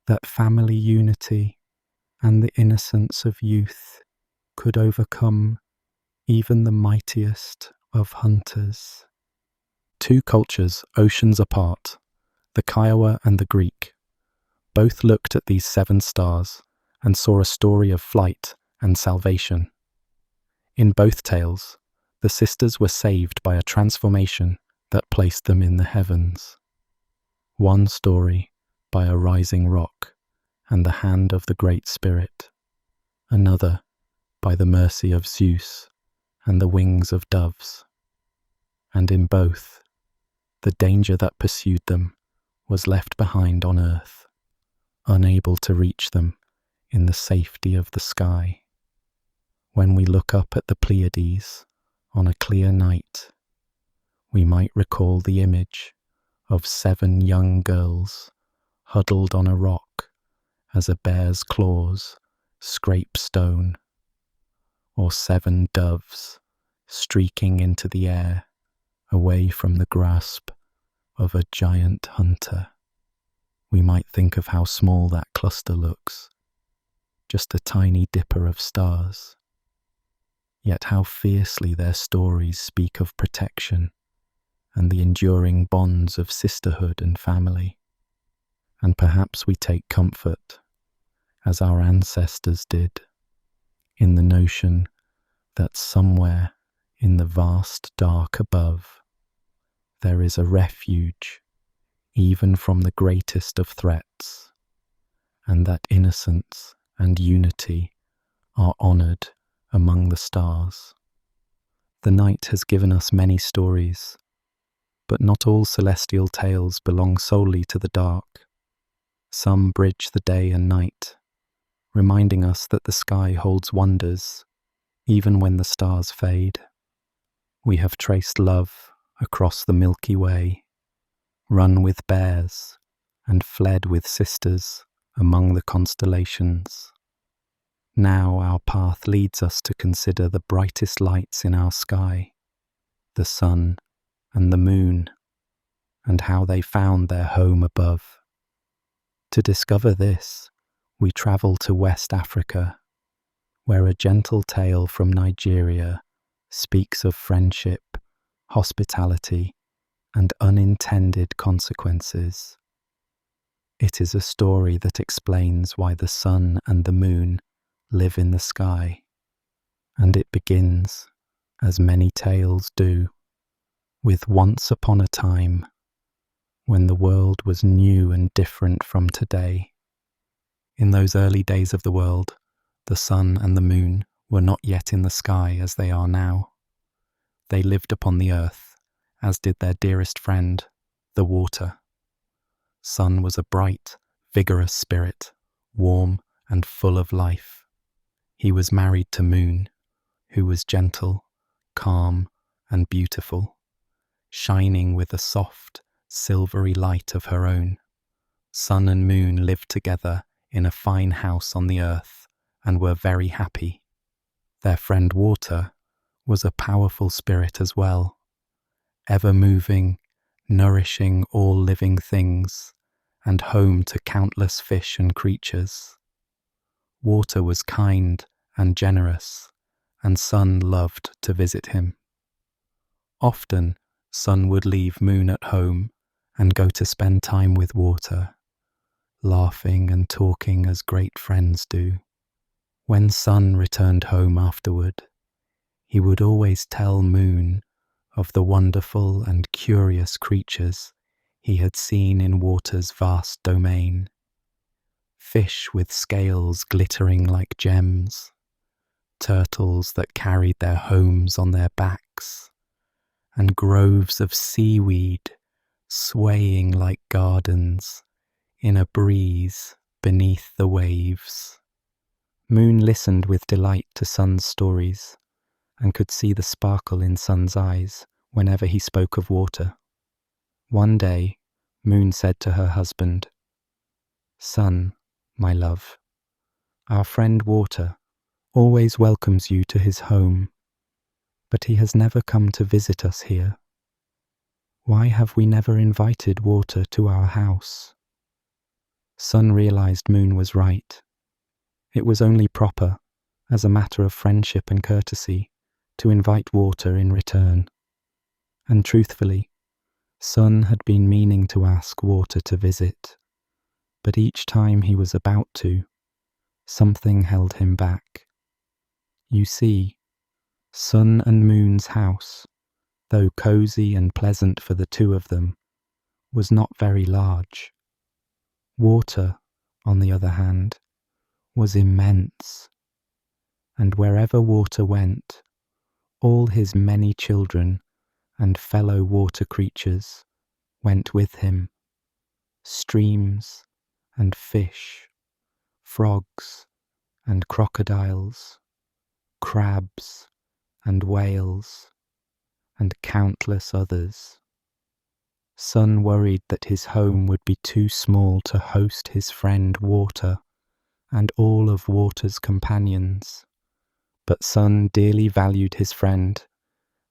that family unity and the innocence of youth could overcome even the mightiest of hunters. Two cultures oceans apart, the Kiowa and the Greek, both looked at these seven stars and saw a story of flight and salvation. In both tales, the sisters were saved by a transformation that placed them in the heavens. One story by a rising rock and the hand of the Great Spirit, another by the mercy of Zeus and the wings of doves. And in both, the danger that pursued them was left behind on earth, unable to reach them in the safety of the sky. When we look up at the Pleiades on a clear night, we might recall the image of 7 young girls huddled on a rock as a bear's claws scrape stone, or 7 doves streaking into the air away from the grasp of a giant hunter. We might think of how small that cluster looks, just a tiny dipper of stars. Yet how fiercely their stories speak of protection and the enduring bonds of sisterhood and family. And perhaps we take comfort, as our ancestors did, in the notion that somewhere in the vast dark above there is a refuge even from the greatest of threats, and that innocence and unity are honoured among the stars. The night has given us many stories, but not all celestial tales belong solely to the dark. Some bridge the day and night, reminding us that the sky holds wonders, even when the stars fade. We have traced love across the Milky Way, run with bears, and fled with sisters among the constellations. Now our path leads us to consider the brightest lights in our sky, the sun and the moon, and how they found their home above. To discover this, we travel to West Africa, where a gentle tale from Nigeria speaks of friendship, hospitality, and unintended consequences. It is a story that explains why the sun and the moon live in the sky, and it begins, as many tales do, with once upon a time, when the world was new and different from today. In those early days of the world, the sun and the moon were not yet in the sky as they are now. They lived upon the earth, as did their dearest friend, the water. Sun was a bright, vigorous spirit, warm and full of life. He was married to Moon, who was gentle, calm, and beautiful, shining with a soft, silvery light of her own. Sun and Moon lived together in a fine house on the earth and were very happy. Their friend Water was a powerful spirit as well, ever moving, nourishing all living things, and home to countless fish and creatures. Water was kind and generous, and Sun loved to visit him. Often, Sun would leave Moon at home and go to spend time with Water, laughing and talking as great friends do. When Sun returned home afterward, he would always tell Moon of the wonderful and curious creatures he had seen in water's vast domain. Fish with scales glittering like gems, turtles that carried their homes on their backs, and groves of seaweed swaying like gardens in a breeze beneath the waves. Moon listened with delight to Sun's stories and could see the sparkle in Sun's eyes whenever he spoke of water. One day, Moon said to her husband, "Sun, my love, our friend Water always welcomes you to his home, but he has never come to visit us here. Why have we never invited Water to our house?" Sun realized Moon was right. It was only proper, as a matter of friendship and courtesy, to invite Water in return. And truthfully, Sun had been meaning to ask Water to visit, but each time he was about to, something held him back. You see, Sun and Moon's house, though cozy and pleasant for the two of them, was not very large. Water, on the other hand, was immense, and wherever Water went, all his many children and fellow water creatures went with him. Streams and fish, frogs and crocodiles, crabs and whales, and countless others. Sun worried that his home would be too small to host his friend Water and all of Water's companions, but Sun dearly valued his friend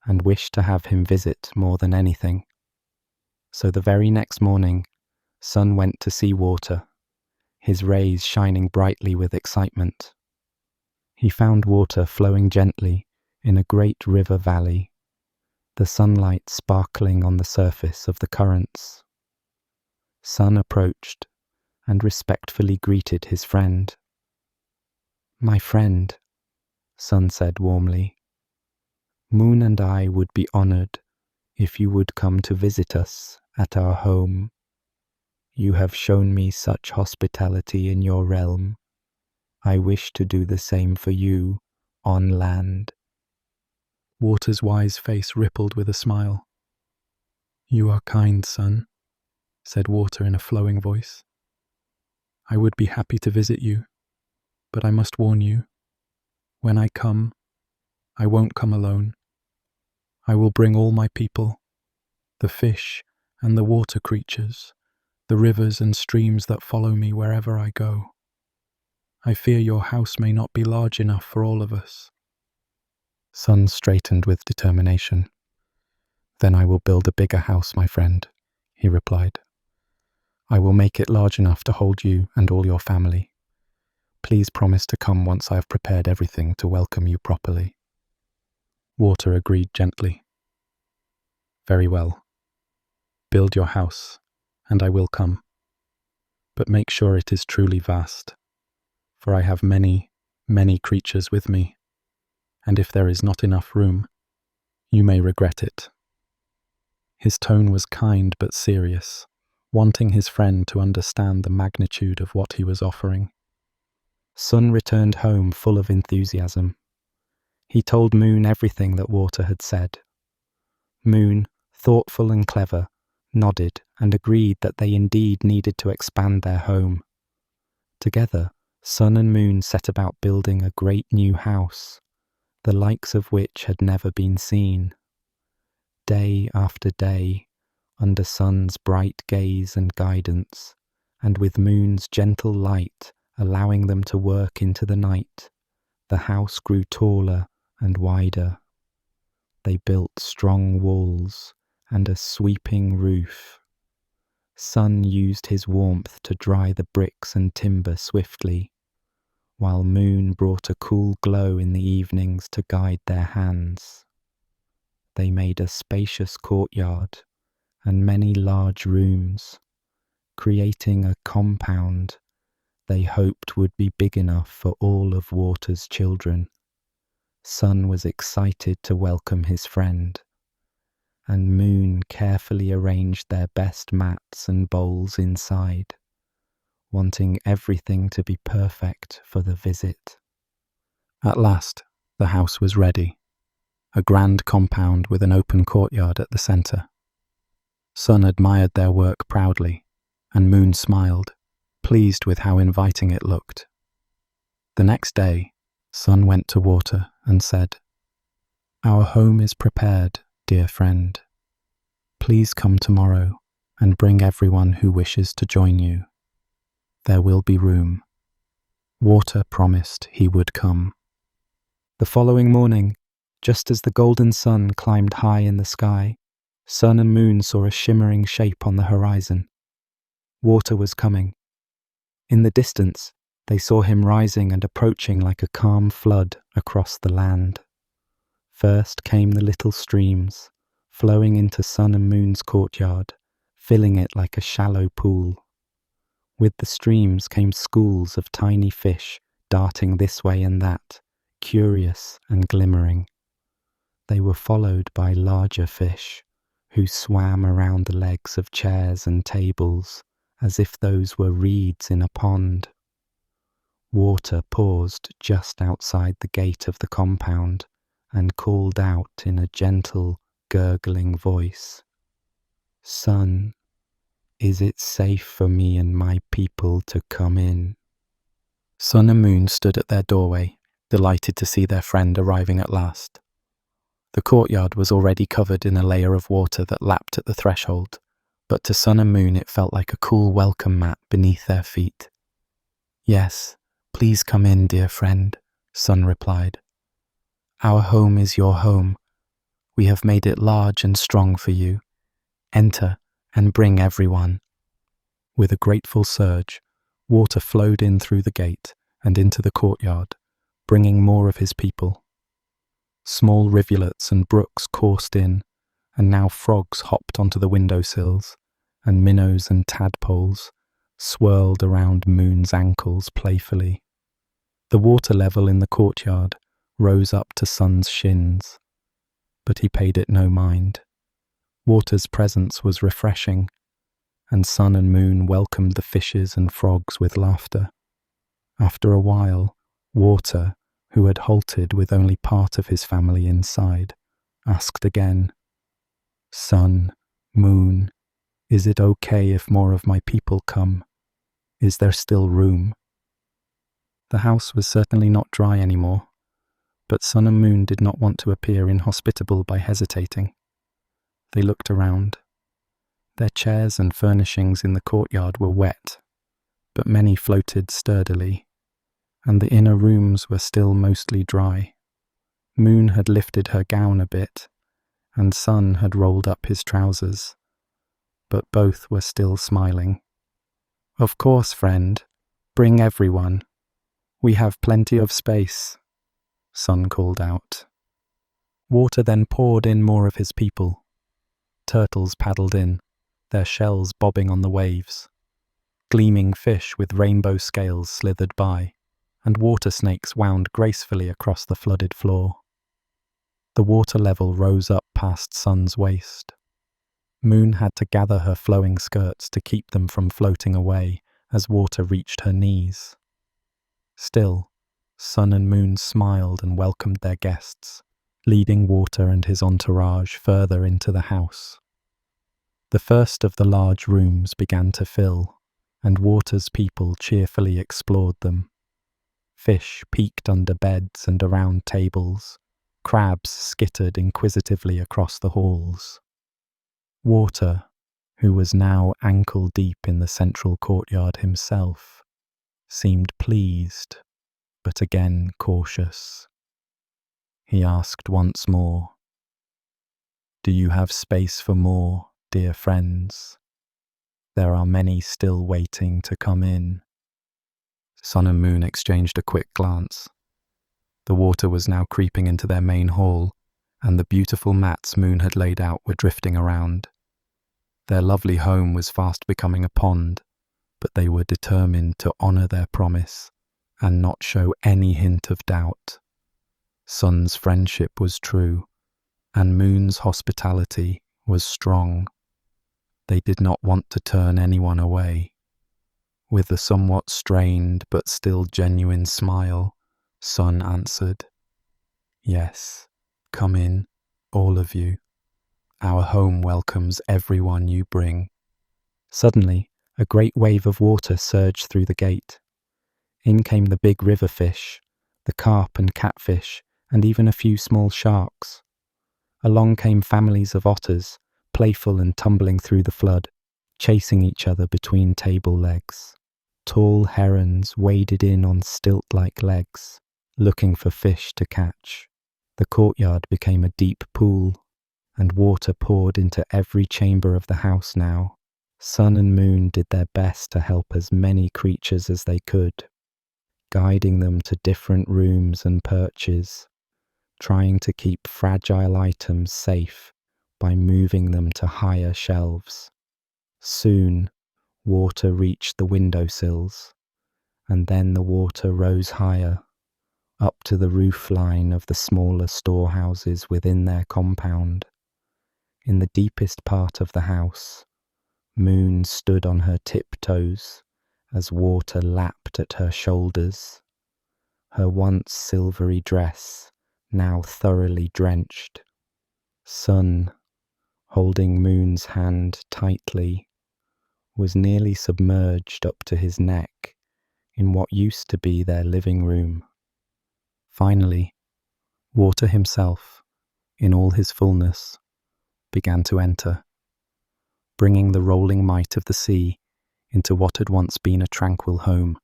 and wished to have him visit more than anything. So the very next morning, Sun went to see Water, his rays shining brightly with excitement. He found Water flowing gently in a great river valley, the sunlight sparkling on the surface of the currents. Sun approached and respectfully greeted his friend. "My friend," Sun said warmly, "Moon and I would be honored if you would come to visit us at our home. You have shown me such hospitality in your realm. I wish to do the same for you on land." Water's wise face rippled with a smile. "You are kind, Sun," said Water in a flowing voice. "I would be happy to visit you, but I must warn you, when I come, I won't come alone. I will bring all my people, the fish and the water creatures, the rivers and streams that follow me wherever I go. I fear your house may not be large enough for all of us." Sun straightened with determination. "Then I will build a bigger house, my friend," he replied. "I will make it large enough to hold you and all your family. Please promise to come once I have prepared everything to welcome you properly." Water agreed gently. "Very well. Build your house, and I will come. But make sure it is truly vast, for I have many, many creatures with me, and if there is not enough room, you may regret it." His tone was kind but serious, wanting his friend to understand the magnitude of what he was offering. Sun returned home full of enthusiasm. He told Moon everything that Water had said. Moon, thoughtful and clever, nodded and agreed that they indeed needed to expand their home. Together, Sun and Moon set about building a great new house, the likes of which had never been seen. Day after day, under Sun's bright gaze and guidance, and with Moon's gentle light allowing them to work into the night, the house grew taller and wider. They built strong walls and a sweeping roof. Sun used his warmth to dry the bricks and timber swiftly, while Moon brought a cool glow in the evenings to guide their hands. They made a spacious courtyard and many large rooms, creating a compound they hoped would be big enough for all of Water's children. Sun was excited to welcome his friend, and Moon carefully arranged their best mats and bowls inside, wanting everything to be perfect for the visit. At last, the house was ready, a grand compound with an open courtyard at the centre. Sun admired their work proudly, and Moon smiled, pleased with how inviting it looked. The next day, Sun went to Water and said, "Our home is prepared, dear friend. Please come tomorrow and bring everyone who wishes to join you. There will be room." Water promised he would come. The following morning, just as the golden sun climbed high in the sky, Sun and Moon saw a shimmering shape on the horizon. Water was coming. In the distance, they saw him rising and approaching like a calm flood across the land. First came the little streams, flowing into Sun and Moon's courtyard, filling it like a shallow pool. With the streams came schools of tiny fish, darting this way and that, curious and glimmering. They were followed by larger fish, who swam around the legs of chairs and tables, as if those were reeds in a pond. Water paused just outside the gate of the compound and called out in a gentle, gurgling voice, "Sun, is it safe for me and my people to come in?" Sun and Moon stood at their doorway, delighted to see their friend arriving at last. The courtyard was already covered in a layer of water that lapped at the threshold, but to Sun and Moon it felt like a cool welcome mat beneath their feet. "Yes, please come in, dear friend," Sun replied. "Our home is your home. We have made it large and strong for you. Enter and bring everyone." With a grateful surge, Water flowed in through the gate and into the courtyard, bringing more of his people. Small rivulets and brooks coursed in, and now frogs hopped onto the windowsills, and minnows and tadpoles swirled around Moon's ankles playfully. The water level in the courtyard rose up to Sun's shins, but he paid it no mind. Water's presence was refreshing, and Sun and Moon welcomed the fishes and frogs with laughter. After a while, Water, who had halted with only part of his family inside, asked again, "Sun, Moon, is it okay if more of my people come? Is there still room?" The house was certainly not dry anymore, but Sun and Moon did not want to appear inhospitable by hesitating. They looked around. Their chairs and furnishings in the courtyard were wet, but many floated sturdily, and the inner rooms were still mostly dry. Moon had lifted her gown a bit, and Sun had rolled up his trousers, but both were still smiling. "Of course, friend, bring everyone. We have plenty of space," Sun called out. Water then poured in more of his people. Turtles paddled in, their shells bobbing on the waves. Gleaming fish with rainbow scales slithered by, and water snakes wound gracefully across the flooded floor. The water level rose up past Sun's waist. Moon had to gather her flowing skirts to keep them from floating away as water reached her knees. Still, Sun and Moon smiled and welcomed their guests, leading Water and his entourage further into the house. The first of the large rooms began to fill, and Water's people cheerfully explored them. Fish peeked under beds and around tables. Crabs skittered inquisitively across the halls. Water, who was now ankle-deep in the central courtyard himself, seemed pleased, but again cautious. He asked once more, "Do you have space for more, dear friends? There are many still waiting to come in." Sun and Moon exchanged a quick glance. The water was now creeping into their main hall, and the beautiful mats Moon had laid out were drifting around. Their lovely home was fast becoming a pond, but they were determined to honour their promise and not show any hint of doubt. Sun's friendship was true, and Moon's hospitality was strong. They did not want to turn anyone away. With a somewhat strained but still genuine smile, Sun answered, "Yes, come in, all of you. Our home welcomes everyone you bring." Suddenly, a great wave of water surged through the gate. In came the big river fish, the carp and catfish, and even a few small sharks. Along came families of otters, playful and tumbling through the flood, chasing each other between table legs. Tall herons waded in on stilt-like legs, looking for fish to catch. The courtyard became a deep pool, and water poured into every chamber of the house now. Sun and Moon did their best to help as many creatures as they could, guiding them to different rooms and perches, trying to keep fragile items safe by moving them to higher shelves. Soon, water reached the windowsills, and then the water rose higher, up to the roof line of the smaller storehouses within their compound. In the deepest part of the house, Moon stood on her tiptoes as water lapped at her shoulders. Her once silvery dress now thoroughly drenched. Sun, holding Moon's hand tightly, was nearly submerged up to his neck in what used to be their living room. Finally, Water himself, in all his fullness, began to enter, bringing the rolling might of the sea into what had once been a tranquil home.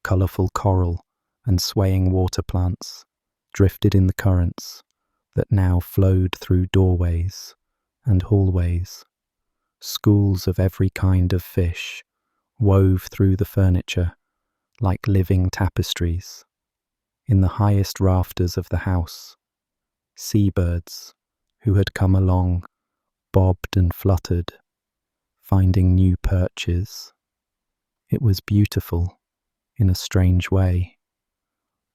Colourful coral and swaying water plants drifted in the currents that now flowed through doorways and hallways. Schools of every kind of fish wove through the furniture like living tapestries. In the highest rafters of the house, seabirds who had come along bobbed and fluttered, finding new perches. It was beautiful in a strange way,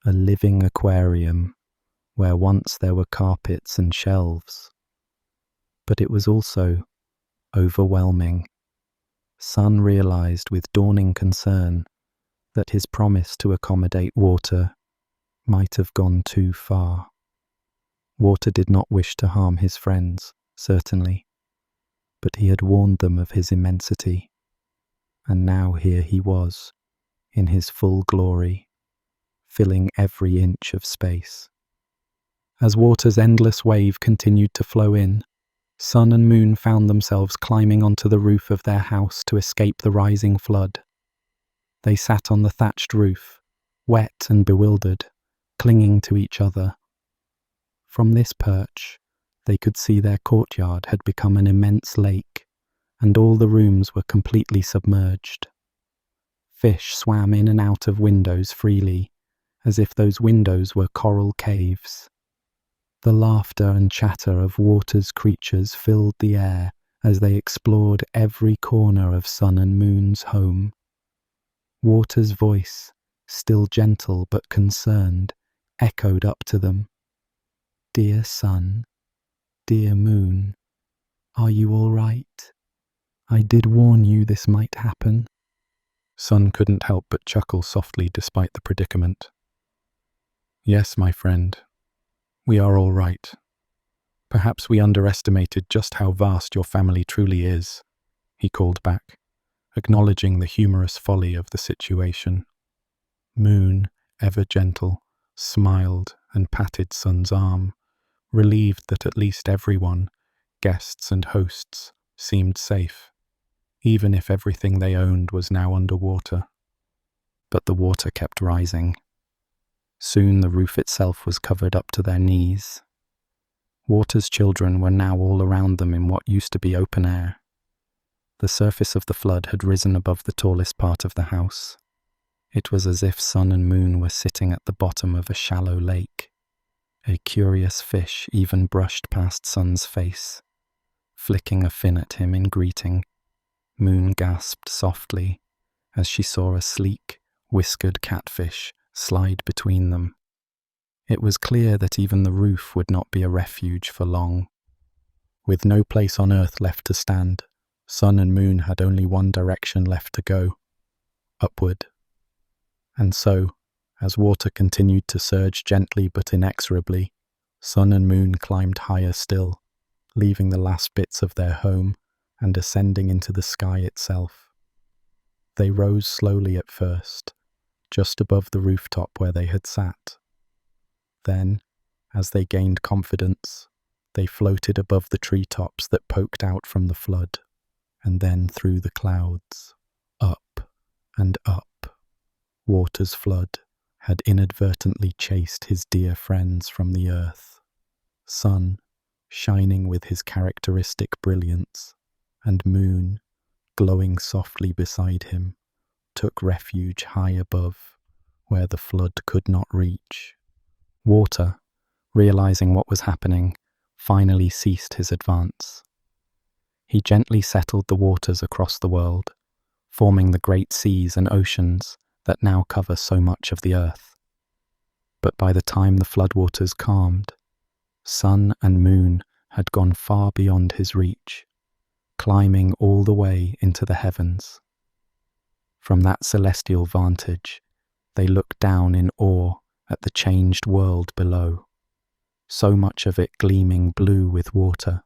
a living aquarium where once there were carpets and shelves. But it was also overwhelming. Sun realized with dawning concern that his promise to accommodate Water might have gone too far. Water did not wish to harm his friends, certainly, but he had warned them of his immensity, and now here he was, in his full glory, filling every inch of space. As Water's endless wave continued to flow in, Sun and Moon found themselves climbing onto the roof of their house to escape the rising flood. They sat on the thatched roof, wet and bewildered, clinging to each other. From this perch, they could see their courtyard had become an immense lake, and all the rooms were completely submerged. Fish swam in and out of windows freely, as if those windows were coral caves. The laughter and chatter of Water's creatures filled the air as they explored every corner of Sun and Moon's home. Water's voice, still gentle but concerned, echoed up to them. "Dear Sun, dear Moon, are you all right? I did warn you this might happen." Sun couldn't help but chuckle softly despite the predicament. "Yes, my friend, we are all right. Perhaps we underestimated just how vast your family truly is," he called back, acknowledging the humorous folly of the situation. Moon, ever gentle, smiled and patted Sun's arm, relieved that at least everyone, guests and hosts, seemed safe, even if everything they owned was now underwater. But the water kept rising. Soon the roof itself was covered up to their knees. Water's children were now all around them in what used to be open air. The surface of the flood had risen above the tallest part of the house. It was as if Sun and Moon were sitting at the bottom of a shallow lake. A curious fish even brushed past Sun's face, flicking a fin at him in greeting. Moon gasped softly as she saw a sleek, whiskered catfish slide between them. It was clear that even the roof would not be a refuge for long. With no place on earth left to stand, sun and moon had only one direction left to go: upward. And so, as water continued to surge gently but inexorably, sun and moon climbed higher still, leaving the last bits of their home and ascending into the sky itself. They rose slowly at first, just above the rooftop where they had sat. Then, as they gained confidence, they floated above the treetops that poked out from the flood, and then through the clouds, up and up. Water's flood had inadvertently chased his dear friends from the earth. Sun, shining with his characteristic brilliance, and moon, glowing softly beside him, took refuge high above, where the flood could not reach. Water, realizing what was happening, finally ceased his advance. He gently settled the waters across the world, forming the great seas and oceans that now cover so much of the earth. But by the time the floodwaters calmed, sun and moon had gone far beyond his reach, climbing all the way into the heavens. From that celestial vantage, they looked down in awe at the changed world below, so much of it gleaming blue with water,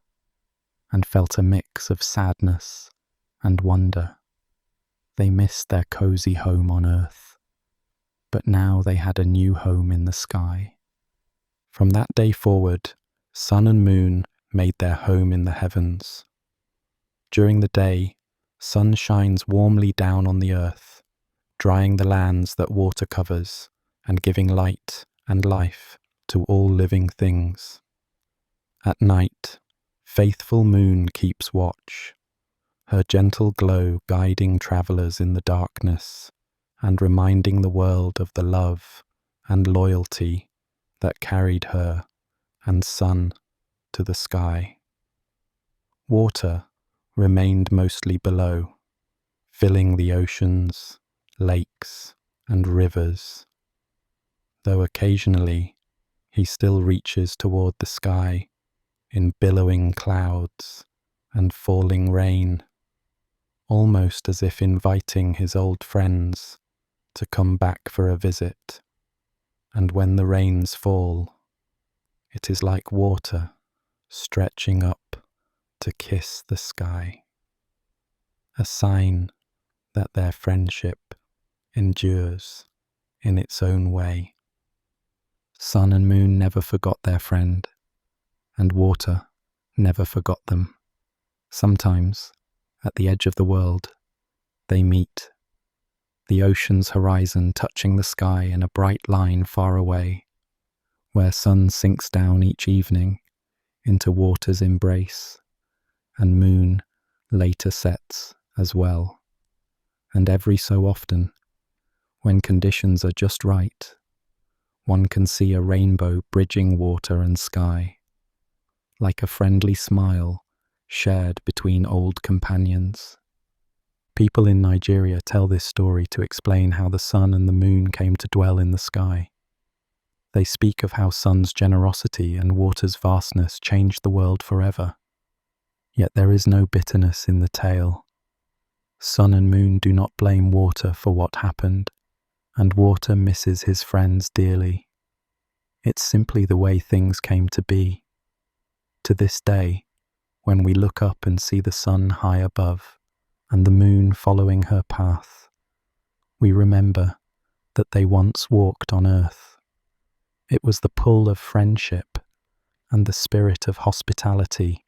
and felt a mix of sadness and wonder. They missed their cozy home on earth, but now they had a new home in the sky. From that day forward, sun and moon made their home in the heavens. During the day, sun shines warmly down on the earth, drying the lands that water covers and giving light and life to all living things. At night, faithful moon keeps watch, her gentle glow guiding travellers in the darkness and reminding the world of the love and loyalty that carried her and sun to the sky. Water remained mostly below, filling the oceans, lakes, and rivers, though occasionally he still reaches toward the sky in billowing clouds and falling rain, almost as if inviting his old friends to come back for a visit. And when the rains fall, it is like water stretching up to kiss the sky, a sign that their friendship endures in its own way. Sun and moon never forgot their friend, and water never forgot them. Sometimes, at the edge of the world, they meet, the ocean's horizon touching the sky in a bright line far away, where sun sinks down each evening into water's embrace, and moon later sets as well. And every so often, when conditions are just right, one can see a rainbow bridging water and sky, like a friendly smile shared between old companions. People in Nigeria tell this story to explain how the sun and the moon came to dwell in the sky. They speak of how sun's generosity and water's vastness changed the world forever. Yet there is no bitterness in the tale. Sun and moon do not blame water for what happened, and water misses his friends dearly. It's simply the way things came to be. To this day, when we look up and see the sun high above, and the moon following her path, we remember that they once walked on earth. It was the pull of friendship and the spirit of hospitality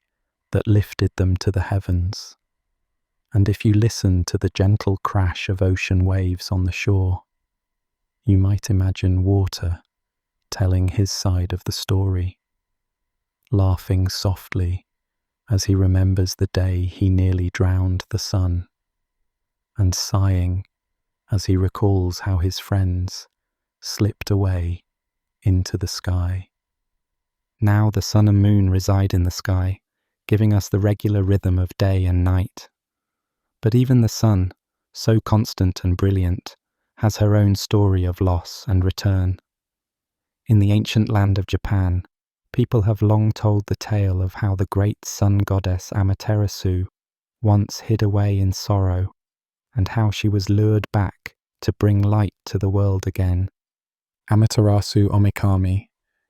that lifted them to the heavens. And if you listen to the gentle crash of ocean waves on the shore, you might imagine water telling his side of the story, laughing softly as he remembers the day he nearly drowned the sun, and sighing as he recalls how his friends slipped away into the sky. Now the sun and moon reside in the sky, giving us the regular rhythm of day and night. But even the sun, so constant and brilliant, has her own story of loss and return. In the ancient land of Japan, People have long told the tale of how the great sun goddess Amaterasu once hid away in sorrow, and how she was lured back to bring light to the world again. Amaterasu Omikami,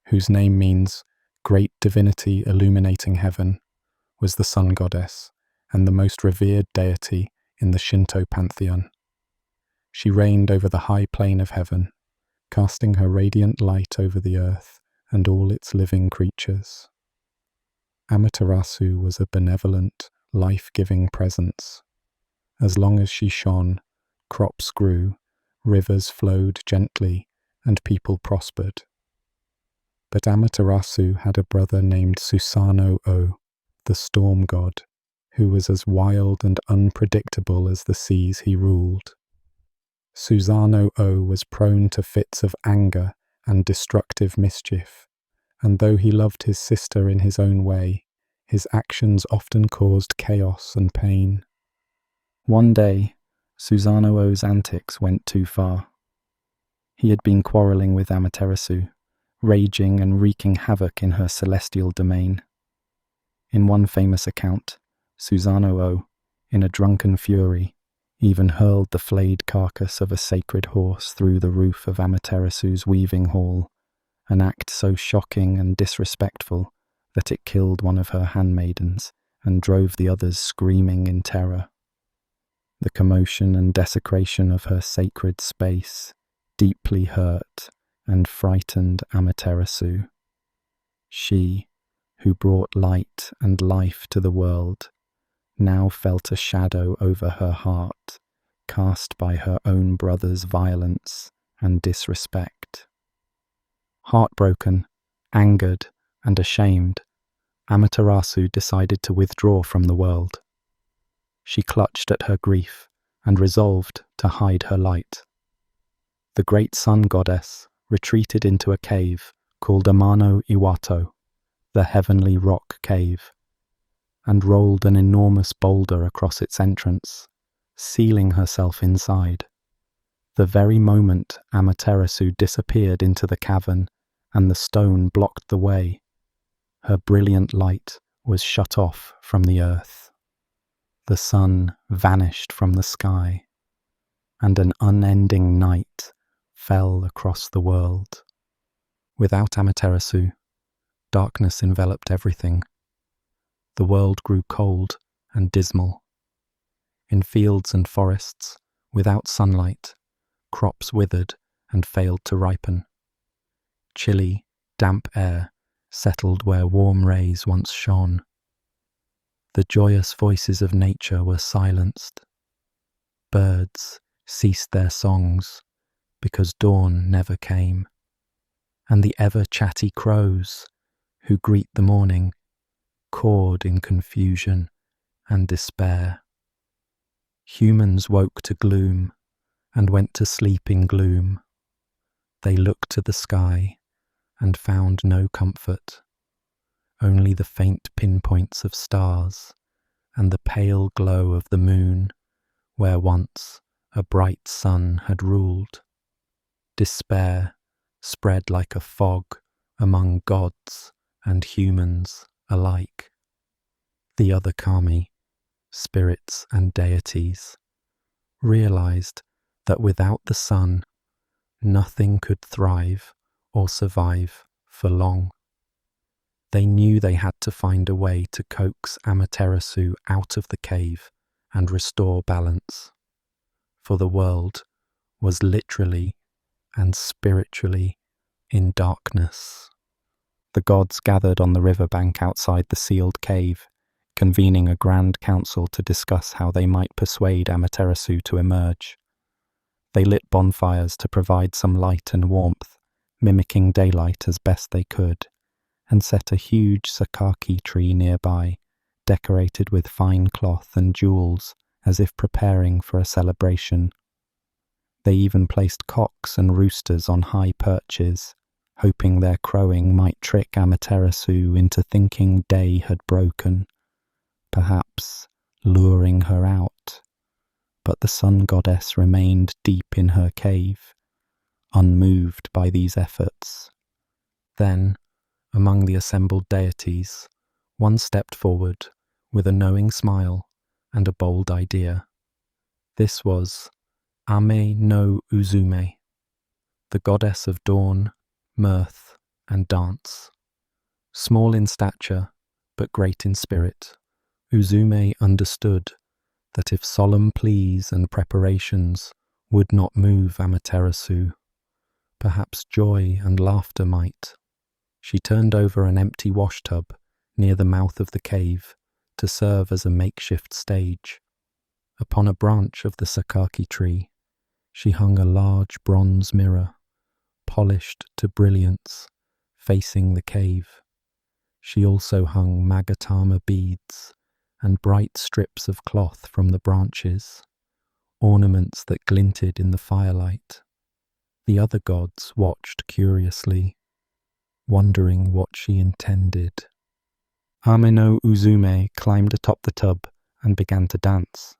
whose name means great divinity illuminating heaven, was the sun goddess and the most revered deity in the Shinto pantheon. She reigned over the high plane of heaven, casting her radiant light over the earth and all its living creatures. Amaterasu was a benevolent, life-giving presence. As long as she shone, crops grew, rivers flowed gently, and people prospered. But Amaterasu had a brother named Susanoo-o, the storm god, who was as wild and unpredictable as the seas he ruled. Susanoo-o was prone to fits of anger and destructive mischief, and though he loved his sister in his own way, his actions often caused chaos and pain. One day, Susanoo-o's antics went too far. He had been quarrelling with Amaterasu, raging and wreaking havoc in her celestial domain. In one famous account, Susanoo-o, in a drunken fury, even hurled the flayed carcass of a sacred horse through the roof of Amaterasu's weaving hall, an act so shocking and disrespectful that it killed one of her handmaidens and drove the others screaming in terror. The commotion and desecration of her sacred space deeply hurt and frightened Amaterasu. She, who brought light and life to the world, now felt a shadow over her heart, cast by her own brother's violence and disrespect. Heartbroken, angered, and ashamed, Amaterasu decided to withdraw from the world. She clutched at her grief and resolved to hide her light. The great sun goddess retreated into a cave called Amano Iwato, the heavenly rock cave, and rolled an enormous boulder across its entrance, sealing herself inside. The very moment Amaterasu disappeared into the cavern and the stone blocked the way, her brilliant light was shut off from the earth. The sun vanished from the sky, and an unending night fell across the world. Without Amaterasu, darkness enveloped everything. The world grew cold and dismal. In fields and forests, without sunlight, crops withered and failed to ripen. Chilly, damp air settled where warm rays once shone. The joyous voices of nature were silenced. Birds ceased their songs because dawn never came, and the ever-chatty crows, who greet the morning, cawed in confusion and despair. Humans woke to gloom and went to sleep in gloom. They looked to the sky and found no comfort, only the faint pinpoints of stars and the pale glow of the moon, where once a bright sun had ruled. Despair spread like a fog among gods and humans alike. The other kami, spirits and deities, realized that without the sun, nothing could thrive or survive for long. They knew they had to find a way to coax Amaterasu out of the cave and restore balance, for the world was literally and spiritually in darkness. The gods gathered on the riverbank outside the sealed cave, convening a grand council to discuss how they might persuade Amaterasu to emerge. They lit bonfires to provide some light and warmth, mimicking daylight as best they could, and set a huge sakaki tree nearby, decorated with fine cloth and jewels as if preparing for a celebration. They even placed cocks and roosters on high perches, hoping their crowing might trick Amaterasu into thinking day had broken, perhaps luring her out. But the sun goddess remained deep in her cave, unmoved by these efforts. Then, Among the assembled deities, one stepped forward with a knowing smile and a bold idea. This was Ame no Uzume, the goddess of dawn, mirth, and dance. Small in stature, but great in spirit, Uzume understood that if solemn pleas and preparations would not move Amaterasu, perhaps joy and laughter might. She turned over an empty washtub near the mouth of the cave to serve as a makeshift stage. Upon a branch of the sakaki tree, she hung a large bronze mirror, polished to brilliance, facing the cave. She also hung magatama beads and bright strips of cloth from the branches, ornaments that glinted in the firelight. The other gods watched curiously, wondering what she intended. Ame no Uzume climbed atop the tub and began to dance.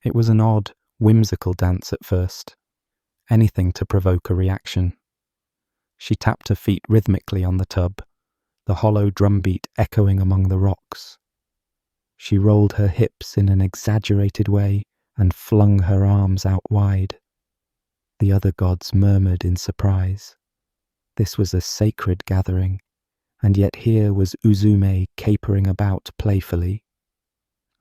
It was an odd, whimsical dance at first, anything to provoke a reaction. She tapped her feet rhythmically on the tub, the hollow drumbeat echoing among the rocks. She rolled her hips in an exaggerated way and flung her arms out wide. The other gods murmured in surprise. This was a sacred gathering, and yet here was Uzume capering about playfully.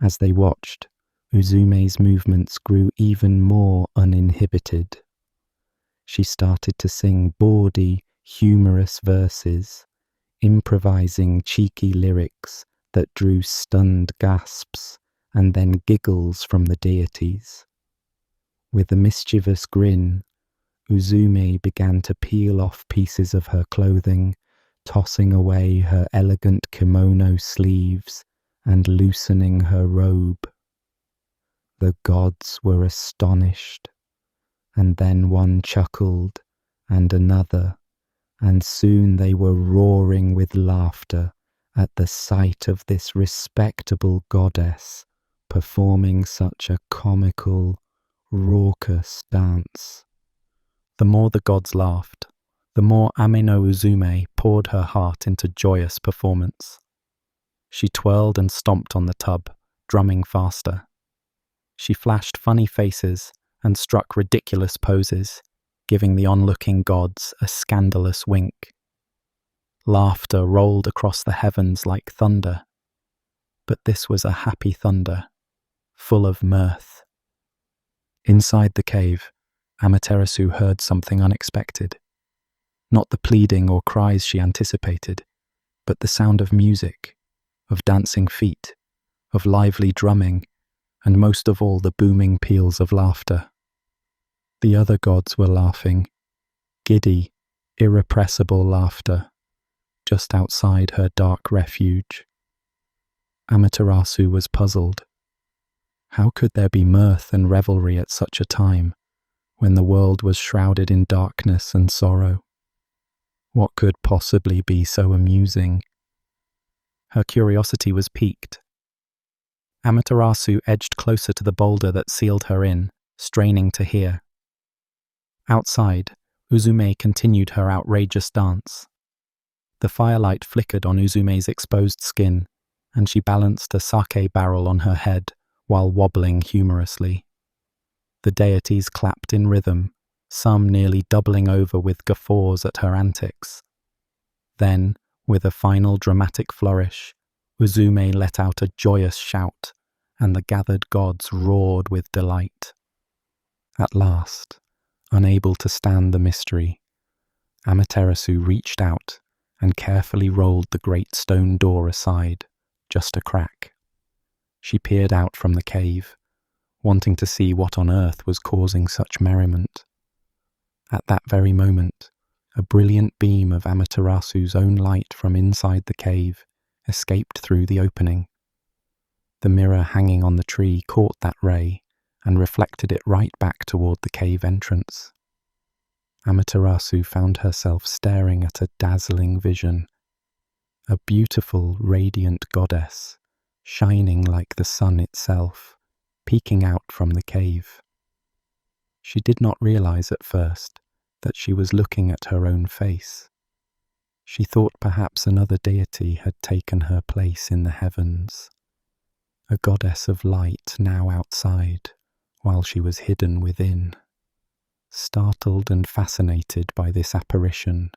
As they watched, Uzume's movements grew even more uninhibited. She started to sing bawdy, humorous verses, improvising cheeky lyrics that drew stunned gasps and then giggles from the deities. With a mischievous grin, Uzume began to peel off pieces of her clothing, tossing away her elegant kimono sleeves and loosening her robe. The gods were astonished, and then one chuckled, and another, and soon they were roaring with laughter at the sight of this respectable goddess performing such a comical, raucous dance. The more the gods laughed, the more Ame no Uzume poured her heart into joyous performance. She twirled and stomped on the tub, drumming faster. She flashed funny faces and struck ridiculous poses, giving the onlooking gods a scandalous wink. Laughter rolled across the heavens like thunder, but this was a happy thunder, full of mirth. Inside the cave, Amaterasu heard something unexpected. Not the pleading or cries she anticipated, but the sound of music, of dancing feet, of lively drumming, and most of all the booming peals of laughter. The other gods were laughing, giddy, irrepressible laughter, just outside her dark refuge. Amaterasu was puzzled. How could there be mirth and revelry at such a time, when the world was shrouded in darkness and sorrow? What could possibly be so amusing? Her curiosity was piqued. Amaterasu edged closer to the boulder that sealed her in, straining to hear. Outside, Uzume continued her outrageous dance. The firelight flickered on Uzume's exposed skin, and she balanced a sake barrel on her head while wobbling humorously. The deities clapped in rhythm, some nearly doubling over with guffaws at her antics. Then, with a final dramatic flourish, Uzume let out a joyous shout, and the gathered gods roared with delight. At last, unable to stand the mystery, Amaterasu reached out and carefully rolled the great stone door aside, just a crack. She peered out from the cave, wanting to see what on earth was causing such merriment. At that very moment, a brilliant beam of Amaterasu's own light from inside the cave escaped through the opening. The mirror hanging on the tree caught that ray and reflected it right back toward the cave entrance. Amaterasu found herself staring at a dazzling vision, a beautiful, radiant goddess, shining like the sun itself, peeking out from the cave. She did not realize at first that she was looking at her own face. She thought perhaps another deity had taken her place in the heavens, a goddess of light now outside, while she was hidden within. Startled and fascinated by this apparition,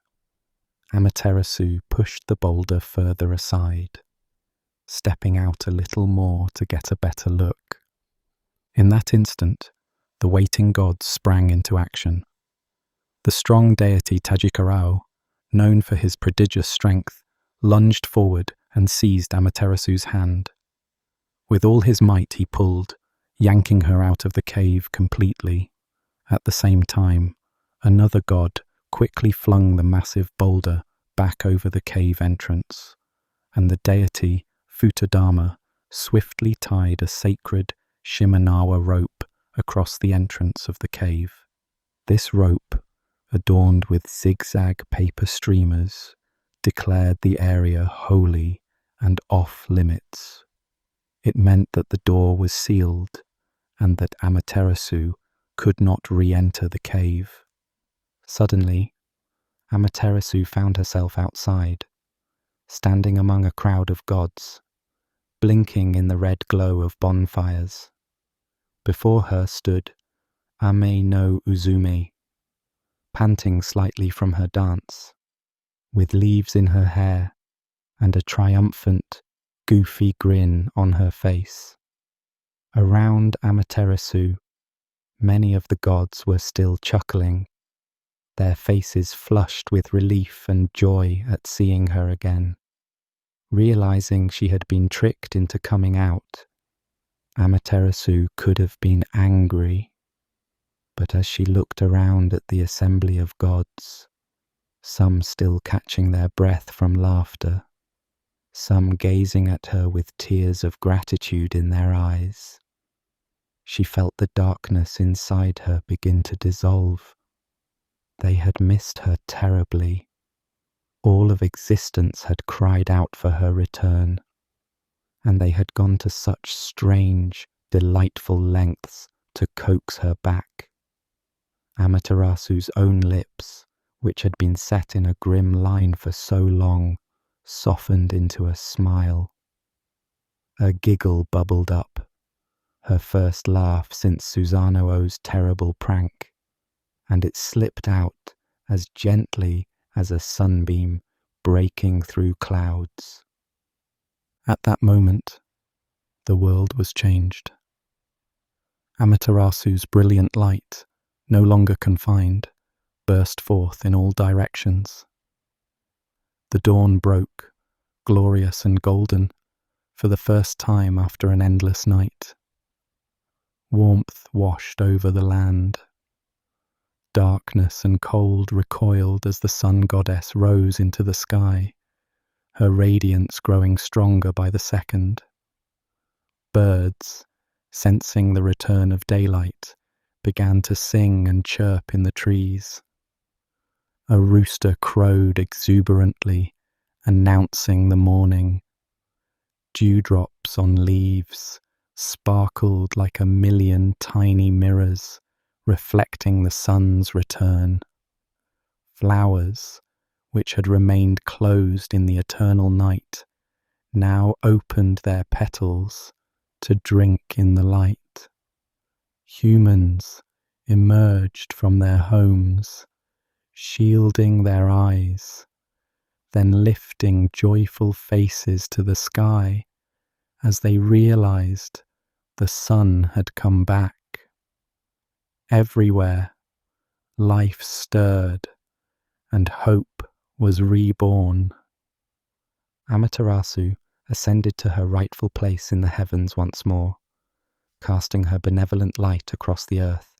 Amaterasu pushed the boulder further aside, stepping out a little more to get a better look. In that instant, the waiting gods sprang into action. The strong deity Tajikarao, known for his prodigious strength, lunged forward and seized Amaterasu's hand. With all his might he pulled, yanking her out of the cave completely. At the same time, another god quickly flung the massive boulder back over the cave entrance, and the deity, Futadama, swiftly tied a sacred Shimenawa rope across the entrance of the cave. This rope, adorned with zigzag paper streamers, declared the area holy and off limits. It meant that the door was sealed and that Amaterasu could not re-enter the cave. Suddenly, Amaterasu found herself outside, standing among a crowd of gods, blinking in the red glow of bonfires. Before her stood Ame no Uzume, panting slightly from her dance, with leaves in her hair and a triumphant, goofy grin on her face. Around Amaterasu, many of the gods were still chuckling, their faces flushed with relief and joy at seeing her again. Realizing she had been tricked into coming out, Amaterasu could have been angry, but as she looked around at the assembly of gods, some still catching their breath from laughter, some gazing at her with tears of gratitude in their eyes, she felt the darkness inside her begin to dissolve. They had missed her terribly. All of existence had cried out for her return, and they had gone to such strange, delightful lengths to coax her back. Amaterasu's own lips, which had been set in a grim line for so long, softened into a smile. A giggle bubbled up, her first laugh since Susanoo's terrible prank, and it slipped out as gently as a sunbeam breaking through clouds. At that moment, the world was changed. Amaterasu's brilliant light, no longer confined, burst forth in all directions. The dawn broke, glorious and golden, for the first time after an endless night. Warmth washed over the land. Darkness and cold recoiled as the sun goddess rose into the sky, her radiance growing stronger by the second. Birds, sensing the return of daylight, began to sing and chirp in the trees. A rooster crowed exuberantly, announcing the morning. Dewdrops on leaves sparkled like a million tiny mirrors, reflecting the sun's return. Flowers, which had remained closed in the eternal night, now opened their petals to drink in the light. Humans emerged from their homes, shielding their eyes, then lifting joyful faces to the sky as they realized the sun had come back. Everywhere, life stirred and hope was reborn. Amaterasu ascended to her rightful place in the heavens once more, casting her benevolent light across the earth.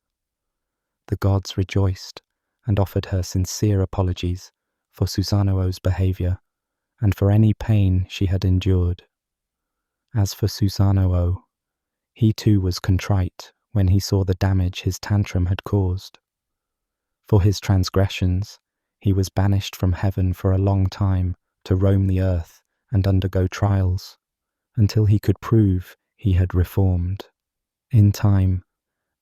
The gods rejoiced and offered her sincere apologies for Susanoo's behavior and for any pain she had endured. As for Susanoo, he too was contrite when he saw the damage his tantrum had caused. For his transgressions, he was banished from heaven for a long time to roam the earth and undergo trials, until he could prove he had reformed. In time,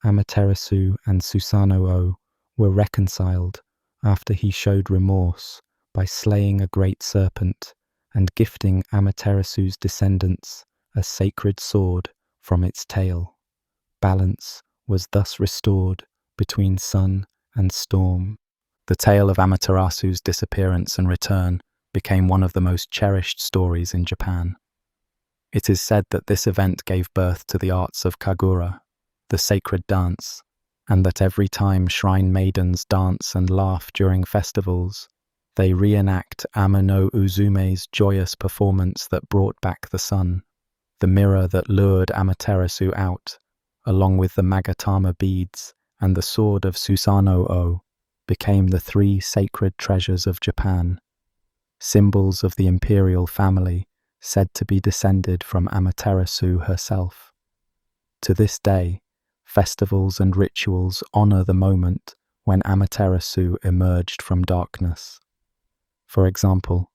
Amaterasu and Susanoo were reconciled after he showed remorse by slaying a great serpent and gifting Amaterasu's descendants a sacred sword from its tail. Balance was thus restored between sun and storm. The tale of Amaterasu's disappearance and return became one of the most cherished stories in Japan. It is said that this event gave birth to the arts of kagura, the sacred dance, and that every time shrine maidens dance and laugh during festivals, they reenact Ama no Uzume's joyous performance that brought back the sun. The mirror that lured Amaterasu out, along with the Magatama beads and the sword of Susanoo, became the three sacred treasures of Japan, symbols of the imperial family said to be descended from Amaterasu herself. To this day, festivals and rituals honor the moment when Amaterasu emerged from darkness. For example,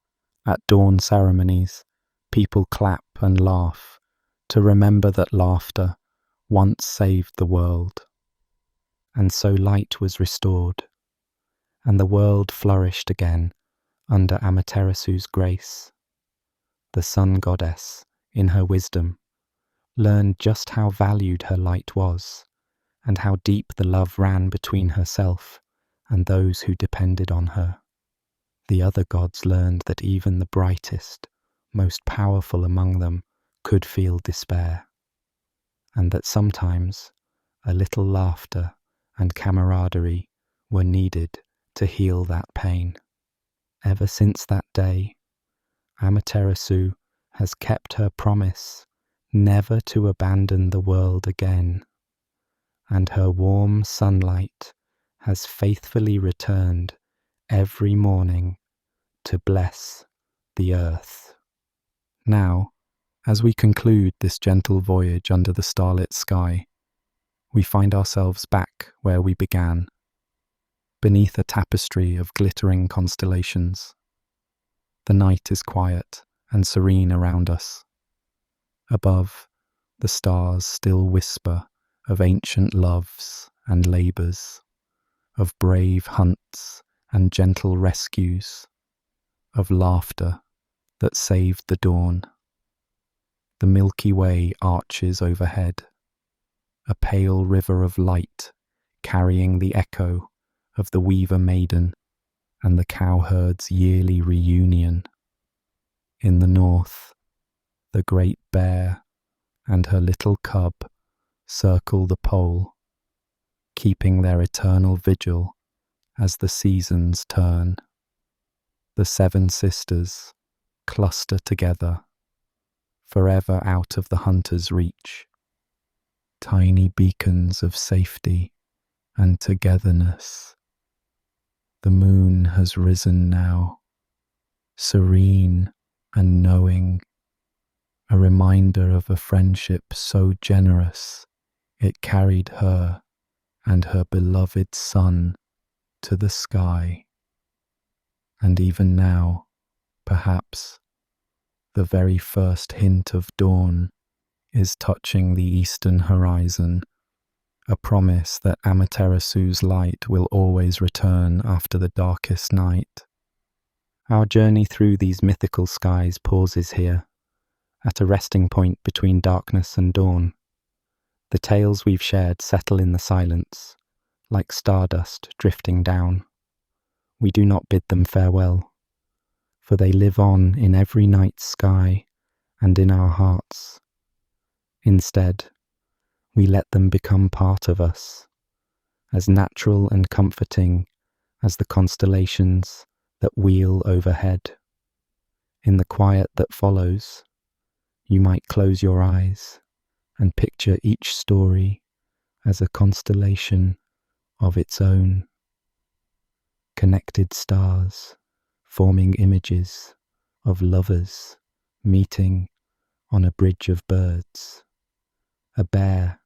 at dawn ceremonies, people clap and laugh to remember that laughter once saved the world. And so light was restored, and the world flourished again under Amaterasu's grace. The sun goddess, in her wisdom, learned just how valued her light was, and how deep the love ran between herself and those who depended on her. The other gods learned that even the brightest, most powerful among them could feel despair, and that sometimes a little laughter and camaraderie were needed to heal that pain. Ever since that day, Amaterasu has kept her promise never to abandon the world again, and her warm sunlight has faithfully returned every morning to bless the earth. Now, as we conclude this gentle voyage under the starlit sky, we find ourselves back where we began, beneath a tapestry of glittering constellations. The night is quiet and serene around us. Above, the stars still whisper of ancient loves and labours, of brave hunts and gentle rescues, of laughter that saved the dawn. The Milky Way arches overhead, a pale river of light carrying the echo of the Weaver Maiden and the cowherd's yearly reunion. In the north, the Great Bear and her little cub circle the pole, keeping their eternal vigil as the seasons turn. The seven sisters cluster together, forever out of the hunter's reach, tiny beacons of safety and togetherness. The moon has risen now, serene and knowing, a reminder of a friendship so generous it carried her and her beloved son to the sky. And even now, perhaps, the very first hint of dawn is touching the eastern horizon, a promise that Amaterasu's light will always return after the darkest night. Our journey through these mythical skies pauses here, at a resting point between darkness and dawn. The tales we've shared settle in the silence, like stardust drifting down. We do not bid them farewell, for they live on in every night sky and in our hearts. Instead, we let them become part of us, as natural and comforting as the constellations that wheel overhead. In the quiet that follows, you might close your eyes and picture each story as a constellation of its own. Connected stars forming images of lovers meeting on a bridge of birds. A bear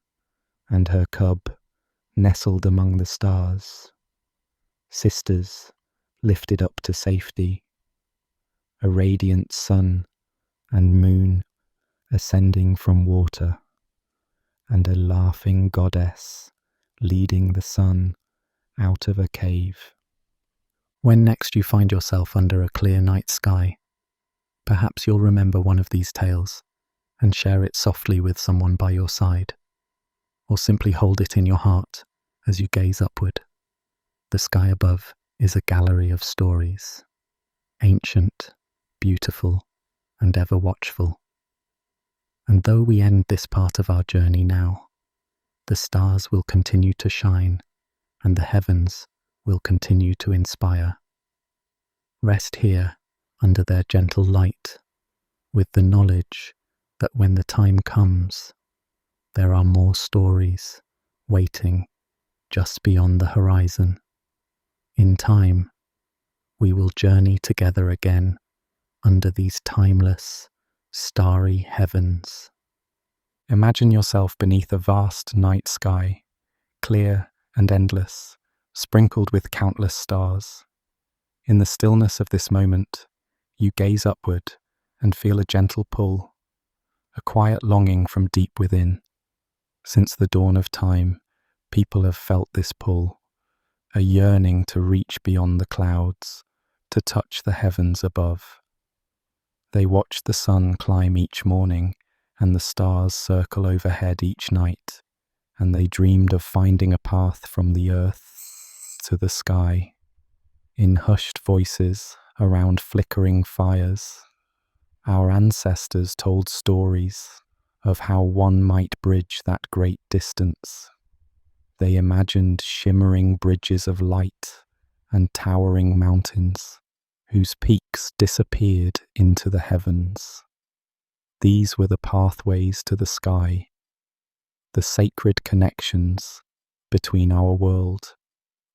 and her cub nestled among the stars. Sisters lifted up to safety. A radiant sun and moon ascending from water, and a laughing goddess leading the sun out of a cave. When next you find yourself under a clear night sky, perhaps you'll remember one of these tales and share it softly with someone by your side, or simply hold it in your heart as you gaze upward. The sky above is a gallery of stories, ancient, beautiful, and ever watchful. And though we end this part of our journey now, the stars will continue to shine, and the heavens will continue to inspire. Rest here under their gentle light, with the knowledge that when the time comes, there are more stories waiting just beyond the horizon. In time, we will journey together again under these timeless, starry heavens. Imagine yourself beneath a vast night sky, clear and endless, sprinkled with countless stars. In the stillness of this moment, you gaze upward and feel a gentle pull, a quiet longing from deep within. Since the dawn of time, people have felt this pull, a yearning to reach beyond the clouds, to touch the heavens above. They watch the sun climb each morning and the stars circle overhead each night, and they dreamed of finding a path from the earth to the sky. In hushed voices around flickering fires, our ancestors told stories of how one might bridge that great distance. They imagined shimmering bridges of light and towering mountains whose peaks disappeared into the heavens. These were the pathways to the sky, the sacred connections between our world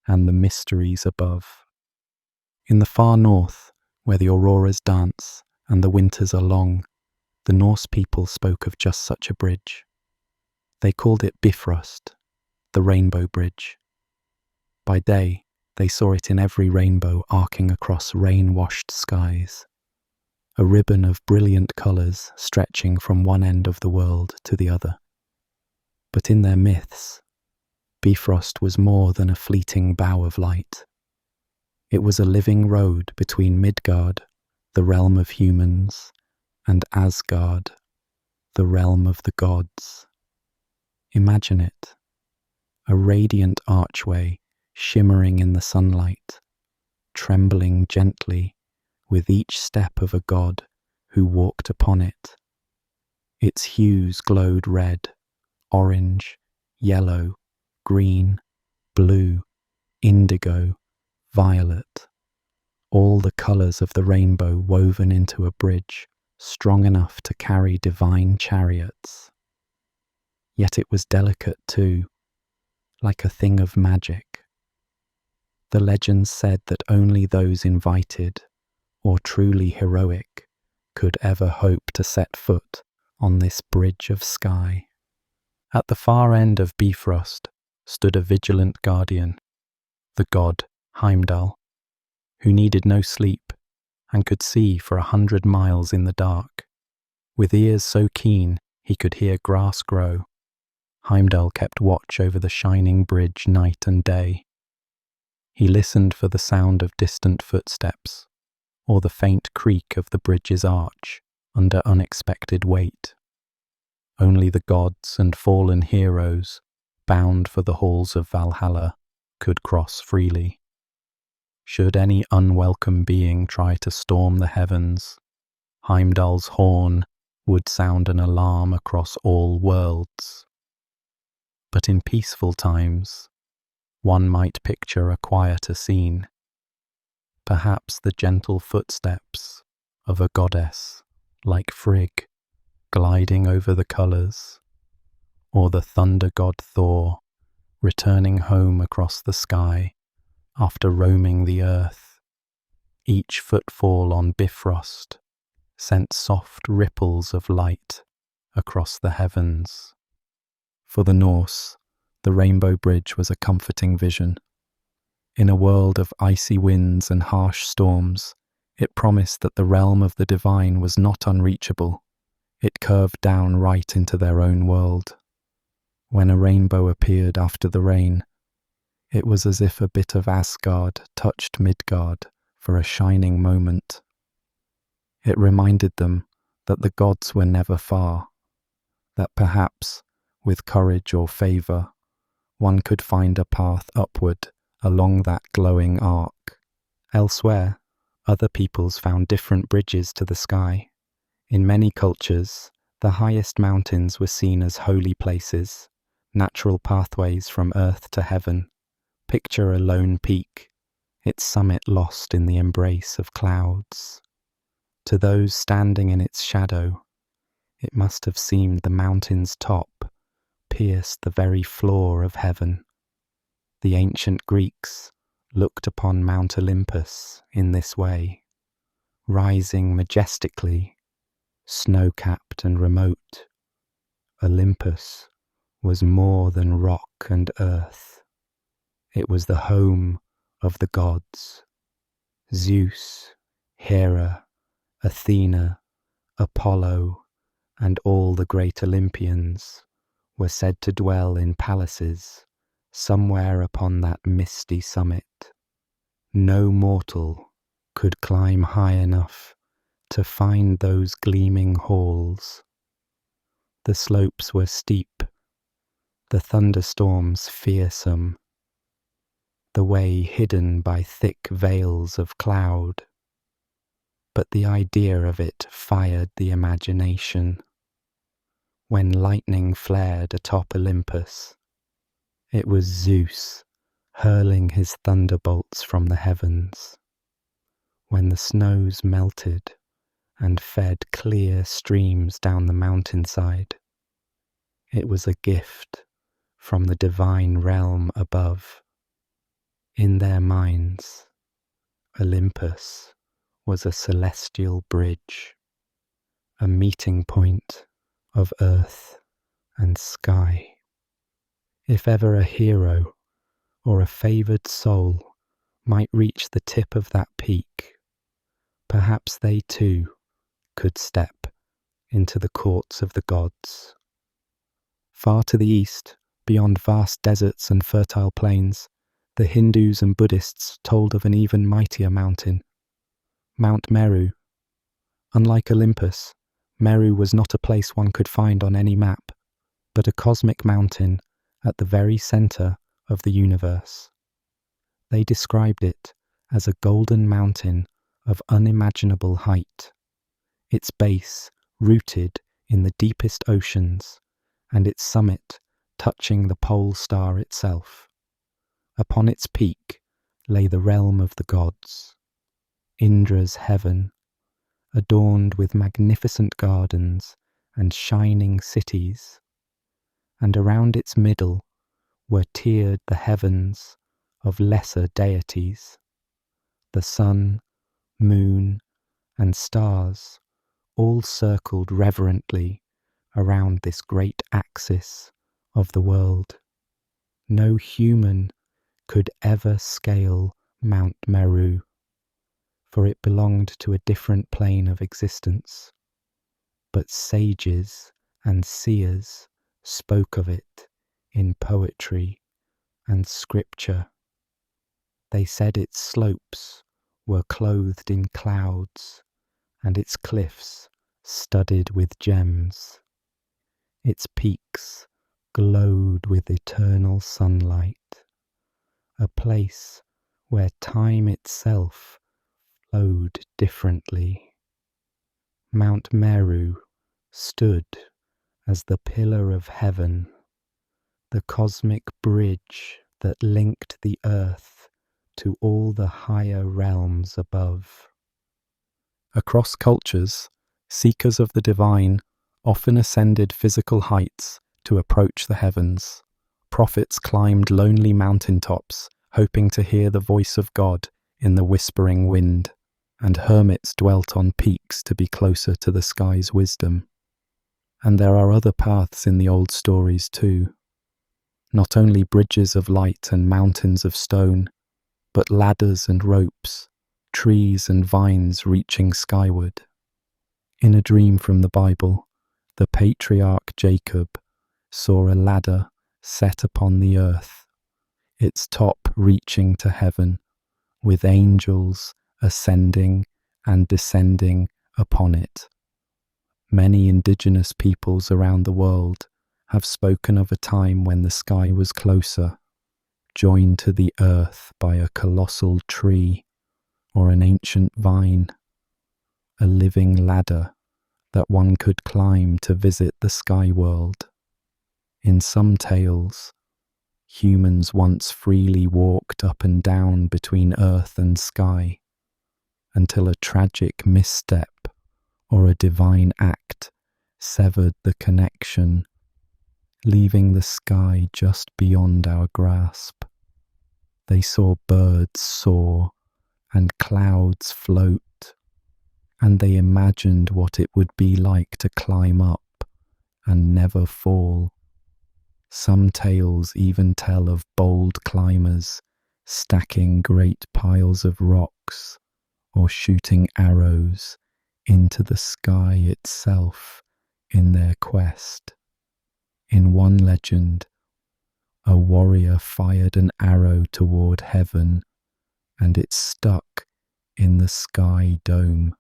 and the mysteries above. In the far north, where the auroras dance and the winters are long, the Norse people spoke of just such a bridge. They called it Bifrost, the rainbow bridge. By day, they saw it in every rainbow arcing across rain-washed skies, a ribbon of brilliant colours stretching from one end of the world to the other. But in their myths, Bifrost was more than a fleeting bow of light. It was a living road between Midgard, the realm of humans, and Asgard, the realm of the gods. Imagine it, a radiant archway shimmering in the sunlight, trembling gently with each step of a god who walked upon it. Its hues glowed red, orange, yellow, green, blue, indigo, violet, all the colours of the rainbow woven into a bridge strong enough to carry divine chariots. Yet it was delicate too, like a thing of magic. The legends said that only those invited, or truly heroic, could ever hope to set foot on this bridge of sky. At the far end of Bifrost stood a vigilant guardian, the god Heimdall, who needed no sleep and could see for 100 miles in the dark. With ears so keen he could hear grass grow, Heimdall kept watch over the shining bridge night and day. He listened for the sound of distant footsteps, or the faint creak of the bridge's arch under unexpected weight. Only the gods and fallen heroes, bound for the halls of Valhalla, could cross freely. Should any unwelcome being try to storm the heavens, Heimdall's horn would sound an alarm across all worlds. But in peaceful times, one might picture a quieter scene. Perhaps the gentle footsteps of a goddess like Frigg gliding over the colours, or the thunder god Thor returning home across the sky after roaming the earth. Each footfall on Bifrost sent soft ripples of light across the heavens. For the Norse, the rainbow bridge was a comforting vision. In a world of icy winds and harsh storms, it promised that the realm of the divine was not unreachable. It curved down right into their own world. When a rainbow appeared after the rain, It was as if a bit of Asgard touched Midgard for a shining moment. It reminded them that the gods were never far, that perhaps, with courage or favour, one could find a path upward along that glowing arc. Elsewhere, other peoples found different bridges to the sky. In many cultures, the highest mountains were seen as holy places, natural pathways from earth to heaven. Picture a lone peak, its summit lost in the embrace of clouds. To those standing in its shadow, it must have seemed the mountain's top pierced the very floor of heaven. The ancient Greeks looked upon Mount Olympus in this way, rising majestically, snow-capped and remote. Olympus was more than rock and earth. It was the home of the gods. Zeus, Hera, Athena, Apollo, and all the great Olympians were said to dwell in palaces somewhere upon that misty summit. No mortal could climb high enough to find those gleaming halls. The slopes were steep, the thunderstorms fearsome, the way hidden by thick veils of cloud. But the idea of it fired the imagination. When lightning flared atop Olympus, it was Zeus hurling his thunderbolts from the heavens. When the snows melted and fed clear streams down the mountainside, it was a gift from the divine realm above. In their minds, Olympus was a celestial bridge, a meeting point of earth and sky. If ever a hero or a favoured soul might reach the tip of that peak, perhaps they too could step into the courts of the gods. Far to the east, beyond vast deserts and fertile plains, the Hindus and Buddhists told of an even mightier mountain, Mount Meru. Unlike Olympus, Meru was not a place one could find on any map, but a cosmic mountain at the very centre of the universe. They described it as a golden mountain of unimaginable height, its base rooted in the deepest oceans, and its summit touching the pole star itself. Upon its peak lay the realm of the gods, Indra's heaven, adorned with magnificent gardens and shining cities, and around its middle were tiered the heavens of lesser deities. The sun, moon, and stars all circled reverently around this great axis of the world. No human could ever scale Mount Meru, for it belonged to a different plane of existence. But sages and seers spoke of it in poetry and scripture. They said its slopes were clothed in clouds and its cliffs studded with gems. Its peaks glowed with eternal sunlight, a place where time itself flowed differently. Mount Meru stood as the pillar of heaven, the cosmic bridge that linked the earth to all the higher realms above. Across cultures, seekers of the divine often ascended physical heights to approach the heavens. Prophets climbed lonely mountaintops, hoping to hear the voice of God in the whispering wind, and hermits dwelt on peaks to be closer to the sky's wisdom. And there are other paths in the old stories too. Not only bridges of light and mountains of stone, but ladders and ropes, trees and vines reaching skyward. In a dream from the Bible, the patriarch Jacob saw a ladder set upon the earth. its top reaching to heaven, with angels ascending and descending upon it. Many indigenous peoples around the world have spoken of a time when the sky was closer, joined to the earth by a colossal tree or an ancient vine, a living ladder that one could climb to visit the sky world. In some tales, humans once freely walked up and down between earth and sky, until a tragic misstep or a divine act severed the connection, leaving the sky just beyond our grasp. They saw birds soar and clouds float, and they imagined what it would be like to climb up and never fall. Some tales even tell of bold climbers stacking great piles of rocks or shooting arrows into the sky itself in their quest. In one legend, a warrior fired an arrow toward heaven and it stuck in the sky dome.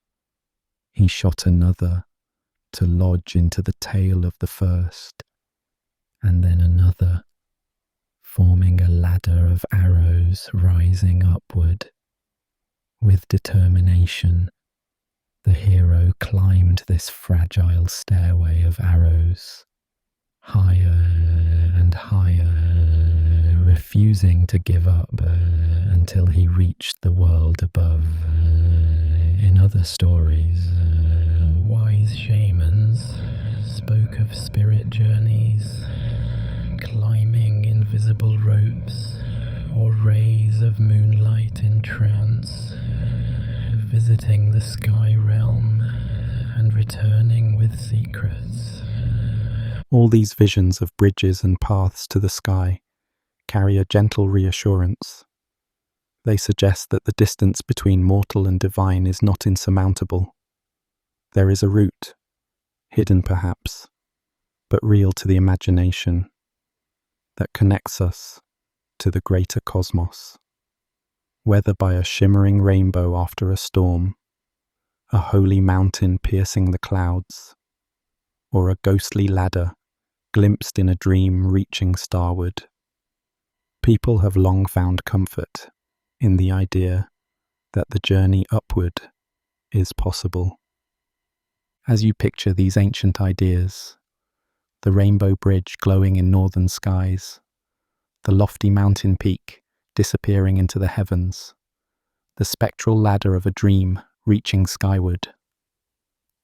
He shot another to lodge into the tail of the first, and then another, forming a ladder of arrows rising upward. With determination, the hero climbed this fragile stairway of arrows, higher and higher, refusing to give up until he reached the world above. In other stories, wise shamans spoke of spirit journeys, climbing invisible ropes, or rays of moonlight in trance, visiting the sky realm and returning with secrets. All these visions of bridges and paths to the sky carry a gentle reassurance. They suggest that the distance between mortal and divine is not insurmountable. There is a route, hidden perhaps, but real to the imagination, that connects us to the greater cosmos. Whether by a shimmering rainbow after a storm, a holy mountain piercing the clouds, or a ghostly ladder glimpsed in a dream reaching starward, people have long found comfort in the idea that the journey upward is possible. As you picture these ancient ideas, the rainbow bridge glowing in northern skies, the lofty mountain peak disappearing into the heavens, the spectral ladder of a dream reaching skyward,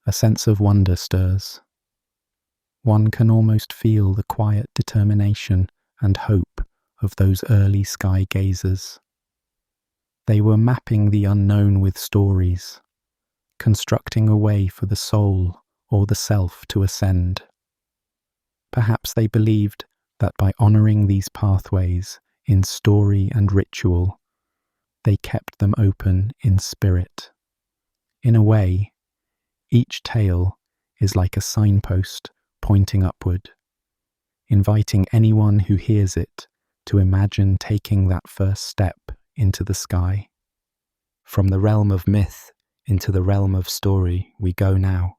a sense of wonder stirs. One can almost feel the quiet determination and hope of those early sky gazers. They were mapping the unknown with stories, constructing a way for the soul or the self to ascend. Perhaps they believed that by honouring these pathways in story and ritual, they kept them open in spirit. In a way, each tale is like a signpost pointing upward, inviting anyone who hears it to imagine taking that first step into the sky. From the realm of myth into the realm of story we go now,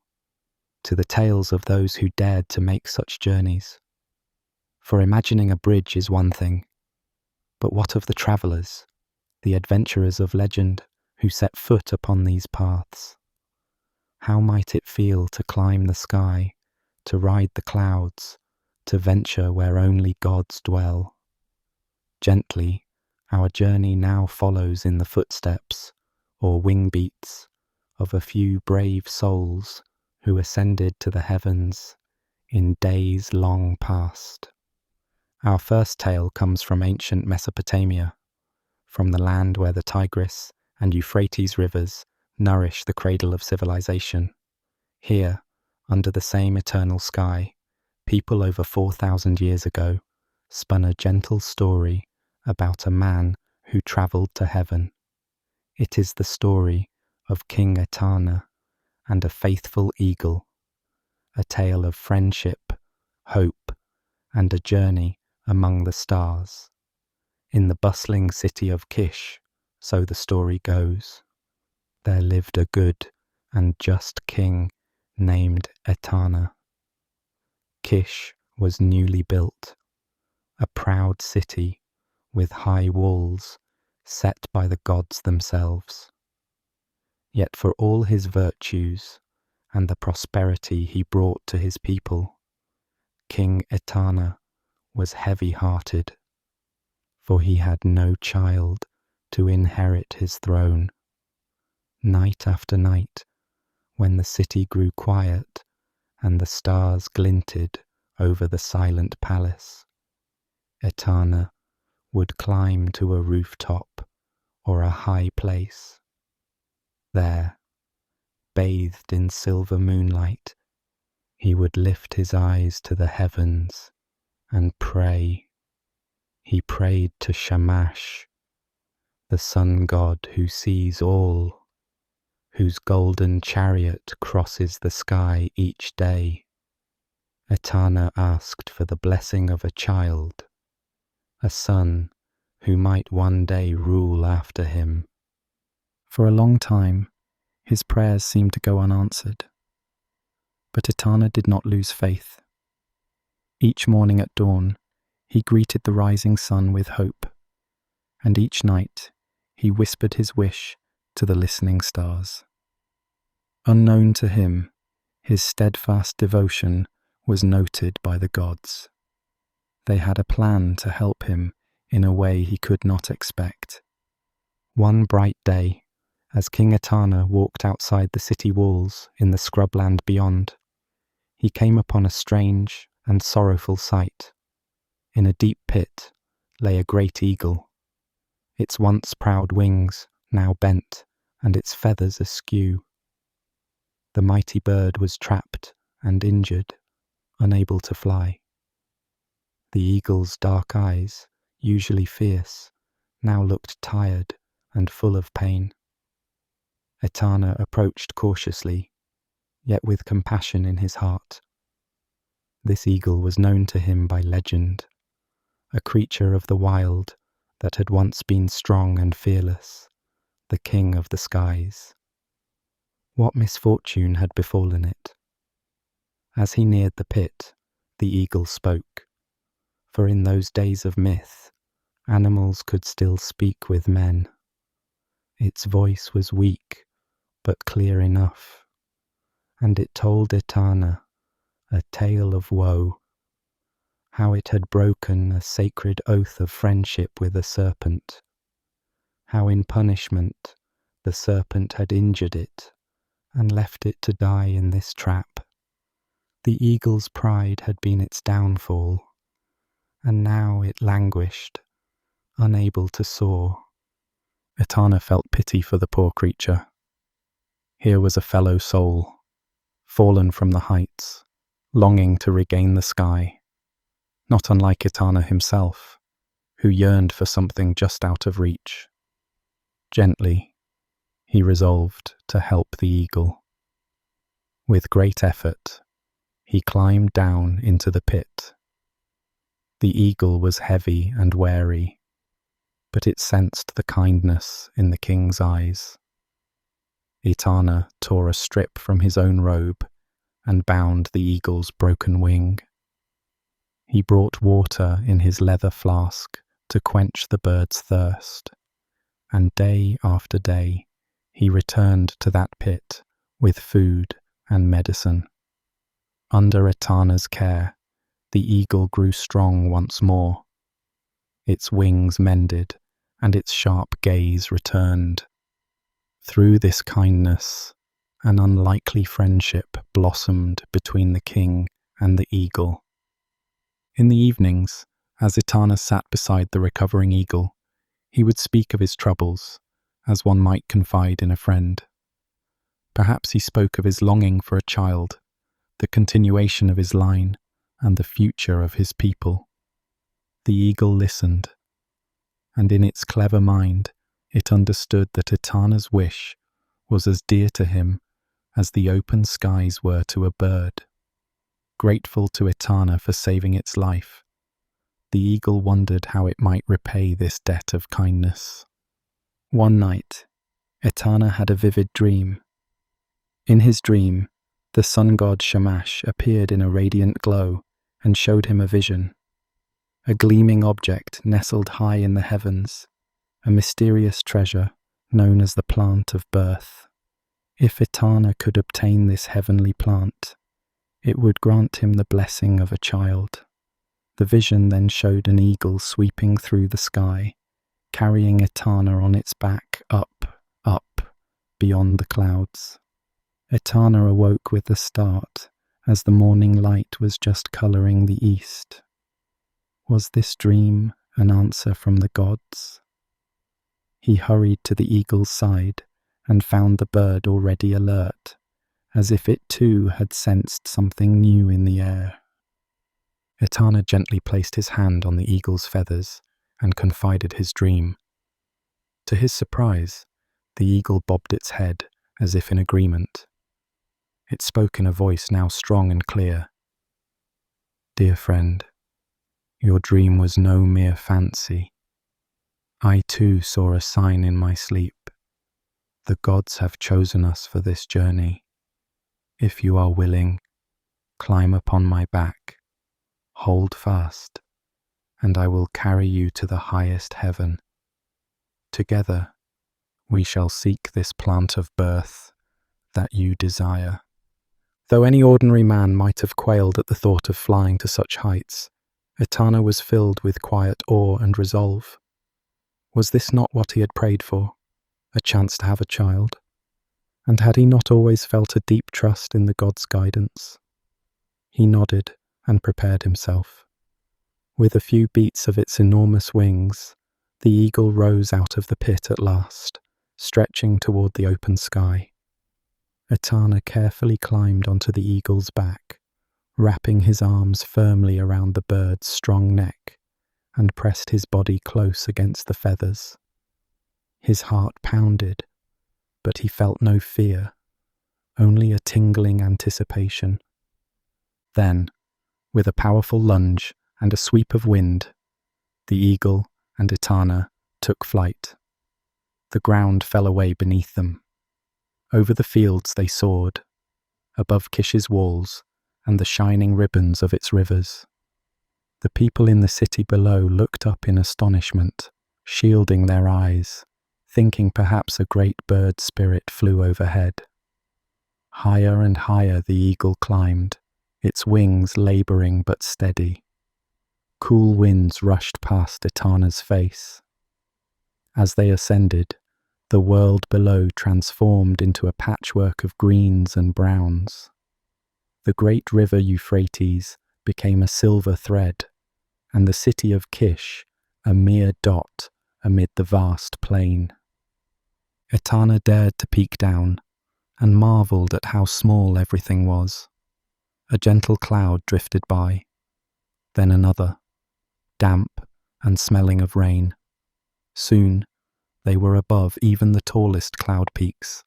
to the tales of those who dared to make such journeys. For imagining a bridge is one thing, but what of the travellers, the adventurers of legend who set foot upon these paths? How might it feel to climb the sky, to ride the clouds, to venture where only gods dwell? Gently, our journey now follows in the footsteps, or wing beats, of a few brave souls who ascended to the heavens in days long past. Our first tale comes from ancient Mesopotamia, from the land where the Tigris and Euphrates rivers nourish the cradle of civilization. Here, under the same eternal sky, people over 4,000 years ago spun a gentle story about a man who travelled to heaven. It is the story of King Etana and a faithful eagle, a tale of friendship, hope, and a journey among the stars. In the bustling city of Kish, so the story goes, there lived a good and just king named Etana. Kish was newly built, a proud city with high walls set by the gods themselves. Yet for all his virtues and the prosperity he brought to his people, King Etana was heavy-hearted, for he had no child to inherit his throne. Night after night, when the city grew quiet and the stars glinted over the silent palace, Etana would climb to a rooftop or a high place. There, bathed in silver moonlight, he would lift his eyes to the heavens and pray. He prayed to Shamash, the sun god who sees all, whose golden chariot crosses the sky each day. Etana asked for the blessing of a child, a son who might one day rule after him. For a long time, his prayers seemed to go unanswered. But Etana did not lose faith. Each morning at dawn, he greeted the rising sun with hope, and each night he whispered his wish to the listening stars. Unknown to him, his steadfast devotion was noted by the gods. They had a plan to help him in a way he could not expect. One bright day, as King Etana walked outside the city walls in the scrubland beyond, he came upon a strange and sorrowful sight. In a deep pit lay a great eagle, its once proud wings now bent and its feathers askew. The mighty bird was trapped and injured, unable to fly. The eagle's dark eyes, usually fierce, now looked tired and full of pain. Etana approached cautiously, yet with compassion in his heart. This eagle was known to him by legend, a creature of the wild that had once been strong and fearless, the king of the skies. What misfortune had befallen it? As he neared the pit, the eagle spoke, for in those days of myth, animals could still speak with men. Its voice was weak, but clear enough, and it told Etana a tale of woe, how it had broken a sacred oath of friendship with a serpent, how in punishment the serpent had injured it and left it to die in this trap. The eagle's pride had been its downfall, and now it languished, unable to soar. Etana felt pity for the poor creature. Here was a fellow soul, fallen from the heights, longing to regain the sky, not unlike Etana himself, who yearned for something just out of reach. Gently, he resolved to help the eagle. With great effort, he climbed down into the pit. The eagle was heavy and wary, but it sensed the kindness in the king's eyes. Etana tore a strip from his own robe and bound the eagle's broken wing. He brought water in his leather flask to quench the bird's thirst, and day after day he returned to that pit with food and medicine. Under Etana's care, the eagle grew strong once more. Its wings mended, and its sharp gaze returned. Through this kindness, an unlikely friendship blossomed between the king and the eagle. In the evenings, as Etana sat beside the recovering eagle, he would speak of his troubles, as one might confide in a friend. Perhaps he spoke of his longing for a child, the continuation of his line, and the future of his people. The eagle listened, and in its clever mind it understood that Etana's wish was as dear to him as the open skies were to a bird. Grateful to Etana for saving its life, the eagle wondered how it might repay this debt of kindness. One night, Etana had a vivid dream. In his dream, the sun god Shamash appeared in a radiant glow and showed him a vision. A gleaming object nestled high in the heavens, a mysterious treasure known as the plant of birth. If Etana could obtain this heavenly plant, it would grant him the blessing of a child. The vision then showed an eagle sweeping through the sky, carrying Etana on its back up, beyond the clouds. Etana awoke with a start, as the morning light was just colouring the east. Was this dream an answer from the gods? He hurried to the eagle's side and found the bird already alert, as if it too had sensed something new in the air. Etana gently placed his hand on the eagle's feathers and confided his dream. To his surprise, the eagle bobbed its head as if in agreement. It spoke in a voice now strong and clear. "Dear friend, your dream was no mere fancy. I too saw a sign in my sleep. The gods have chosen us for this journey. If you are willing, climb upon my back, hold fast, and I will carry you to the highest heaven. Together, we shall seek this plant of birth that you desire." Though any ordinary man might have quailed at the thought of flying to such heights, Etana was filled with quiet awe and resolve. Was this not what he had prayed for? A chance to have a child? And had he not always felt a deep trust in the god's guidance? He nodded and prepared himself. With a few beats of its enormous wings, the eagle rose out of the pit at last, stretching toward the open sky. Etana carefully climbed onto the eagle's back, wrapping his arms firmly around the bird's strong neck, and pressed his body close against the feathers. His heart pounded, but he felt no fear, only a tingling anticipation. Then, with a powerful lunge and a sweep of wind, the eagle and Etana took flight. The ground fell away beneath them. Over the fields they soared, above Kish's walls and the shining ribbons of its rivers. The people in the city below looked up in astonishment, shielding their eyes, thinking perhaps a great bird spirit flew overhead. Higher and higher the eagle climbed, its wings labouring but steady. Cool winds rushed past Etana's face. As they ascended, the world below transformed into a patchwork of greens and browns. The great river Euphrates became a silver thread, and the city of Kish a mere dot amid the vast plain. Etana dared to peek down, and marvelled at how small everything was. A gentle cloud drifted by, then another, damp and smelling of rain. Soon, they were above even the tallest cloud peaks,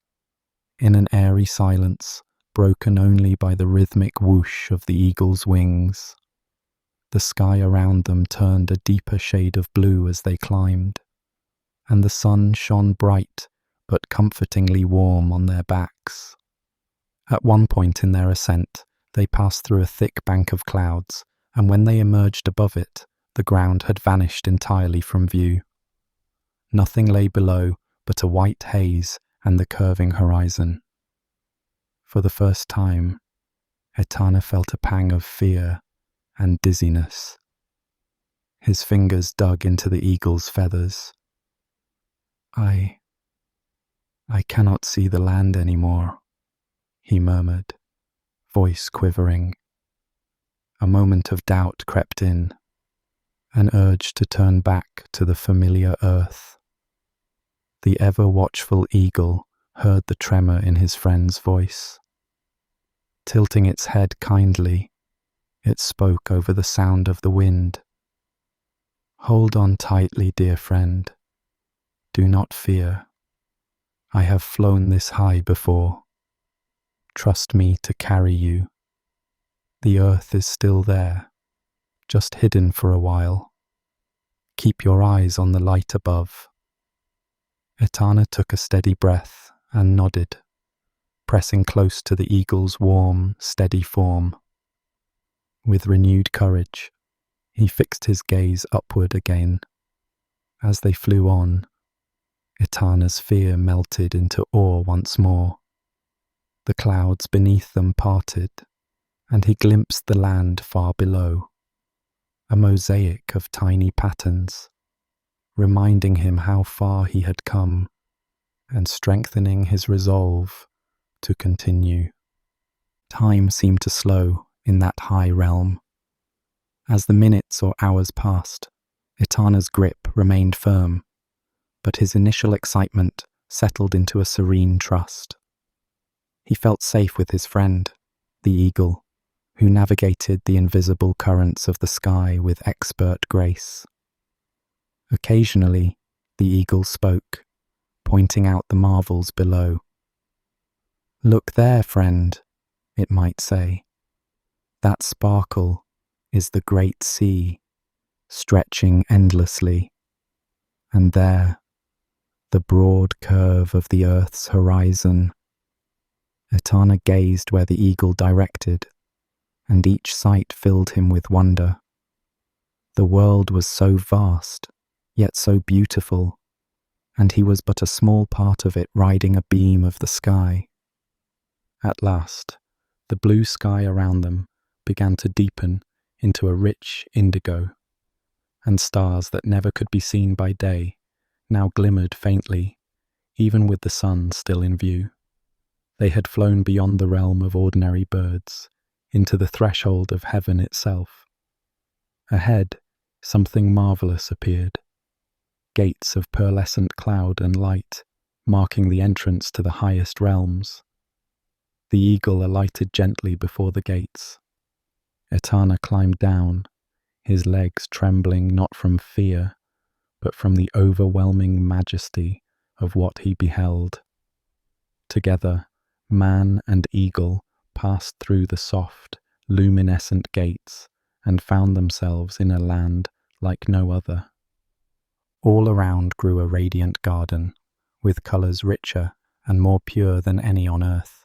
in an airy silence broken only by the rhythmic whoosh of the eagle's wings. The sky around them turned a deeper shade of blue as they climbed, and the sun shone bright but comfortingly warm on their backs. At one point in their ascent, they passed through a thick bank of clouds, and when they emerged above it, the ground had vanished entirely from view. Nothing lay below but a white haze and the curving horizon. For the first time, Etana felt a pang of fear and dizziness. His fingers dug into the eagle's feathers. I cannot see the land anymore," he murmured, voice quivering. A moment of doubt crept in, an urge to turn back to the familiar earth. The ever-watchful eagle heard the tremor in his friend's voice. Tilting its head kindly, it spoke over the sound of the wind. "Hold on tightly, dear friend. Do not fear. I have flown this high before. Trust me to carry you. The earth is still there, just hidden for a while, Keep your eyes on the light above." Etana took a steady breath and nodded, pressing close to the eagle's warm, steady form. With renewed courage, he fixed his gaze upward again. As they flew on, Etana's fear melted into awe once more. The clouds beneath them parted, and he glimpsed the land far below, a mosaic of tiny patterns, reminding him how far he had come and strengthening his resolve to continue. Time seemed to slow in that high realm. As the minutes or hours passed, Etana's grip remained firm, but his initial excitement settled into a serene trust. He felt safe with his friend, the eagle, who navigated the invisible currents of the sky with expert grace. Occasionally, the eagle spoke, pointing out the marvels below. "Look there, friend," it might say. "That sparkle is the great sea, stretching endlessly. And there, the broad curve of the earth's horizon." Etana gazed where the eagle directed, and each sight filled him with wonder. The world was so vast, yet so beautiful, and he was but a small part of it riding a beam of the sky. At last, the blue sky around them began to deepen into a rich indigo, and stars that never could be seen by day now glimmered faintly, even with the sun still in view. They had flown beyond the realm of ordinary birds, into the threshold of heaven itself. Ahead, something marvellous appeared. Gates of pearlescent cloud and light, marking the entrance to the highest realms. The eagle alighted gently before the gates. Etana climbed down, his legs trembling not from fear, but from the overwhelming majesty of what he beheld. Together, man and eagle passed through the soft, luminescent gates and found themselves in a land like no other. All around grew a radiant garden, with colours richer and more pure than any on earth.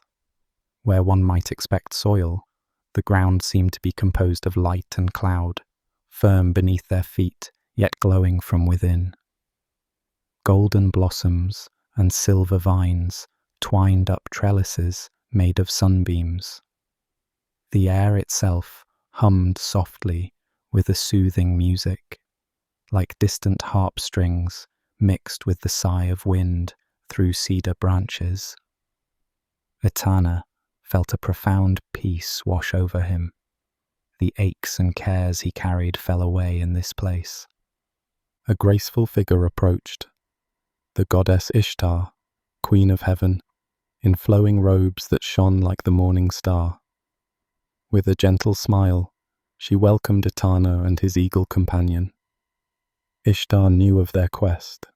Where one might expect soil, the ground seemed to be composed of light and cloud, firm beneath their feet, yet glowing from within. Golden blossoms and silver vines twined up trellises made of sunbeams. The air itself hummed softly with a soothing music, like distant harp strings mixed with the sigh of wind through cedar branches. Etana felt a profound peace wash over him. The aches and cares he carried fell away in this place. A graceful figure approached, the goddess Ishtar, queen of heaven, in flowing robes that shone like the morning star. With a gentle smile, she welcomed Etana and his eagle companion. Ishtar knew of their quest.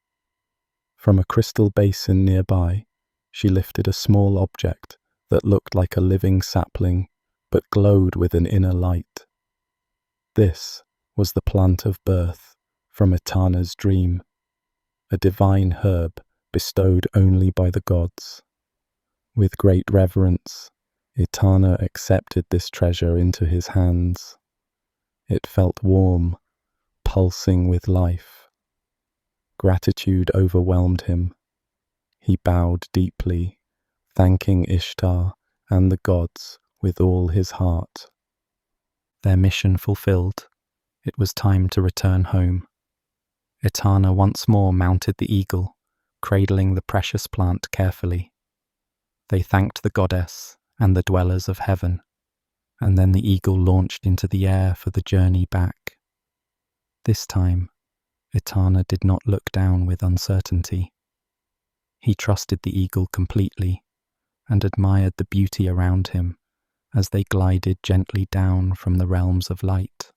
From a crystal basin nearby, she lifted a small object that looked like a living sapling, but glowed with an inner light. This was the plant of birth from Etana's dream, a divine herb bestowed only by the gods. With great reverence, Etana accepted this treasure into his hands. It felt warm, pulsing with life. Gratitude overwhelmed him. He bowed deeply, thanking Ishtar and the gods with all his heart. Their mission fulfilled, it was time to return home. Etana once more mounted the eagle, cradling the precious plant carefully. They thanked the goddess and the dwellers of heaven, and then the eagle launched into the air for the journey back. This time, Etana did not look down with uncertainty. He trusted the eagle completely and admired the beauty around him as they glided gently down from the realms of light.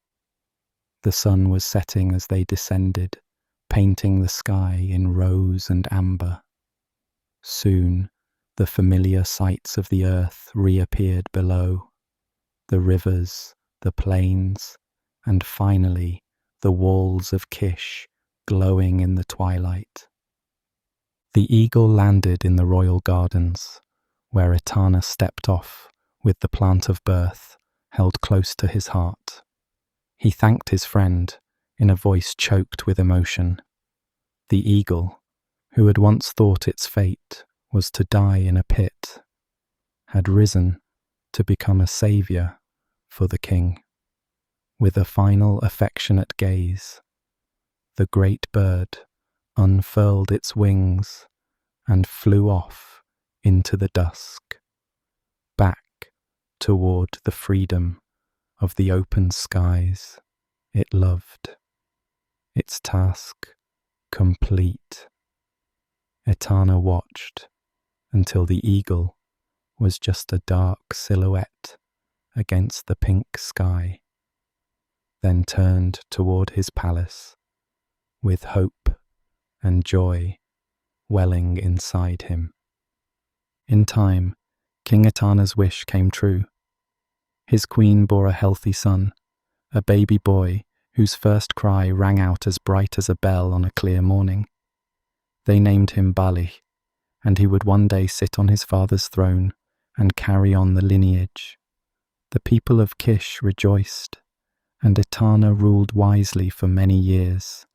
The sun was setting as they descended, painting the sky in rose and amber. Soon, the familiar sights of the earth reappeared below, the rivers, the plains, and finally the walls of Kish glowing in the twilight. The eagle landed in the royal gardens, where Etana stepped off with the plant of birth held close to his heart. He thanked his friend in a voice choked with emotion. The eagle, who had once thought its fate was to die in a pit, had risen to become a saviour for the king. With a final affectionate gaze, the great bird unfurled its wings and flew off into the dusk, back toward the freedom of the open skies it loved, its task complete. Etana watched until the eagle was just a dark silhouette against the pink sky, then turned toward his palace with hope and joy welling inside him. In time, King Etana's wish came true. His queen bore a healthy son, a baby boy whose first cry rang out as bright as a bell on a clear morning. They named him Bali, and he would one day sit on his father's throne and carry on the lineage. The people of Kish rejoiced, and Etana ruled wisely for many years,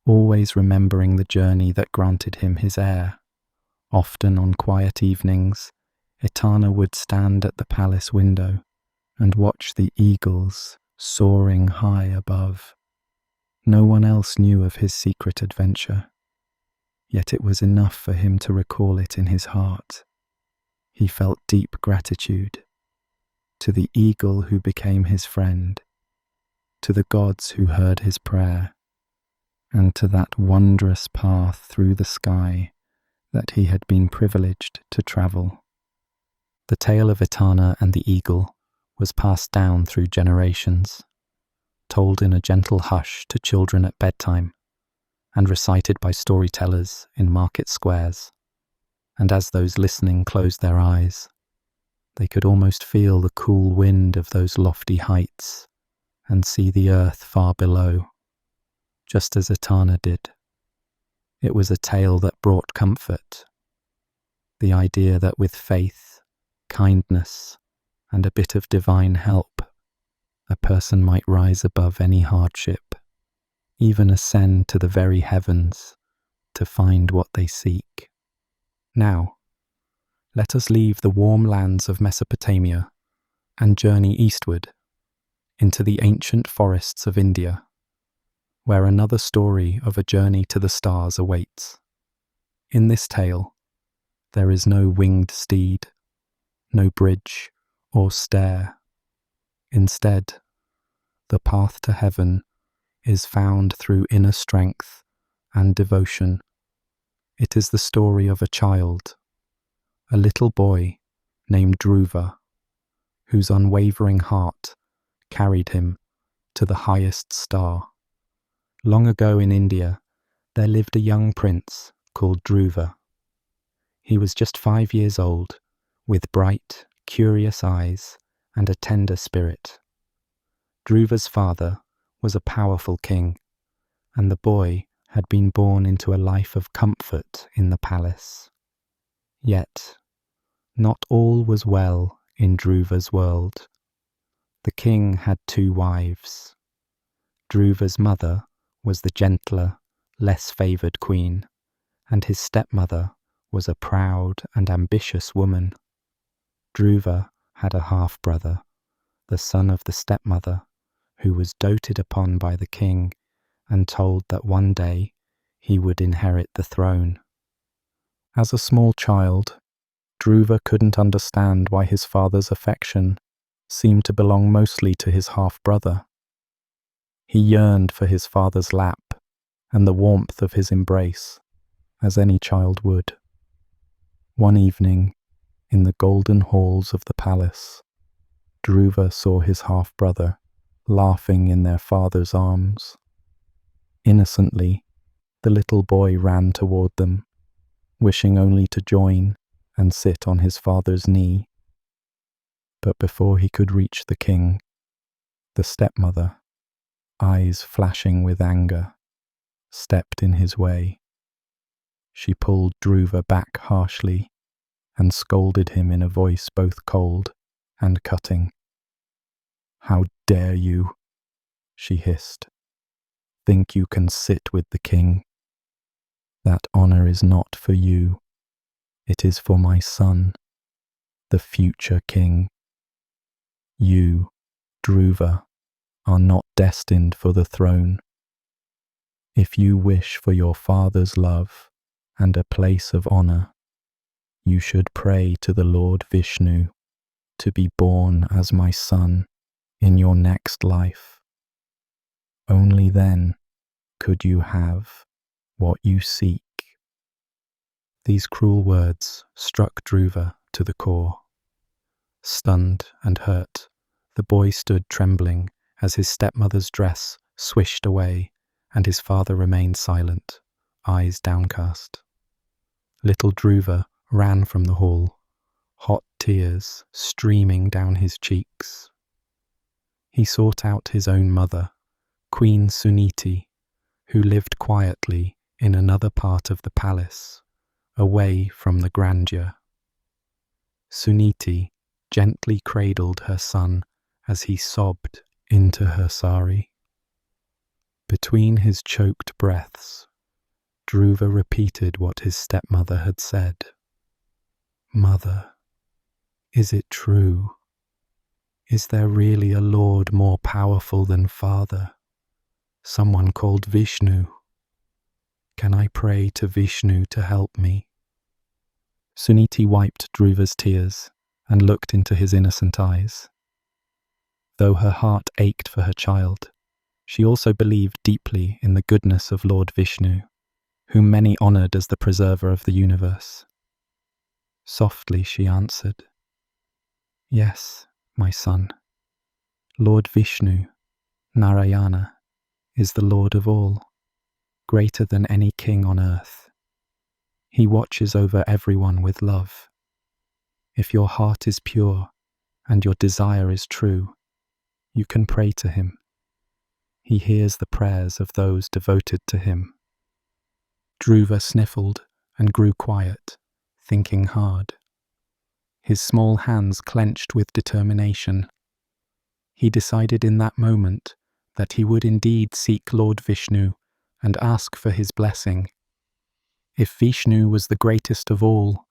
always remembering the journey that granted him his heir. Often on quiet evenings, Etana would stand at the palace window and watch the eagles soaring high above. No one else knew of his secret adventure, yet it was enough for him to recall it in his heart. He felt deep gratitude to the eagle who became his friend, to the gods who heard his prayer, and to that wondrous path through the sky that he had been privileged to travel. The tale of Etana and the eagle was passed down through generations, told in a gentle hush to children at bedtime, and recited by storytellers in market squares. And as those listening closed their eyes, they could almost feel the cool wind of those lofty heights and see the earth far below, just as Etana did. It was a tale that brought comfort, the idea that with faith, kindness, and a bit of divine help, a person might rise above any hardship, even ascend to the very heavens to find what they seek. Now, let us leave the warm lands of Mesopotamia and journey eastward into the ancient forests of India, where another story of a journey to the stars awaits. In this tale, there is no winged steed, no bridge or stair. Instead, the path to heaven is found through inner strength and devotion. It is the story of a child, a little boy named Dhruva, whose unwavering heart carried him to the highest star. Long ago in India, there lived a young prince called Dhruva. He was just 5 years old, with bright, curious eyes and a tender spirit. Dhruva's father was a powerful king, and the boy had been born into a life of comfort in the palace. Yet, not all was well in Dhruva's world. The king had 2 wives. Dhruva's mother was the gentler, less favoured queen, and his stepmother was a proud and ambitious woman. Dhruva had a half-brother, the son of the stepmother, who was doted upon by the king and told that one day he would inherit the throne. As a small child, Dhruva couldn't understand why his father's affection seemed to belong mostly to his half-brother. He yearned for his father's lap and the warmth of his embrace, as any child would. One evening, in the golden halls of the palace, Dhruva saw his half-brother laughing in their father's arms. Innocently, the little boy ran toward them, wishing only to join and sit on his father's knee. But before he could reach the king, the stepmother, eyes flashing with anger, stepped in his way. She pulled Dhruva back harshly and scolded him in a voice both cold and cutting. "How dare you?" she hissed. "Think you can sit with the king? That honor is not for you. It is for my son, the future king. You, Dhruva, are not destined for the throne. If you wish for your father's love and a place of honor, you should pray to the Lord Vishnu to be born as my son in your next life. Only then could you have what you seek." These cruel words struck Dhruva to the core. Stunned and hurt, the boy stood trembling as his stepmother's dress swished away and his father remained silent, eyes downcast. Little Dhruva ran from the hall, hot tears streaming down his cheeks. He sought out his own mother, Queen Suniti, who lived quietly in another part of the palace, away from the grandeur. Suniti gently cradled her son as he sobbed into her sari. Between his choked breaths, Dhruva repeated what his stepmother had said. "Mother, is it true? Is there really a lord more powerful than father? Someone called Vishnu? Can I pray to Vishnu to help me?" Suniti wiped Dhruva's tears and looked into his innocent eyes. Though her heart ached for her child, she also believed deeply in the goodness of Lord Vishnu, whom many honored as the preserver of the universe. Softly she answered, "Yes, my son. Lord Vishnu, Narayana, is the Lord of all, greater than any king on earth. He watches over everyone with love. If your heart is pure and your desire is true, you can pray to him. He hears the prayers of those devoted to him." Dhruva sniffled and grew quiet, thinking hard. His small hands clenched with determination. He decided in that moment that he would indeed seek Lord Vishnu and ask for his blessing. If Vishnu was the greatest of all,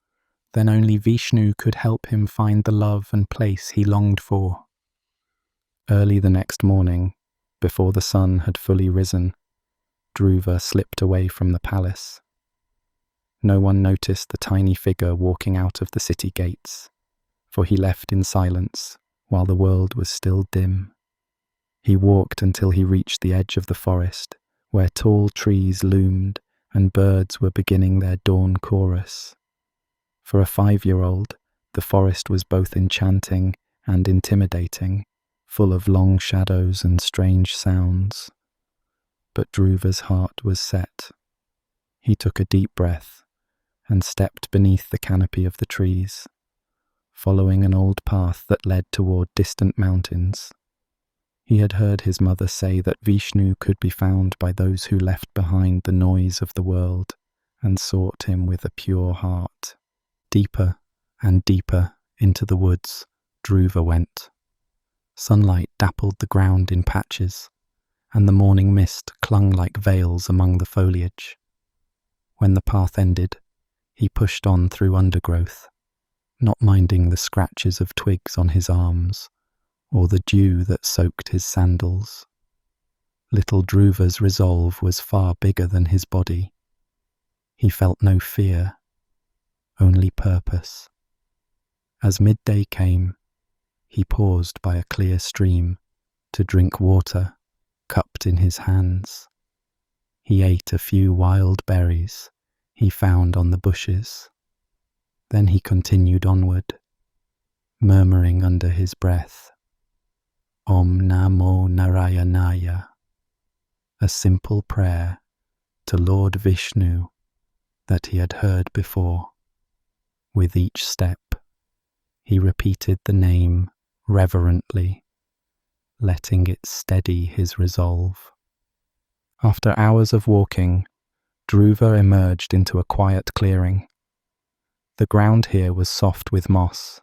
then only Vishnu could help him find the love and place he longed for. Early the next morning, before the sun had fully risen, Dhruva slipped away from the palace. No one noticed the tiny figure walking out of the city gates, for he left in silence while the world was still dim. He walked until he reached the edge of the forest, where tall trees loomed and birds were beginning their dawn chorus. For a 5-year-old, the forest was both enchanting and intimidating, full of long shadows and strange sounds. But Dhruva's heart was set. He took a deep breath and stepped beneath the canopy of the trees, following an old path that led toward distant mountains. He had heard his mother say that Vishnu could be found by those who left behind the noise of the world and sought him with a pure heart. Deeper and deeper into the woods Dhruva went. Sunlight dappled the ground in patches, and the morning mist clung like veils among the foliage. When the path ended, he pushed on through undergrowth, not minding the scratches of twigs on his arms or the dew that soaked his sandals. Little Dhruva's resolve was far bigger than his body. He felt no fear, only purpose. As midday came, he paused by a clear stream to drink water, cupped in his hands. He ate a few wild berries he found on the bushes. Then he continued onward, murmuring under his breath, "Om Namo Narayanaya," a simple prayer to Lord Vishnu that he had heard before. With each step, he repeated the name reverently, letting it steady his resolve. After hours of walking, Dhruva emerged into a quiet clearing. The ground here was soft with moss,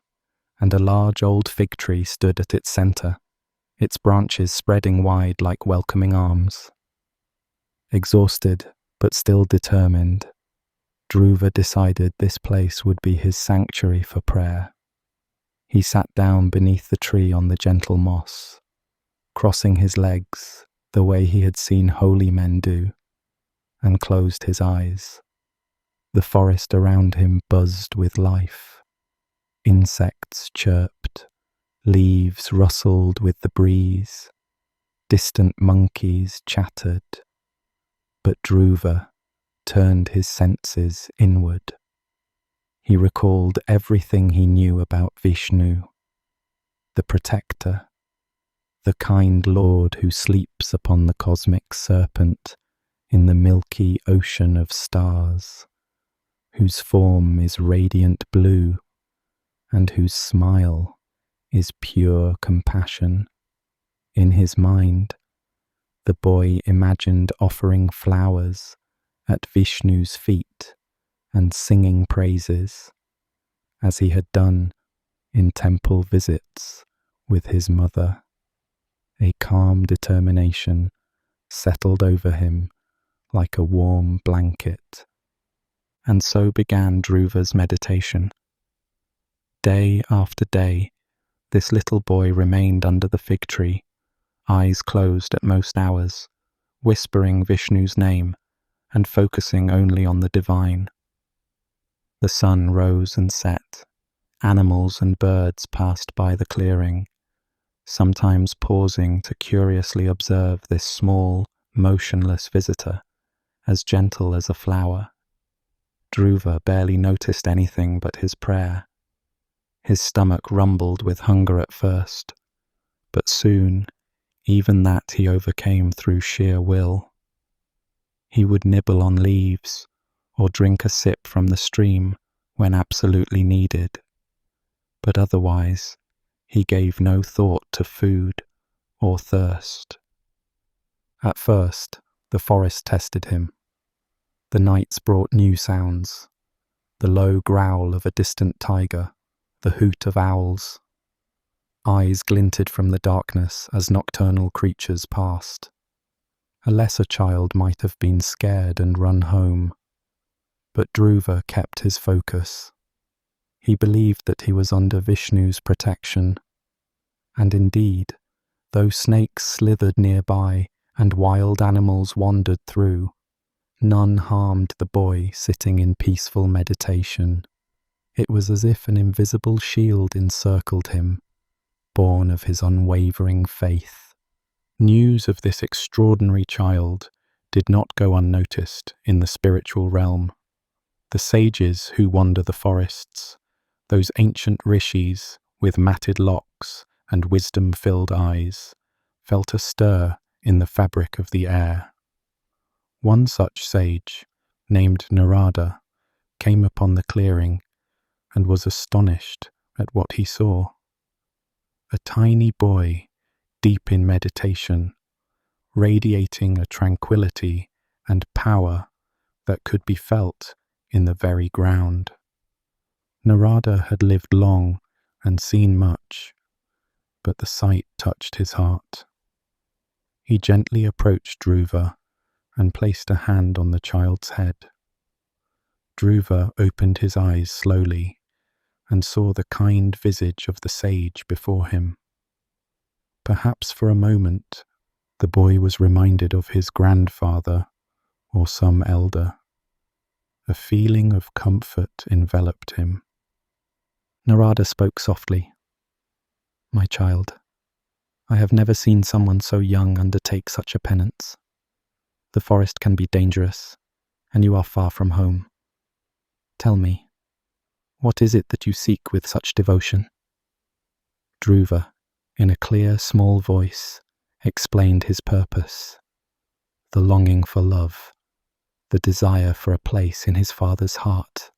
and a large old fig tree stood at its centre, its branches spreading wide like welcoming arms. Exhausted, but still determined, Dhruva decided this place would be his sanctuary for prayer. He sat down beneath the tree on the gentle moss, crossing his legs the way he had seen holy men do, and closed his eyes. The forest around him buzzed with life. Insects chirped, leaves rustled with the breeze, distant monkeys chattered. But Dhruva turned his senses inward. He recalled everything he knew about Vishnu, the protector, the kind Lord who sleeps upon the cosmic serpent in the milky ocean of stars, whose form is radiant blue and whose smile is pure compassion. In his mind, the boy imagined offering flowers at Vishnu's feet and singing praises, as he had done in temple visits with his mother. A calm determination settled over him like a warm blanket. And so began Dhruva's meditation. Day after day, this little boy remained under the fig tree, eyes closed at most hours, whispering Vishnu's name and focusing only on the divine. The sun rose and set. Animals and birds passed by the clearing, sometimes pausing to curiously observe this small, motionless visitor, as gentle as a flower. Dhruva barely noticed anything but his prayer. His stomach rumbled with hunger at first, but soon even that he overcame through sheer will. He would nibble on leaves or drink a sip from the stream when absolutely needed, but otherwise he gave no thought to food or thirst. At first, the forest tested him. The nights brought new sounds, the low growl of a distant tiger, the hoot of owls. Eyes glinted from the darkness as nocturnal creatures passed. A lesser child might have been scared and run home, but Dhruva kept his focus. He believed that he was under Vishnu's protection, and indeed, though snakes slithered nearby and wild animals wandered through, none harmed the boy sitting in peaceful meditation. It was as if an invisible shield encircled him, born of his unwavering faith. News of this extraordinary child did not go unnoticed in the spiritual realm. The sages who wander the forests, those ancient rishis with matted locks and wisdom-filled eyes, felt a stir in the fabric of the air. One such sage, named Narada, came upon the clearing and was astonished at what he saw. A tiny boy, deep in meditation, radiating a tranquility and power that could be felt in the very ground. Narada had lived long and seen much, but the sight touched his heart. He gently approached Dhruva and placed a hand on the child's head. Dhruva opened his eyes slowly and saw the kind visage of the sage before him. Perhaps for a moment, the boy was reminded of his grandfather or some elder. A feeling of comfort enveloped him. Narada spoke softly. "My child, I have never seen someone so young undertake such a penance. The forest can be dangerous, and you are far from home. Tell me, what is it that you seek with such devotion?" Dhruva, in a clear, small voice, explained his purpose. The longing for love, the desire for a place in his father's heart,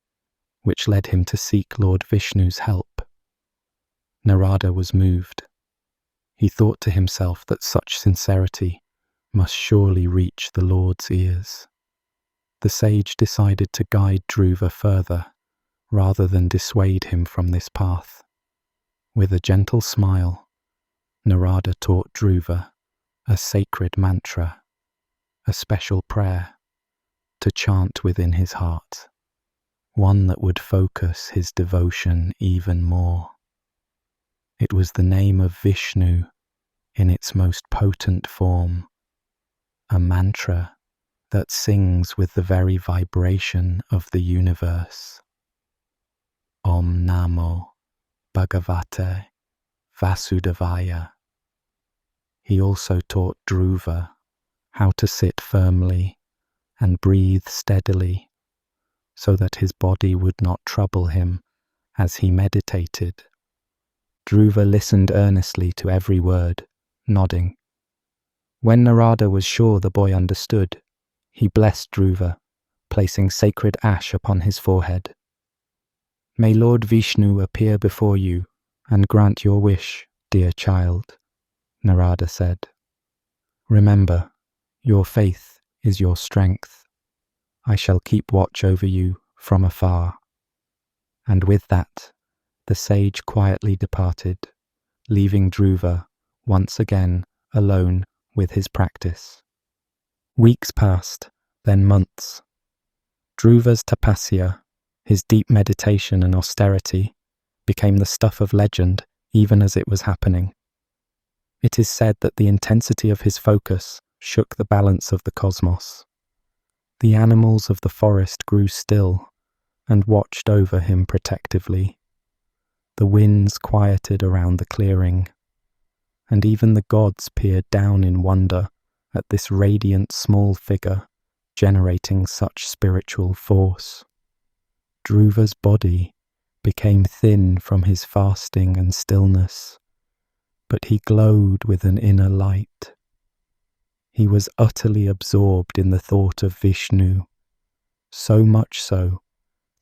which led him to seek Lord Vishnu's help. Narada was moved. He thought to himself that such sincerity must surely reach the Lord's ears. The sage decided to guide Dhruva further, rather than dissuade him from this path. With a gentle smile, Narada taught Dhruva a sacred mantra, a special prayer, to chant within his heart, one that would focus his devotion even more. It was the name of Vishnu in its most potent form, a mantra that sings with the very vibration of the universe. Om Namo Bhagavate Vasudevaya. He also taught Dhruva how to sit firmly and breathe steadily so that his body would not trouble him as he meditated. Dhruva listened earnestly to every word, nodding. When Narada was sure the boy understood, he blessed Dhruva, placing sacred ash upon his forehead. May Lord Vishnu appear before you and grant your wish, dear child, Narada said. Remember, your faith is your strength. I shall keep watch over you from afar. And with that, the sage quietly departed, leaving Dhruva once again alone with his practice. Weeks passed, then months. Dhruva's tapasya, his deep meditation and austerity, became the stuff of legend even as it was happening. It is said that the intensity of his focus shook the balance of the cosmos. The animals of the forest grew still and watched over him protectively. The winds quieted around the clearing, and even the gods peered down in wonder at this radiant small figure generating such spiritual force. Dhruva's body became thin from his fasting and stillness, but he glowed with an inner light. He was utterly absorbed in the thought of Vishnu, so much so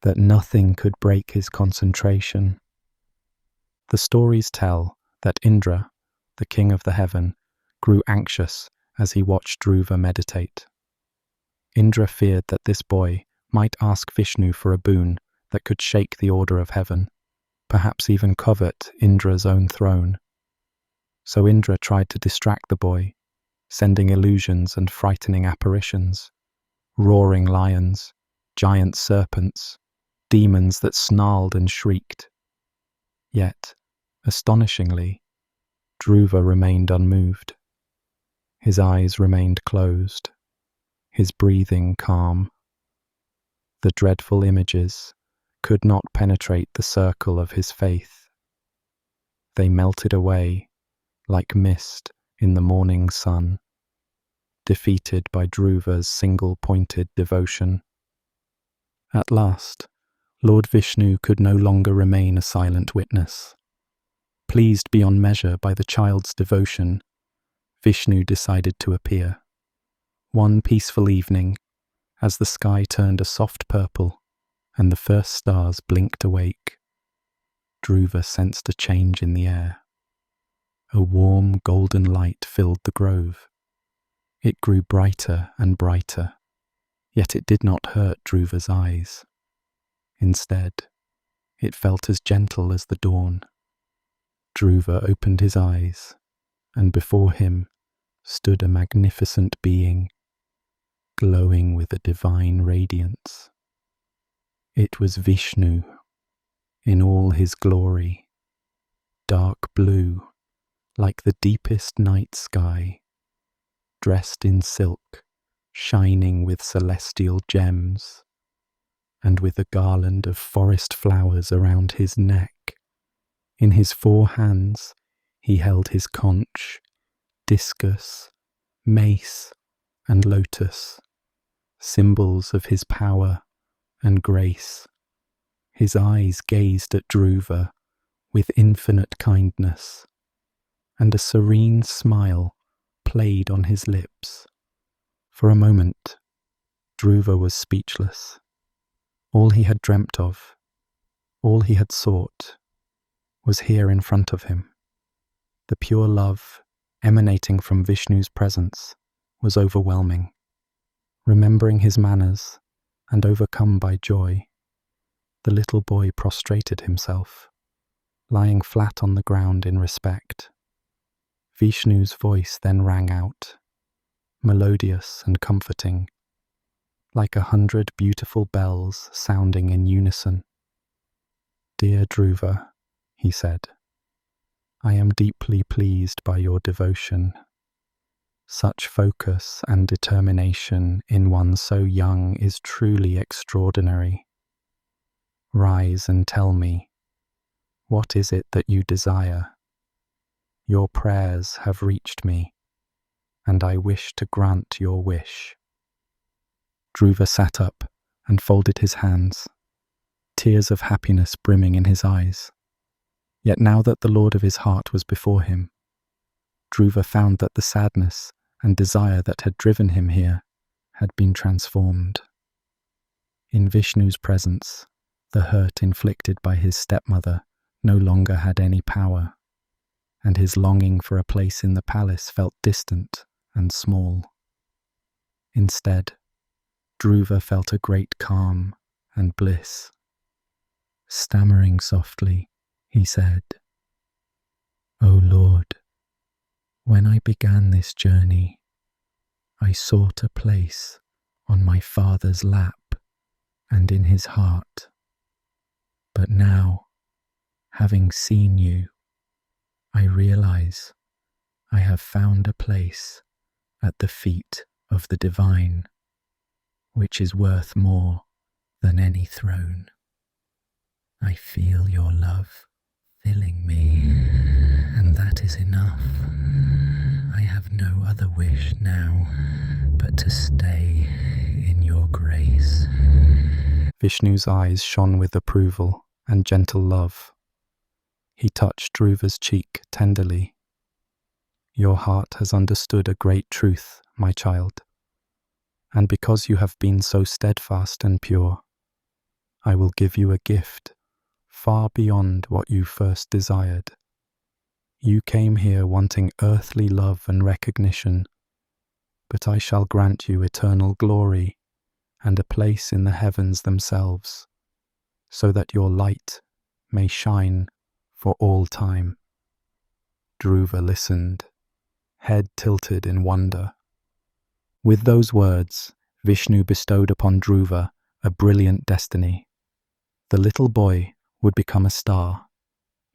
that nothing could break his concentration. The stories tell that Indra, the king of the heaven, grew anxious as he watched Dhruva meditate. Indra feared that this boy might ask Vishnu for a boon that could shake the order of heaven, perhaps even covet Indra's own throne. So Indra tried to distract the boy, sending illusions and frightening apparitions, roaring lions, giant serpents, demons that snarled and shrieked. Yet, astonishingly, Dhruva remained unmoved. His eyes remained closed, his breathing calm. The dreadful images could not penetrate the circle of his faith. They melted away like mist in the morning sun, defeated by Dhruva's single-pointed devotion. At last, Lord Vishnu could no longer remain a silent witness. Pleased beyond measure by the child's devotion, Vishnu decided to appear. One peaceful evening, as the sky turned a soft purple and the first stars blinked awake, Dhruva sensed a change in the air. A warm golden light filled the grove. It grew brighter and brighter, yet it did not hurt Dhruva's eyes. Instead, it felt as gentle as the dawn. Dhruva opened his eyes, and before him stood a magnificent being, glowing with a divine radiance. It was Vishnu, in all his glory, dark blue, like the deepest night sky, dressed in silk, shining with celestial gems, and with a garland of forest flowers around his neck. In his 4 hands he held his conch, discus, mace, and lotus, symbols of his power and grace. His eyes gazed at Dhruva with infinite kindness, and a serene smile played on his lips. For a moment, Dhruva was speechless. All he had dreamt of, all he had sought, was here in front of him. The pure love emanating from Vishnu's presence was overwhelming. Remembering his manners and overcome by joy, the little boy prostrated himself, lying flat on the ground in respect. Vishnu's voice then rang out, melodious and comforting, like 100 beautiful bells sounding in unison. "Dear Dhruva," he said, "I am deeply pleased by your devotion. Such focus and determination in one so young is truly extraordinary. Rise and tell me, what is it that you desire? Your prayers have reached me, and I wish to grant your wish." Dhruva sat up and folded his hands, tears of happiness brimming in his eyes. Yet now that the Lord of his heart was before him, Dhruva found that the sadness and desire that had driven him here had been transformed. In Vishnu's presence, the hurt inflicted by his stepmother no longer had any power, and his longing for a place in the palace felt distant and small. Instead, Dhruva felt a great calm and bliss. Stammering softly, he said, "O Lord, when I began this journey, I sought a place on my father's lap and in his heart. But now, having seen you, I realize I have found a place at the feet of the divine, which is worth more than any throne. I feel your love filling me, and that is enough. I have no other wish now but to stay in your grace." Vishnu's eyes shone with approval and gentle love. He touched Dhruva's cheek tenderly. "Your heart has understood a great truth, my child, and because you have been so steadfast and pure, I will give you a gift far beyond what you first desired. You came here wanting earthly love and recognition, but I shall grant you eternal glory and a place in the heavens themselves, so that your light may shine for all time." Dhruva listened, head tilted in wonder. With those words, Vishnu bestowed upon Dhruva a brilliant destiny. The little boy would become a star,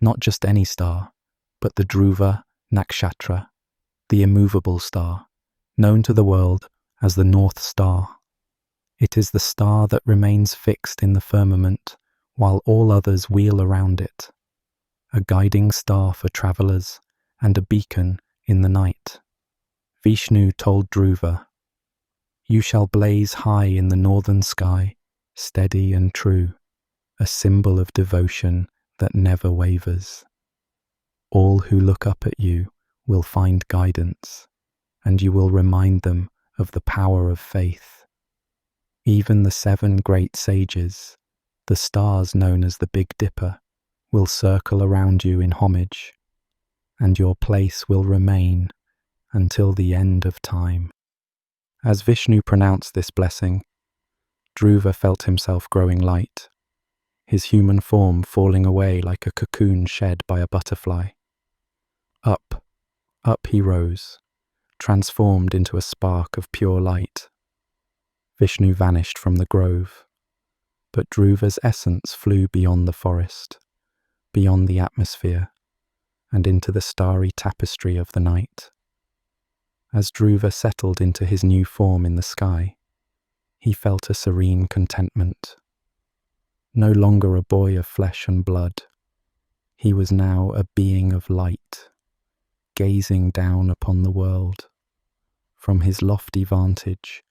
not just any star, but the Dhruva Nakshatra, the immovable star, known to the world as the North Star. It is the star that remains fixed in the firmament while all others wheel around it, a guiding star for travellers and a beacon in the night. Vishnu told Dhruva, "You shall blaze high in the northern sky, steady and true, a symbol of devotion that never wavers. All who look up at you will find guidance, and you will remind them of the power of faith. Even the 7 great sages, the stars known as the Big Dipper, will circle around you in homage, and your place will remain until the end of time." As Vishnu pronounced this blessing, Dhruva felt himself growing light, his human form falling away like a cocoon shed by a butterfly. Up, up he rose, transformed into a spark of pure light. Vishnu vanished from the grove, but Dhruva's essence flew beyond the forest, beyond the atmosphere, and into the starry tapestry of the night. As Dhruva settled into his new form in the sky, he felt a serene contentment. No longer a boy of flesh and blood, he was now a being of light, gazing down upon the world. From his lofty vantage,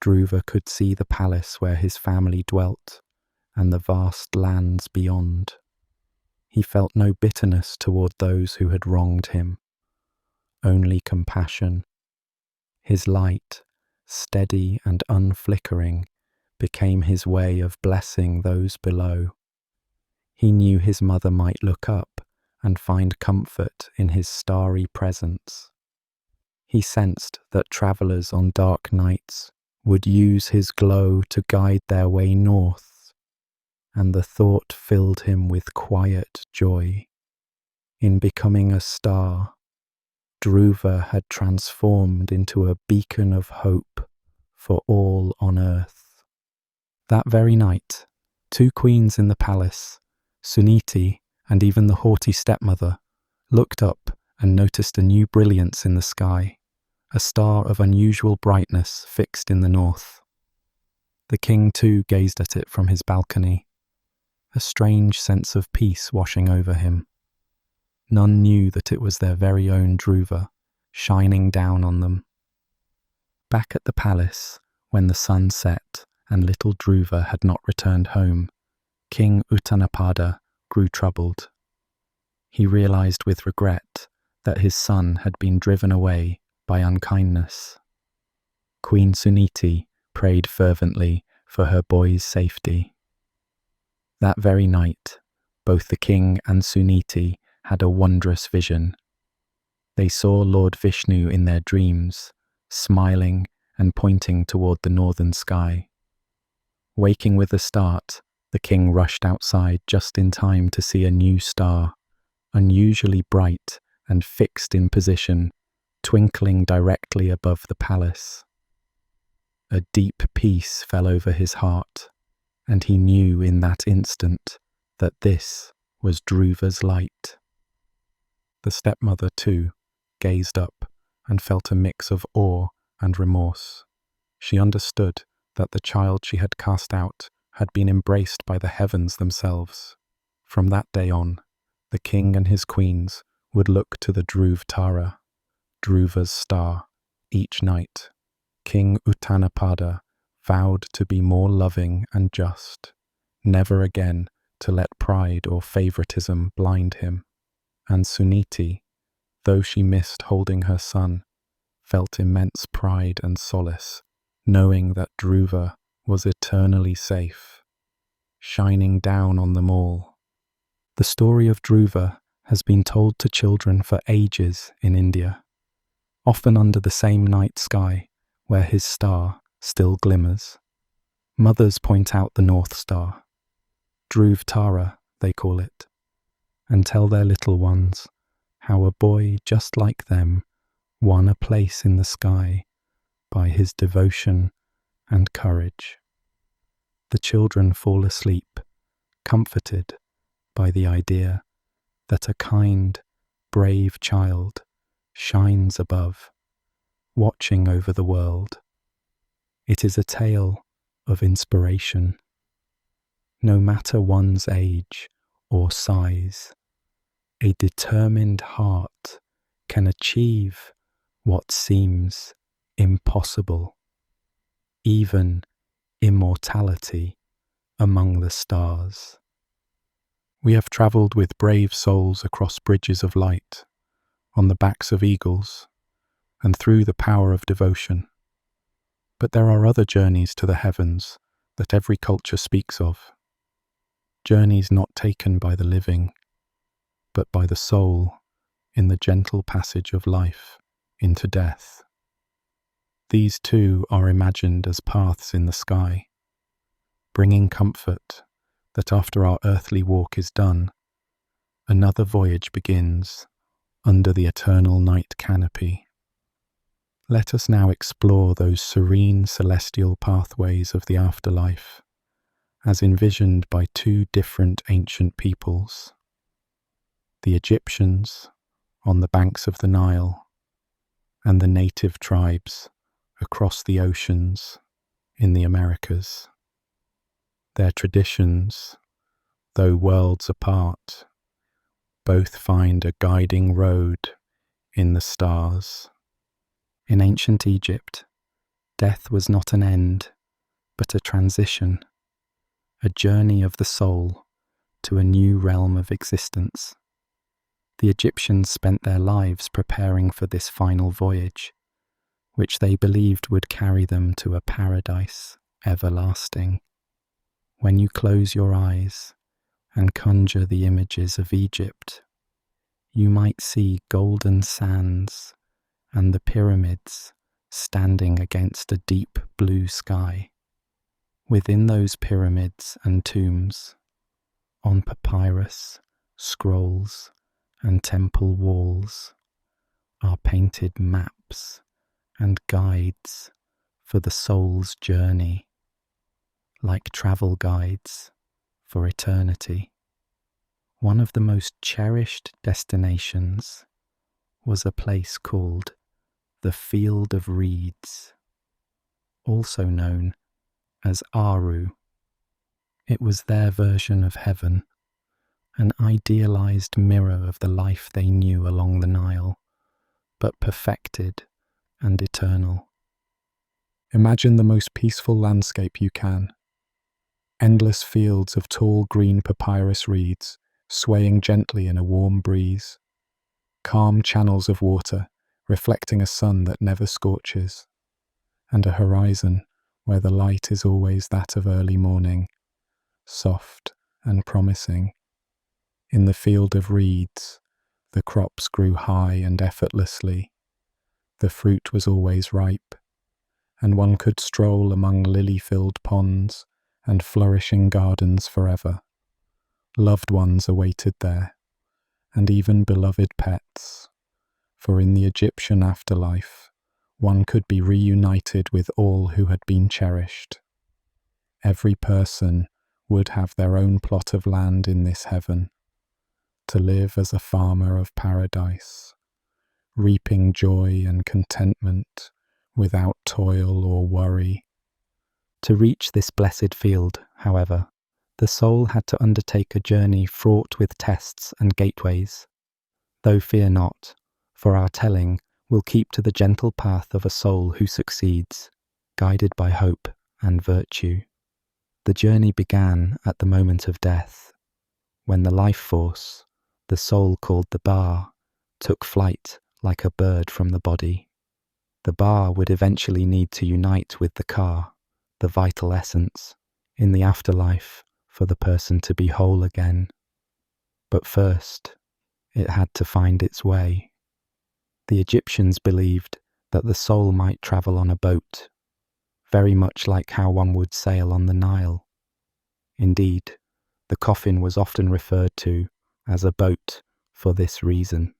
Dhruva could see the palace where his family dwelt and the vast lands beyond. He felt no bitterness toward those who had wronged him, only compassion. His light, steady and unflickering, became his way of blessing those below. He knew his mother might look up and find comfort in his starry presence. He sensed that travellers on dark nights would use his glow to guide their way north, and the thought filled him with quiet joy. In becoming a star, Dhruva had transformed into a beacon of hope for all on earth. That very night, 2 queens in the palace, Suniti and even the haughty stepmother, looked up and noticed a new brilliance in the sky, a star of unusual brightness fixed in the north. The king too gazed at it from his balcony, a strange sense of peace washing over him. None knew that it was their very own Dhruva, shining down on them. Back at the palace, when the sun set and little Dhruva had not returned home, King Uttanapada grew troubled. He realized with regret that his son had been driven away by unkindness. Queen Suniti prayed fervently for her boy's safety. That very night, both the king and Suniti had a wondrous vision. They saw Lord Vishnu in their dreams, smiling and pointing toward the northern sky. Waking with a start, the king rushed outside just in time to see a new star, unusually bright and fixed in position, twinkling directly above the palace. A deep peace fell over his heart, and he knew in that instant that this was Dhruva's light. The stepmother, too, gazed up and felt a mix of awe and remorse. She understood that the child she had cast out had been embraced by the heavens themselves. From that day on, the king and his queens would look to the Dhruv Tara, Dhruva's star, each night. King Uttanapada vowed to be more loving and just, never again to let pride or favoritism blind him. And Suniti, though she missed holding her son, felt immense pride and solace, knowing that Dhruva was eternally safe, shining down on them all. The story of Dhruva has been told to children for ages in India, often under the same night sky where his star still glimmers. Mothers point out the North Star, Dhruv Tara they call it, and tell their little ones how a boy just like them won a place in the sky by his devotion and courage. The children fall asleep, comforted by the idea that a kind, brave child shines above, watching over the world. It is a tale of inspiration. No matter one's age or size, a determined heart can achieve what seems impossible, even immortality among the stars. We have travelled with brave souls across bridges of light, on the backs of eagles, and through the power of devotion. But there are other journeys to the heavens that every culture speaks of. Journeys not taken by the living, but by the soul in the gentle passage of life into death. These too are imagined as paths in the sky, bringing comfort that after our earthly walk is done, another voyage begins under the eternal night canopy. Let us now explore those serene celestial pathways of the afterlife, as envisioned by 2 different ancient peoples. The Egyptians on the banks of the Nile, and the native tribes across the oceans in the Americas. Their traditions, though worlds apart, both find a guiding road in the stars. In ancient Egypt, death was not an end, but a transition, a journey of the soul to a new realm of existence. The Egyptians spent their lives preparing for this final voyage, which they believed would carry them to a paradise everlasting. When you close your eyes and conjure the images of Egypt, you might see golden sands and the pyramids standing against a deep blue sky. Within those pyramids and tombs, on papyrus, scrolls, and temple walls, are painted maps and guides for the soul's journey, like travel guides for eternity. One of the most cherished destinations was a place called the Field of Reeds, also known as Aru. It was their version of heaven, an idealized mirror of the life they knew along the Nile, but perfected and eternal. Imagine the most peaceful landscape you can. Endless fields of tall green papyrus reeds swaying gently in a warm breeze. Calm channels of water reflecting a sun that never scorches. And a horizon where the light is always that of early morning, soft and promising. In the field of reeds, the crops grew high and effortlessly. The fruit was always ripe, and one could stroll among lily-filled ponds and flourishing gardens forever. Loved ones awaited there, and even beloved pets, for in the Egyptian afterlife, one could be reunited with all who had been cherished. Every person would have their own plot of land in this heaven, to live as a farmer of paradise, reaping joy and contentment without toil or worry. To reach this blessed field, however, the soul had to undertake a journey fraught with tests and gateways. Though fear not, for our telling will keep to the gentle path of a soul who succeeds, guided by hope and virtue. The journey began at the moment of death, when the life force, the soul called the Ba, took flight like a bird from the body. The Ba would eventually need to unite with the Ka, the vital essence, in the afterlife for the person to be whole again. But first, it had to find its way. The Egyptians believed that the soul might travel on a boat, very much like how one would sail on the Nile. Indeed, the coffin was often referred to as a boat for this reason.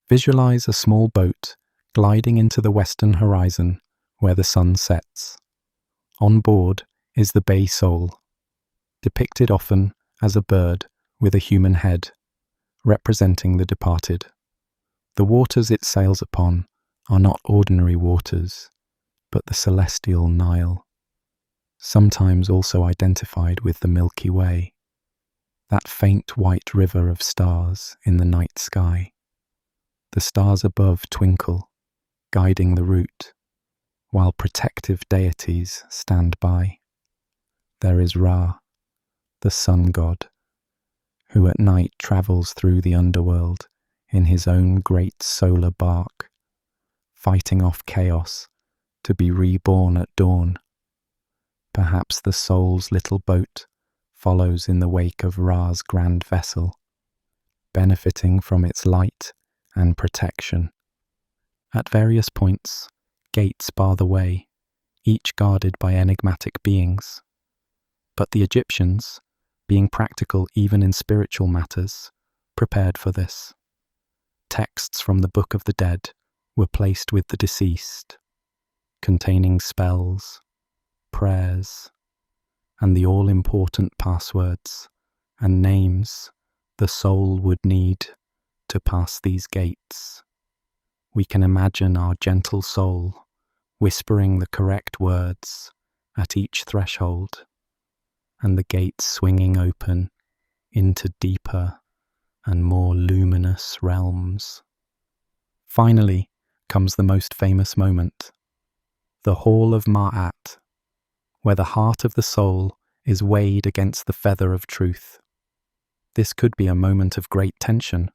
Visualize a small boat gliding into the western horizon where the sun sets. On board is the Bay Soul, depicted often as a bird with a human head, representing the departed. The waters it sails upon are not ordinary waters, but the celestial Nile, sometimes also identified with the Milky Way, that faint white river of stars in the night sky. The stars above twinkle, guiding the route, while protective deities stand by. There is Ra, the sun god, who at night travels through the underworld in his own great solar bark, fighting off chaos to be reborn at dawn. Perhaps the soul's little boat follows in the wake of Ra's grand vessel, benefiting from its light and protection. At various points, gates bar the way, each guarded by enigmatic beings. But the Egyptians, being practical even in spiritual matters, prepared for this. Texts from the Book of the Dead were placed with the deceased, containing spells, prayers, and the all-important passwords and names the soul would need to pass these gates. We can imagine our gentle soul whispering the correct words at each threshold, and the gates swinging open into deeper and more luminous realms. Finally comes the most famous moment, the Hall of Ma'at, where the heart of the soul is weighed against the feather of truth. This could be a moment of great tension,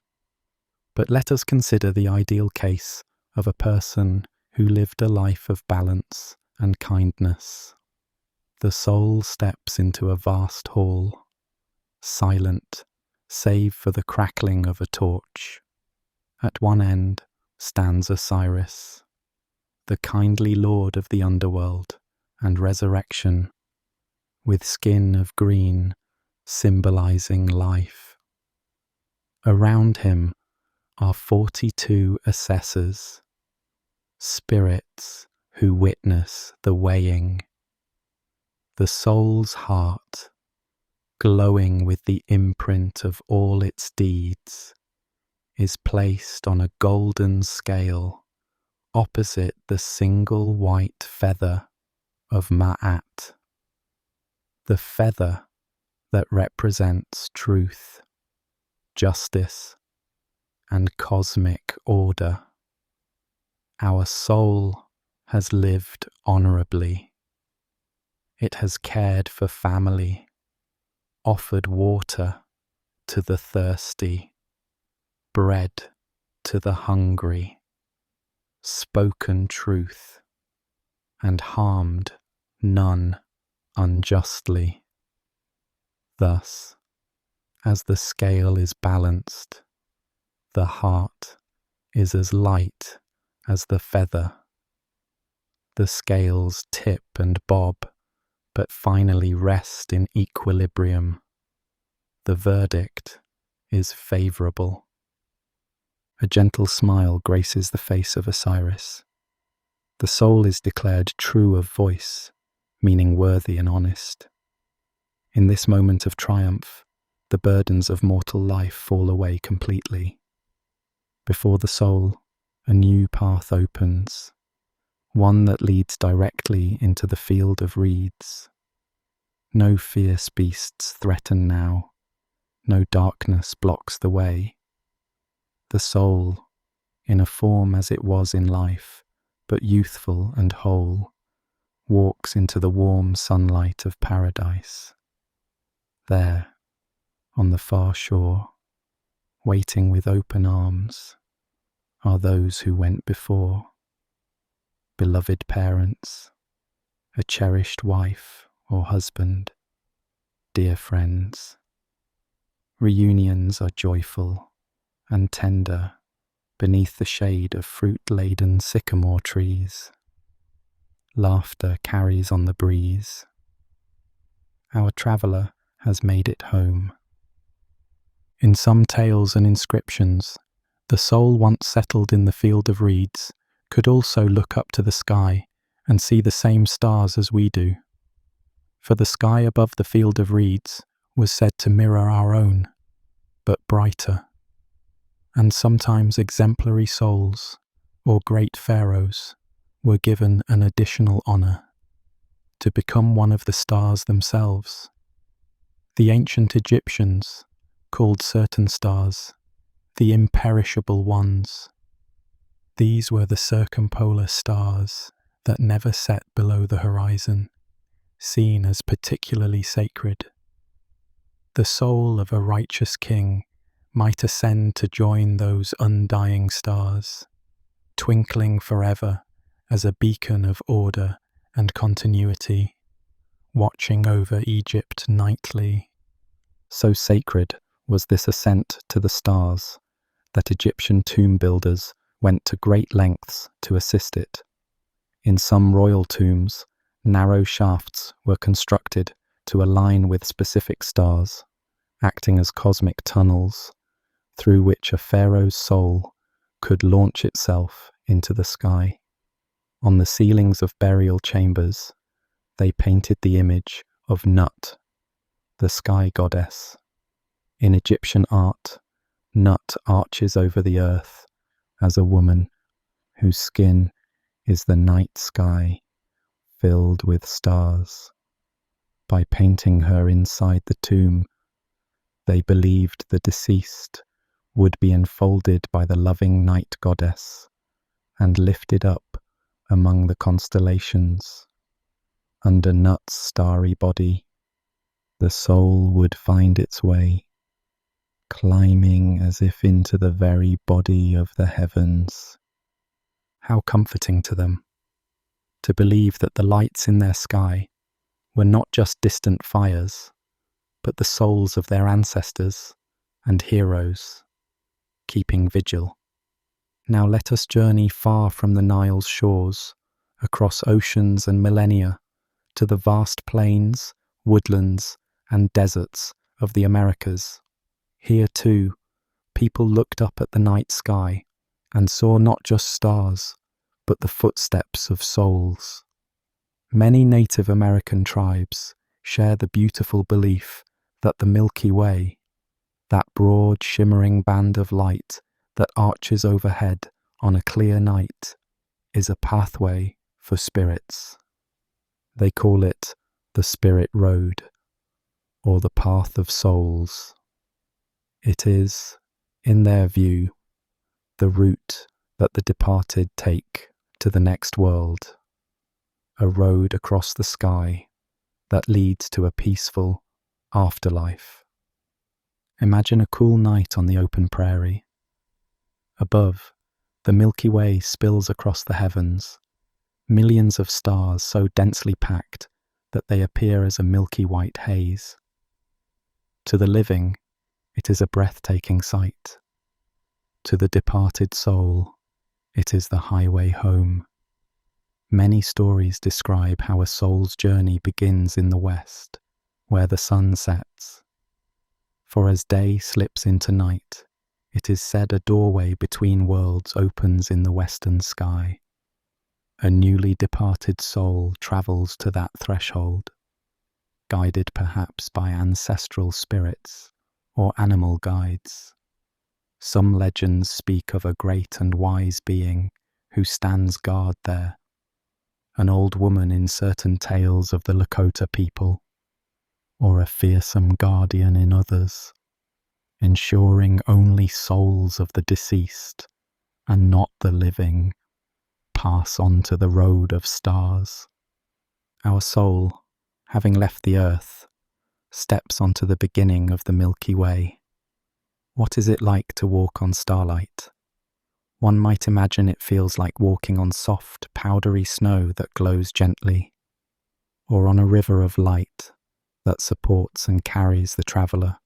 but let us consider the ideal case of a person who lived a life of balance and kindness. The soul steps into a vast hall, silent save for the crackling of a torch. At one end stands Osiris, the kindly lord of the underworld and resurrection, with skin of green symbolizing life. Around him are 42 assessors, spirits who witness the weighing. The soul's heart, glowing with the imprint of all its deeds, is placed on a golden scale opposite the single white feather of Ma'at, the feather that represents truth, justice, and cosmic order. Our soul has lived honorably. It has cared for family, offered water to the thirsty, bread to the hungry, spoken truth, and harmed none unjustly. Thus, as the scale is balanced, the heart is as light as the feather. The scales tip and bob, but finally rest in equilibrium. The verdict is favourable. A gentle smile graces the face of Osiris. The soul is declared true of voice, meaning worthy and honest. In this moment of triumph, the burdens of mortal life fall away completely. Before the soul, a new path opens, one that leads directly into the field of reeds. No fierce beasts threaten now, no darkness blocks the way. The soul, in a form as it was in life, but youthful and whole, walks into the warm sunlight of paradise. There, on the far shore, waiting with open arms, are those who went before. Beloved parents, a cherished wife or husband, dear friends. Reunions are joyful and tender beneath the shade of fruit-laden sycamore trees. Laughter carries on the breeze. Our traveller has made it home. In some tales and inscriptions, the soul once settled in the field of reeds could also look up to the sky and see the same stars as we do. For the sky above the field of reeds was said to mirror our own, but brighter. And sometimes exemplary souls, or great pharaohs, were given an additional honour, to become one of the stars themselves. The ancient Egyptians called certain stars the imperishable ones. These were the circumpolar stars that never set below the horizon, seen as particularly sacred. The soul of a righteous king might ascend to join those undying stars, twinkling forever as a beacon of order and continuity, watching over Egypt nightly. So sacred was this ascent to the stars that Egyptian tomb builders went to great lengths to assist it. In some royal tombs, narrow shafts were constructed to align with specific stars, acting as cosmic tunnels through which a pharaoh's soul could launch itself into the sky. On the ceilings of burial chambers, they painted the image of Nut, the sky goddess. In Egyptian art, Nut arches over the earth as a woman whose skin is the night sky filled with stars. By painting her inside the tomb, they believed the deceased would be enfolded by the loving night goddess and lifted up among the constellations. Under Nut's starry body, the soul would find its way, climbing as if into the very body of the heavens. How comforting to them, to believe that the lights in their sky were not just distant fires, but the souls of their ancestors and heroes, keeping vigil. Now let us journey far from the Nile's shores, across oceans and millennia, to the vast plains, woodlands, and deserts of the Americas. Here, too, people looked up at the night sky and saw not just stars, but the footsteps of souls. Many Native American tribes share the beautiful belief that the Milky Way, that broad, shimmering band of light that arches overhead on a clear night, is a pathway for spirits. They call it the Spirit Road, or the Path of Souls. It is, in their view, the route that the departed take to the next world, a road across the sky that leads to a peaceful afterlife. Imagine a cool night on the open prairie. Above, the Milky Way spills across the heavens, millions of stars so densely packed that they appear as a milky white haze. To the living, it is a breathtaking sight. To the departed soul, it is the highway home. Many stories describe how a soul's journey begins in the west, where the sun sets. For as day slips into night, it is said a doorway between worlds opens in the western sky. A newly departed soul travels to that threshold, guided perhaps by ancestral spirits or animal guides. Some legends speak of a great and wise being who stands guard there, an old woman in certain tales of the Lakota people, or a fearsome guardian in others, ensuring only souls of the deceased, and not the living, pass on to the road of stars. Our soul, having left the earth, steps onto the beginning of the Milky Way. What is it like to walk on starlight? One might imagine it feels like walking on soft, powdery snow that glows gently, or on a river of light that supports and carries the traveller.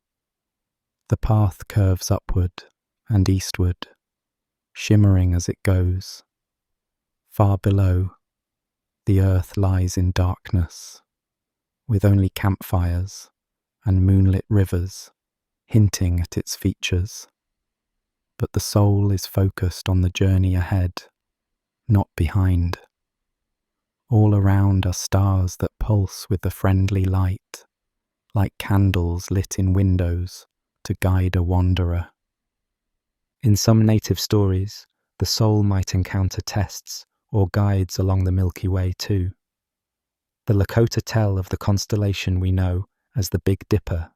The path curves upward and eastward, shimmering as it goes. Far below, the earth lies in darkness, with only campfires and moonlit rivers hinting at its features. But the soul is focused on the journey ahead, not behind. All around are stars that pulse with a friendly light, like candles lit in windows to guide a wanderer. In some native stories, the soul might encounter tests or guides along the Milky Way too. The Lakota tell of the constellation we know as the Big Dipper,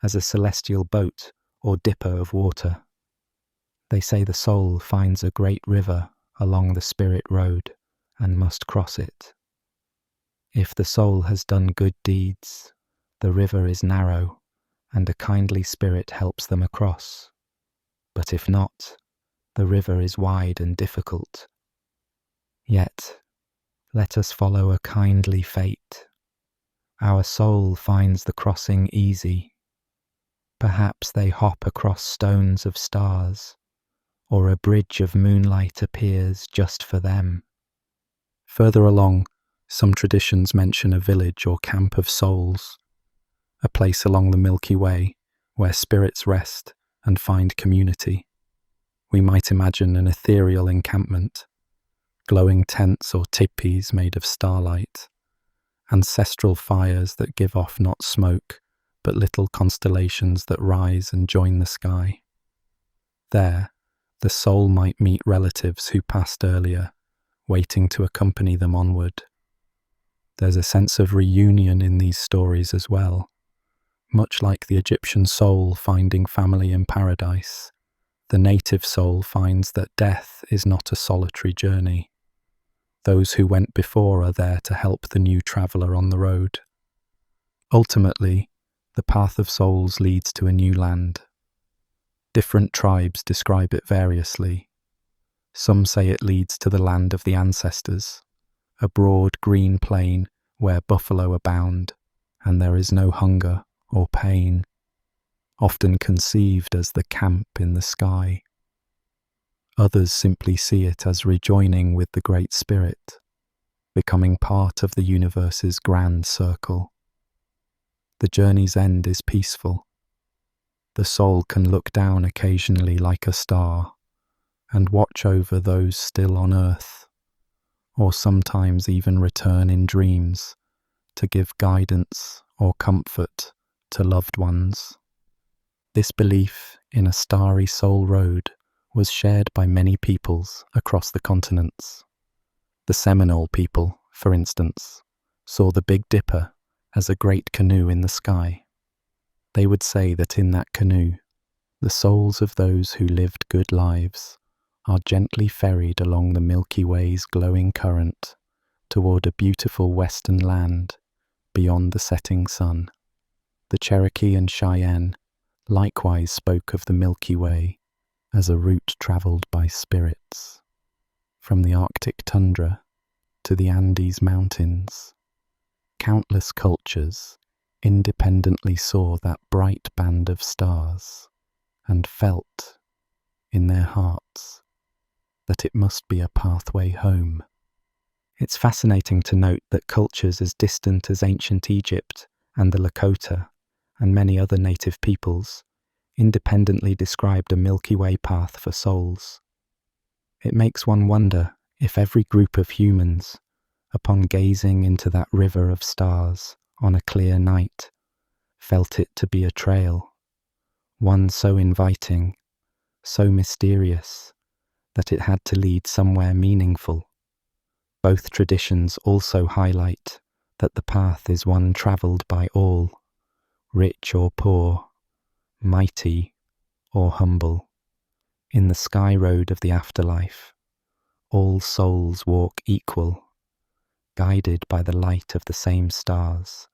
as a celestial boat or dipper of water. They say the soul finds a great river along the Spirit Road and must cross it. If the soul has done good deeds, the river is narrow and a kindly spirit helps them across. But if not, the river is wide and difficult. Yet, let us follow a kindly fate. Our soul finds the crossing easy. Perhaps they hop across stones of stars, or a bridge of moonlight appears just for them. Further along, some traditions mention a village or camp of souls, a place along the Milky Way where spirits rest and find community. We might imagine an ethereal encampment, glowing tents or teepees made of starlight, ancestral fires that give off not smoke, but little constellations that rise and join the sky. There, the soul might meet relatives who passed earlier, waiting to accompany them onward. There's a sense of reunion in these stories as well. Much like the Egyptian soul finding family in paradise, the native soul finds that death is not a solitary journey. Those who went before are there to help the new traveller on the road. Ultimately, the path of souls leads to a new land. Different tribes describe it variously. Some say it leads to the land of the ancestors, a broad green plain where buffalo abound and there is no hunger or pain, often conceived as the camp in the sky. Others simply see it as rejoining with the Great Spirit, becoming part of the universe's grand circle. The journey's end is peaceful. The soul can look down occasionally like a star and watch over those still on earth, or sometimes even return in dreams to give guidance or comfort to loved ones. This belief in a starry soul road was shared by many peoples across the continents. The Seminole people, for instance, saw the Big Dipper as a great canoe in the sky. They would say that in that canoe, the souls of those who lived good lives are gently ferried along the Milky Way's glowing current toward a beautiful western land beyond the setting sun. The Cherokee and Cheyenne likewise spoke of the Milky Way as a route travelled by spirits. From the Arctic tundra to the Andes mountains, countless cultures independently saw that bright band of stars and felt in their hearts that it must be a pathway home. It's fascinating to note that cultures as distant as ancient Egypt and the Lakota and many other native peoples independently described a Milky Way path for souls. It makes one wonder if every group of humans, upon gazing into that river of stars on a clear night, felt it to be a trail, one so inviting, so mysterious, that it had to lead somewhere meaningful. Both traditions also highlight that the path is one travelled by all, rich or poor, mighty or humble. In the sky road of the afterlife, all souls walk equal, guided by the light of the same stars.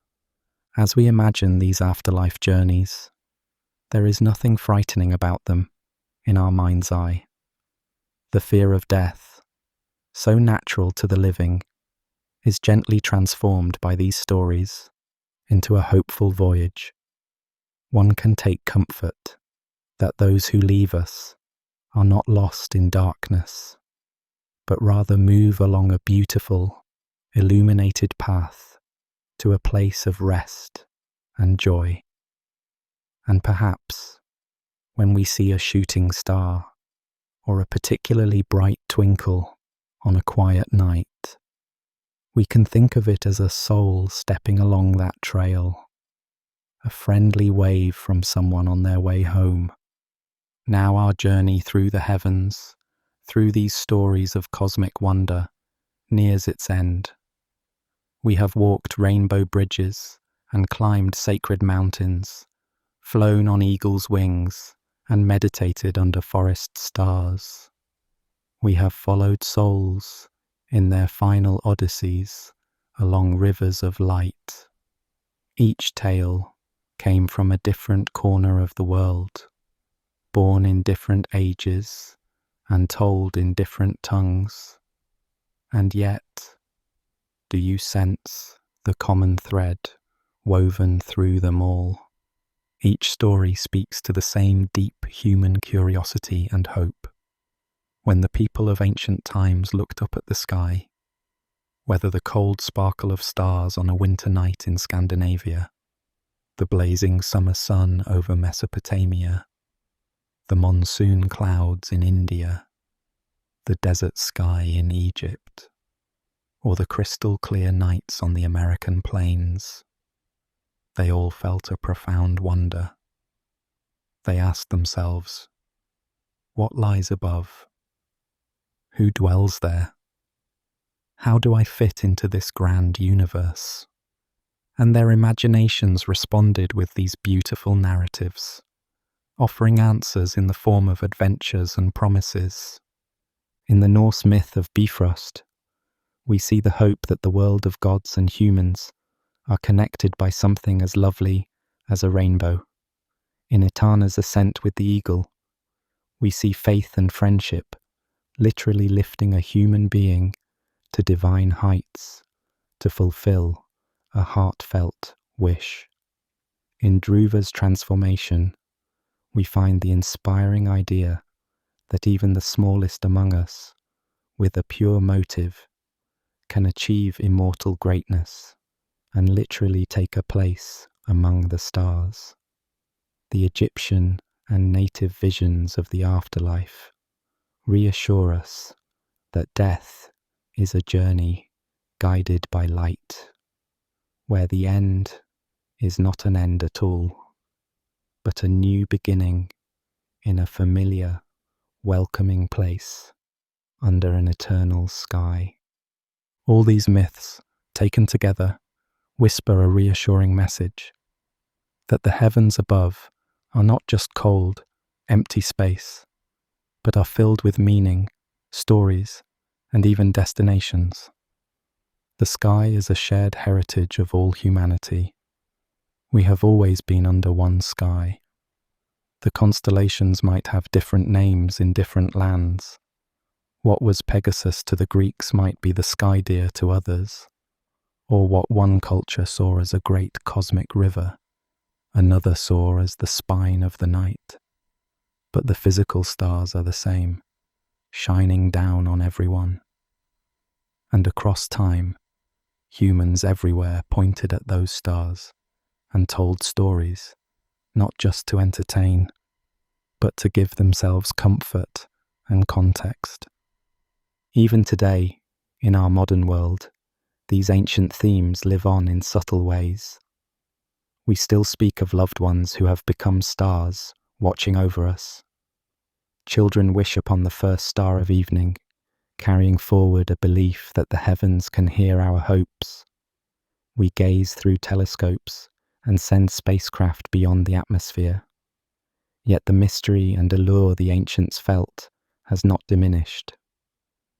As we imagine these afterlife journeys, there is nothing frightening about them in our mind's eye. The fear of death, so natural to the living, is gently transformed by these stories into a hopeful voyage. One can take comfort that those who leave us are not lost in darkness, but rather move along a beautiful, illuminated path to a place of rest and joy. And perhaps, when we see a shooting star or a particularly bright twinkle on a quiet night, we can think of it as a soul stepping along that trail, a friendly wave from someone on their way home. Now our journey through the heavens, through these stories of cosmic wonder, nears its end. We have walked rainbow bridges and climbed sacred mountains, flown on eagle's wings and meditated under forest stars. We have followed souls in their final odysseys along rivers of light. Each tale came from a different corner of the world, born in different ages and told in different tongues. And yet, do you sense the common thread woven through them all? Each story speaks to the same deep human curiosity and hope. When the people of ancient times looked up at the sky, whether the cold sparkle of stars on a winter night in Scandinavia, the blazing summer sun over Mesopotamia, the monsoon clouds in India, the desert sky in Egypt, or the crystal clear nights on the American plains, they all felt a profound wonder. They asked themselves, what lies above? Who dwells there? How do I fit into this grand universe? And their imaginations responded with these beautiful narratives, offering answers in the form of adventures and promises. In the Norse myth of Bifrost, we see the hope that the world of gods and humans are connected by something as lovely as a rainbow. In Etana's ascent with the eagle, we see faith and friendship literally lifting a human being to divine heights to fulfill a heartfelt wish. In Dhruva's transformation, we find the inspiring idea that even the smallest among us, with a pure motive, can achieve immortal greatness and literally take a place among the stars. The Egyptian and native visions of the afterlife reassure us that death is a journey guided by light, where the end is not an end at all, but a new beginning in a familiar, welcoming place under an eternal sky. All these myths, taken together, whisper a reassuring message that the heavens above are not just cold, empty space, but are filled with meaning, stories, and even destinations. The sky is a shared heritage of all humanity. We have always been under one sky. The constellations might have different names in different lands. What was Pegasus to the Greeks might be the sky deer to others, or what one culture saw as a great cosmic river, another saw as the spine of the night. But the physical stars are the same, shining down on everyone. And across time, humans everywhere pointed at those stars and told stories, not just to entertain, but to give themselves comfort and context. Even today, in our modern world, these ancient themes live on in subtle ways. We still speak of loved ones who have become stars, watching over us. Children wish upon the first star of evening, carrying forward a belief that the heavens can hear our hopes. We gaze through telescopes and send spacecraft beyond the atmosphere. Yet the mystery and allure the ancients felt has not diminished.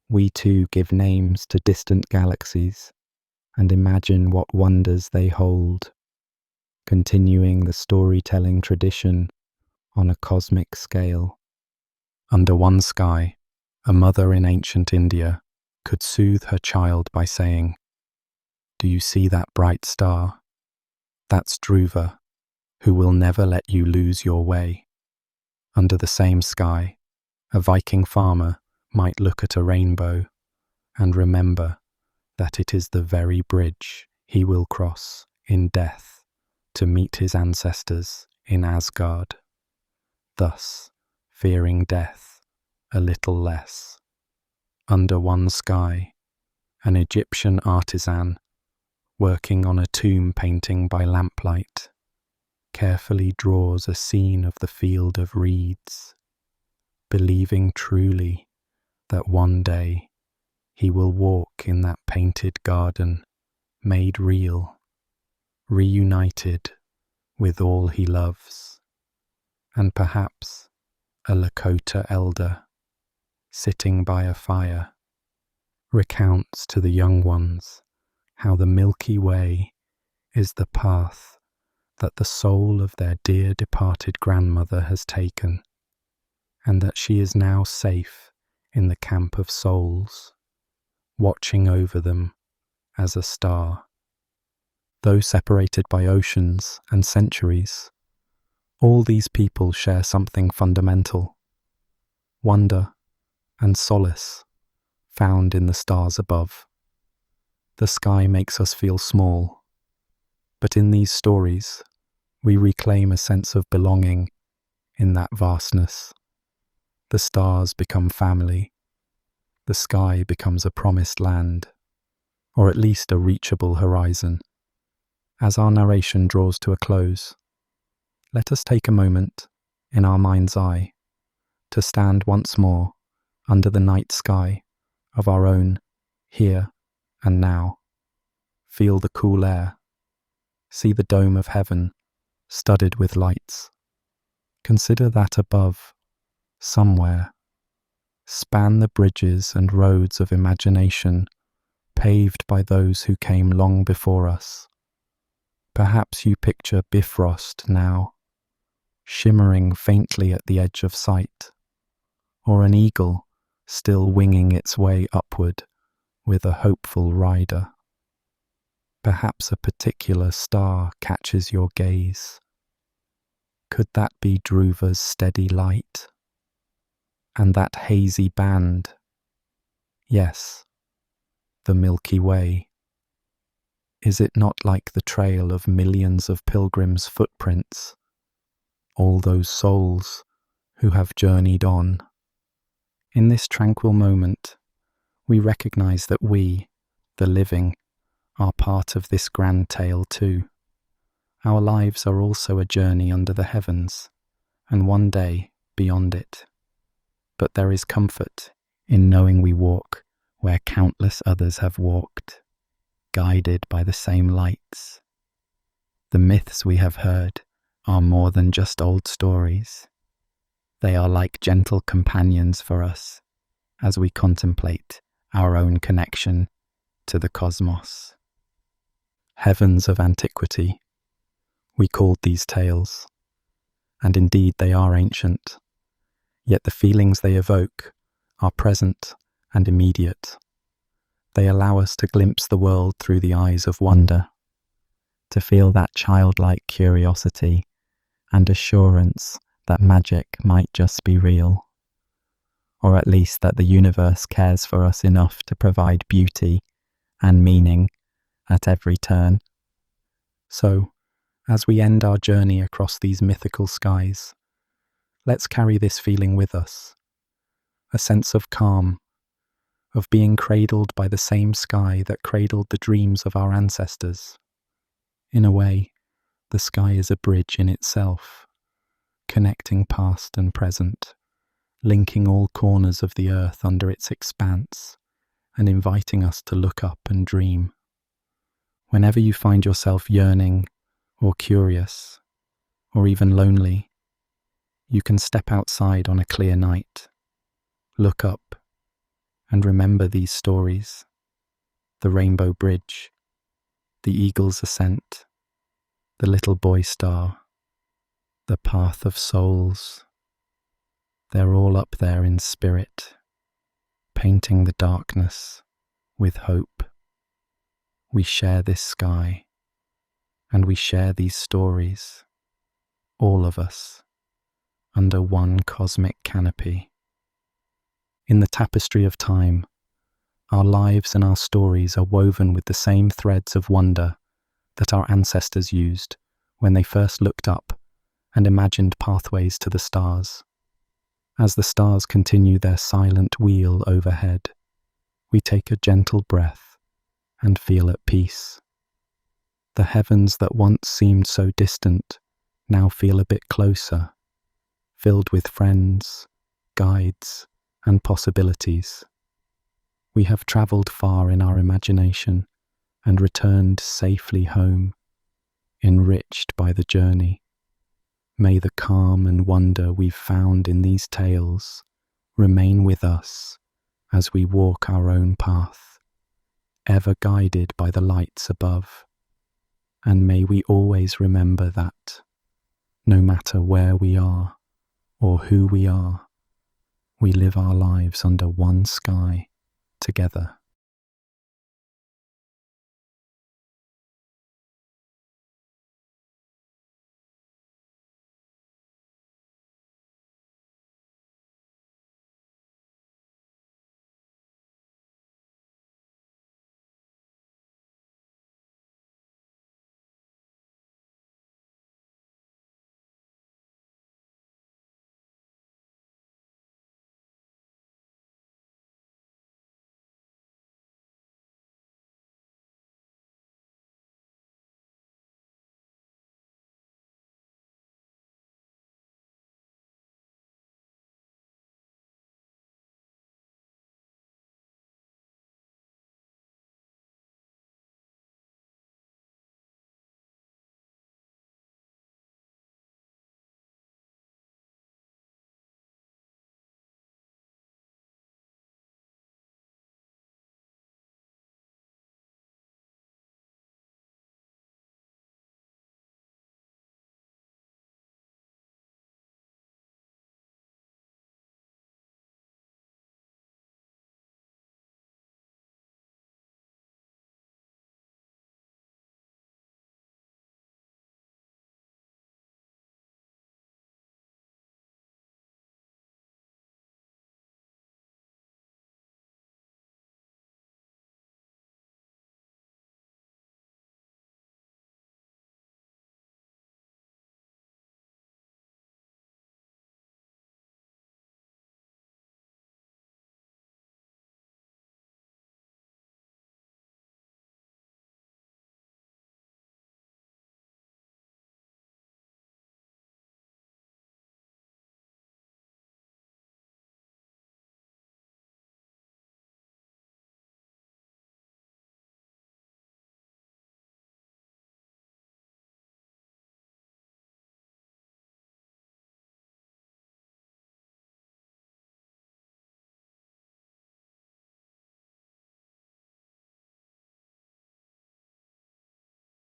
We too give names to distant galaxies and imagine what wonders they hold, continuing the storytelling tradition on a cosmic scale. Under one sky, a mother in ancient India could soothe her child by saying, "Do you see that bright star? That's Dhruva, who will never let you lose your way." Under the same sky, a Viking farmer might look at a rainbow and remember that it is the very bridge he will cross in death to meet his ancestors in Asgard, thus fearing death a little less. Under one sky, an Egyptian artisan working on a tomb painting by lamplight carefully draws a scene of the field of reeds, believing truly that one day he will walk in that painted garden, made real, reunited with all he loves. And perhaps a Lakota elder, sitting by a fire, recounts to the young ones how the Milky Way is the path that the soul of their dear departed grandmother has taken, and that she is now safe in the camp of souls, watching over them as a star. Though separated by oceans and centuries, all these people share something fundamental: wonder and solace found in the stars above. The sky makes us feel small, but in these stories, we reclaim a sense of belonging in that vastness. The stars become family. The sky becomes a promised land, or at least a reachable horizon. As our narration draws to a close, let us take a moment, in our mind's eye, to stand once more under the night sky of our own here and now. Feel the cool air. See the dome of heaven studded with lights. Consider that above, somewhere, span the bridges and roads of imagination paved by those who came long before us. Perhaps you picture Bifrost now, shimmering faintly at the edge of sight, or an eagle still winging its way upward with a hopeful rider. Perhaps a particular star catches your gaze. Could that be Dhruva's steady light? And that hazy band, yes, the Milky Way. Is it not like the trail of millions of pilgrims' footprints, all those souls who have journeyed on? In this tranquil moment, we recognize that we, the living, are part of this grand tale too. Our lives are also a journey under the heavens, and one day beyond it. But there is comfort in knowing we walk where countless others have walked, guided by the same lights. The myths we have heard are more than just old stories. They are like gentle companions for us as we contemplate our own connection to the cosmos. Heavens of antiquity, we called these tales, and indeed they are ancient, yet the feelings they evoke are present and immediate. They allow us to glimpse the world through the eyes of wonder, to feel that childlike curiosity and assurance that magic might just be real, or at least that the universe cares for us enough to provide beauty and meaning at every turn. So, as we end our journey across these mythical skies, let's carry this feeling with us, a sense of calm, of being cradled by the same sky that cradled the dreams of our ancestors. In a way, the sky is a bridge in itself, connecting past and present, linking all corners of the earth under its expanse, and inviting us to look up and dream. Whenever you find yourself yearning, or curious, or even lonely, you can step outside on a clear night, look up, and remember these stories: the rainbow bridge, the eagle's ascent, the little boy star, the path of souls. They're all up there in spirit, painting the darkness with hope. We share this sky, and we share these stories, all of us, under one cosmic canopy. In the tapestry of time, our lives and our stories are woven with the same threads of wonder that our ancestors used when they first looked up and imagined pathways to the stars. As the stars continue their silent wheel overhead, we take a gentle breath and feel at peace. The heavens that once seemed so distant now feel a bit closer, filled with friends, guides, and possibilities. We have travelled far in our imagination and returned safely home, enriched by the journey. May the calm and wonder we've found in these tales remain with us as we walk our own path, ever guided by the lights above. And may we always remember that, no matter where we are or who we are, we live our lives under one sky together.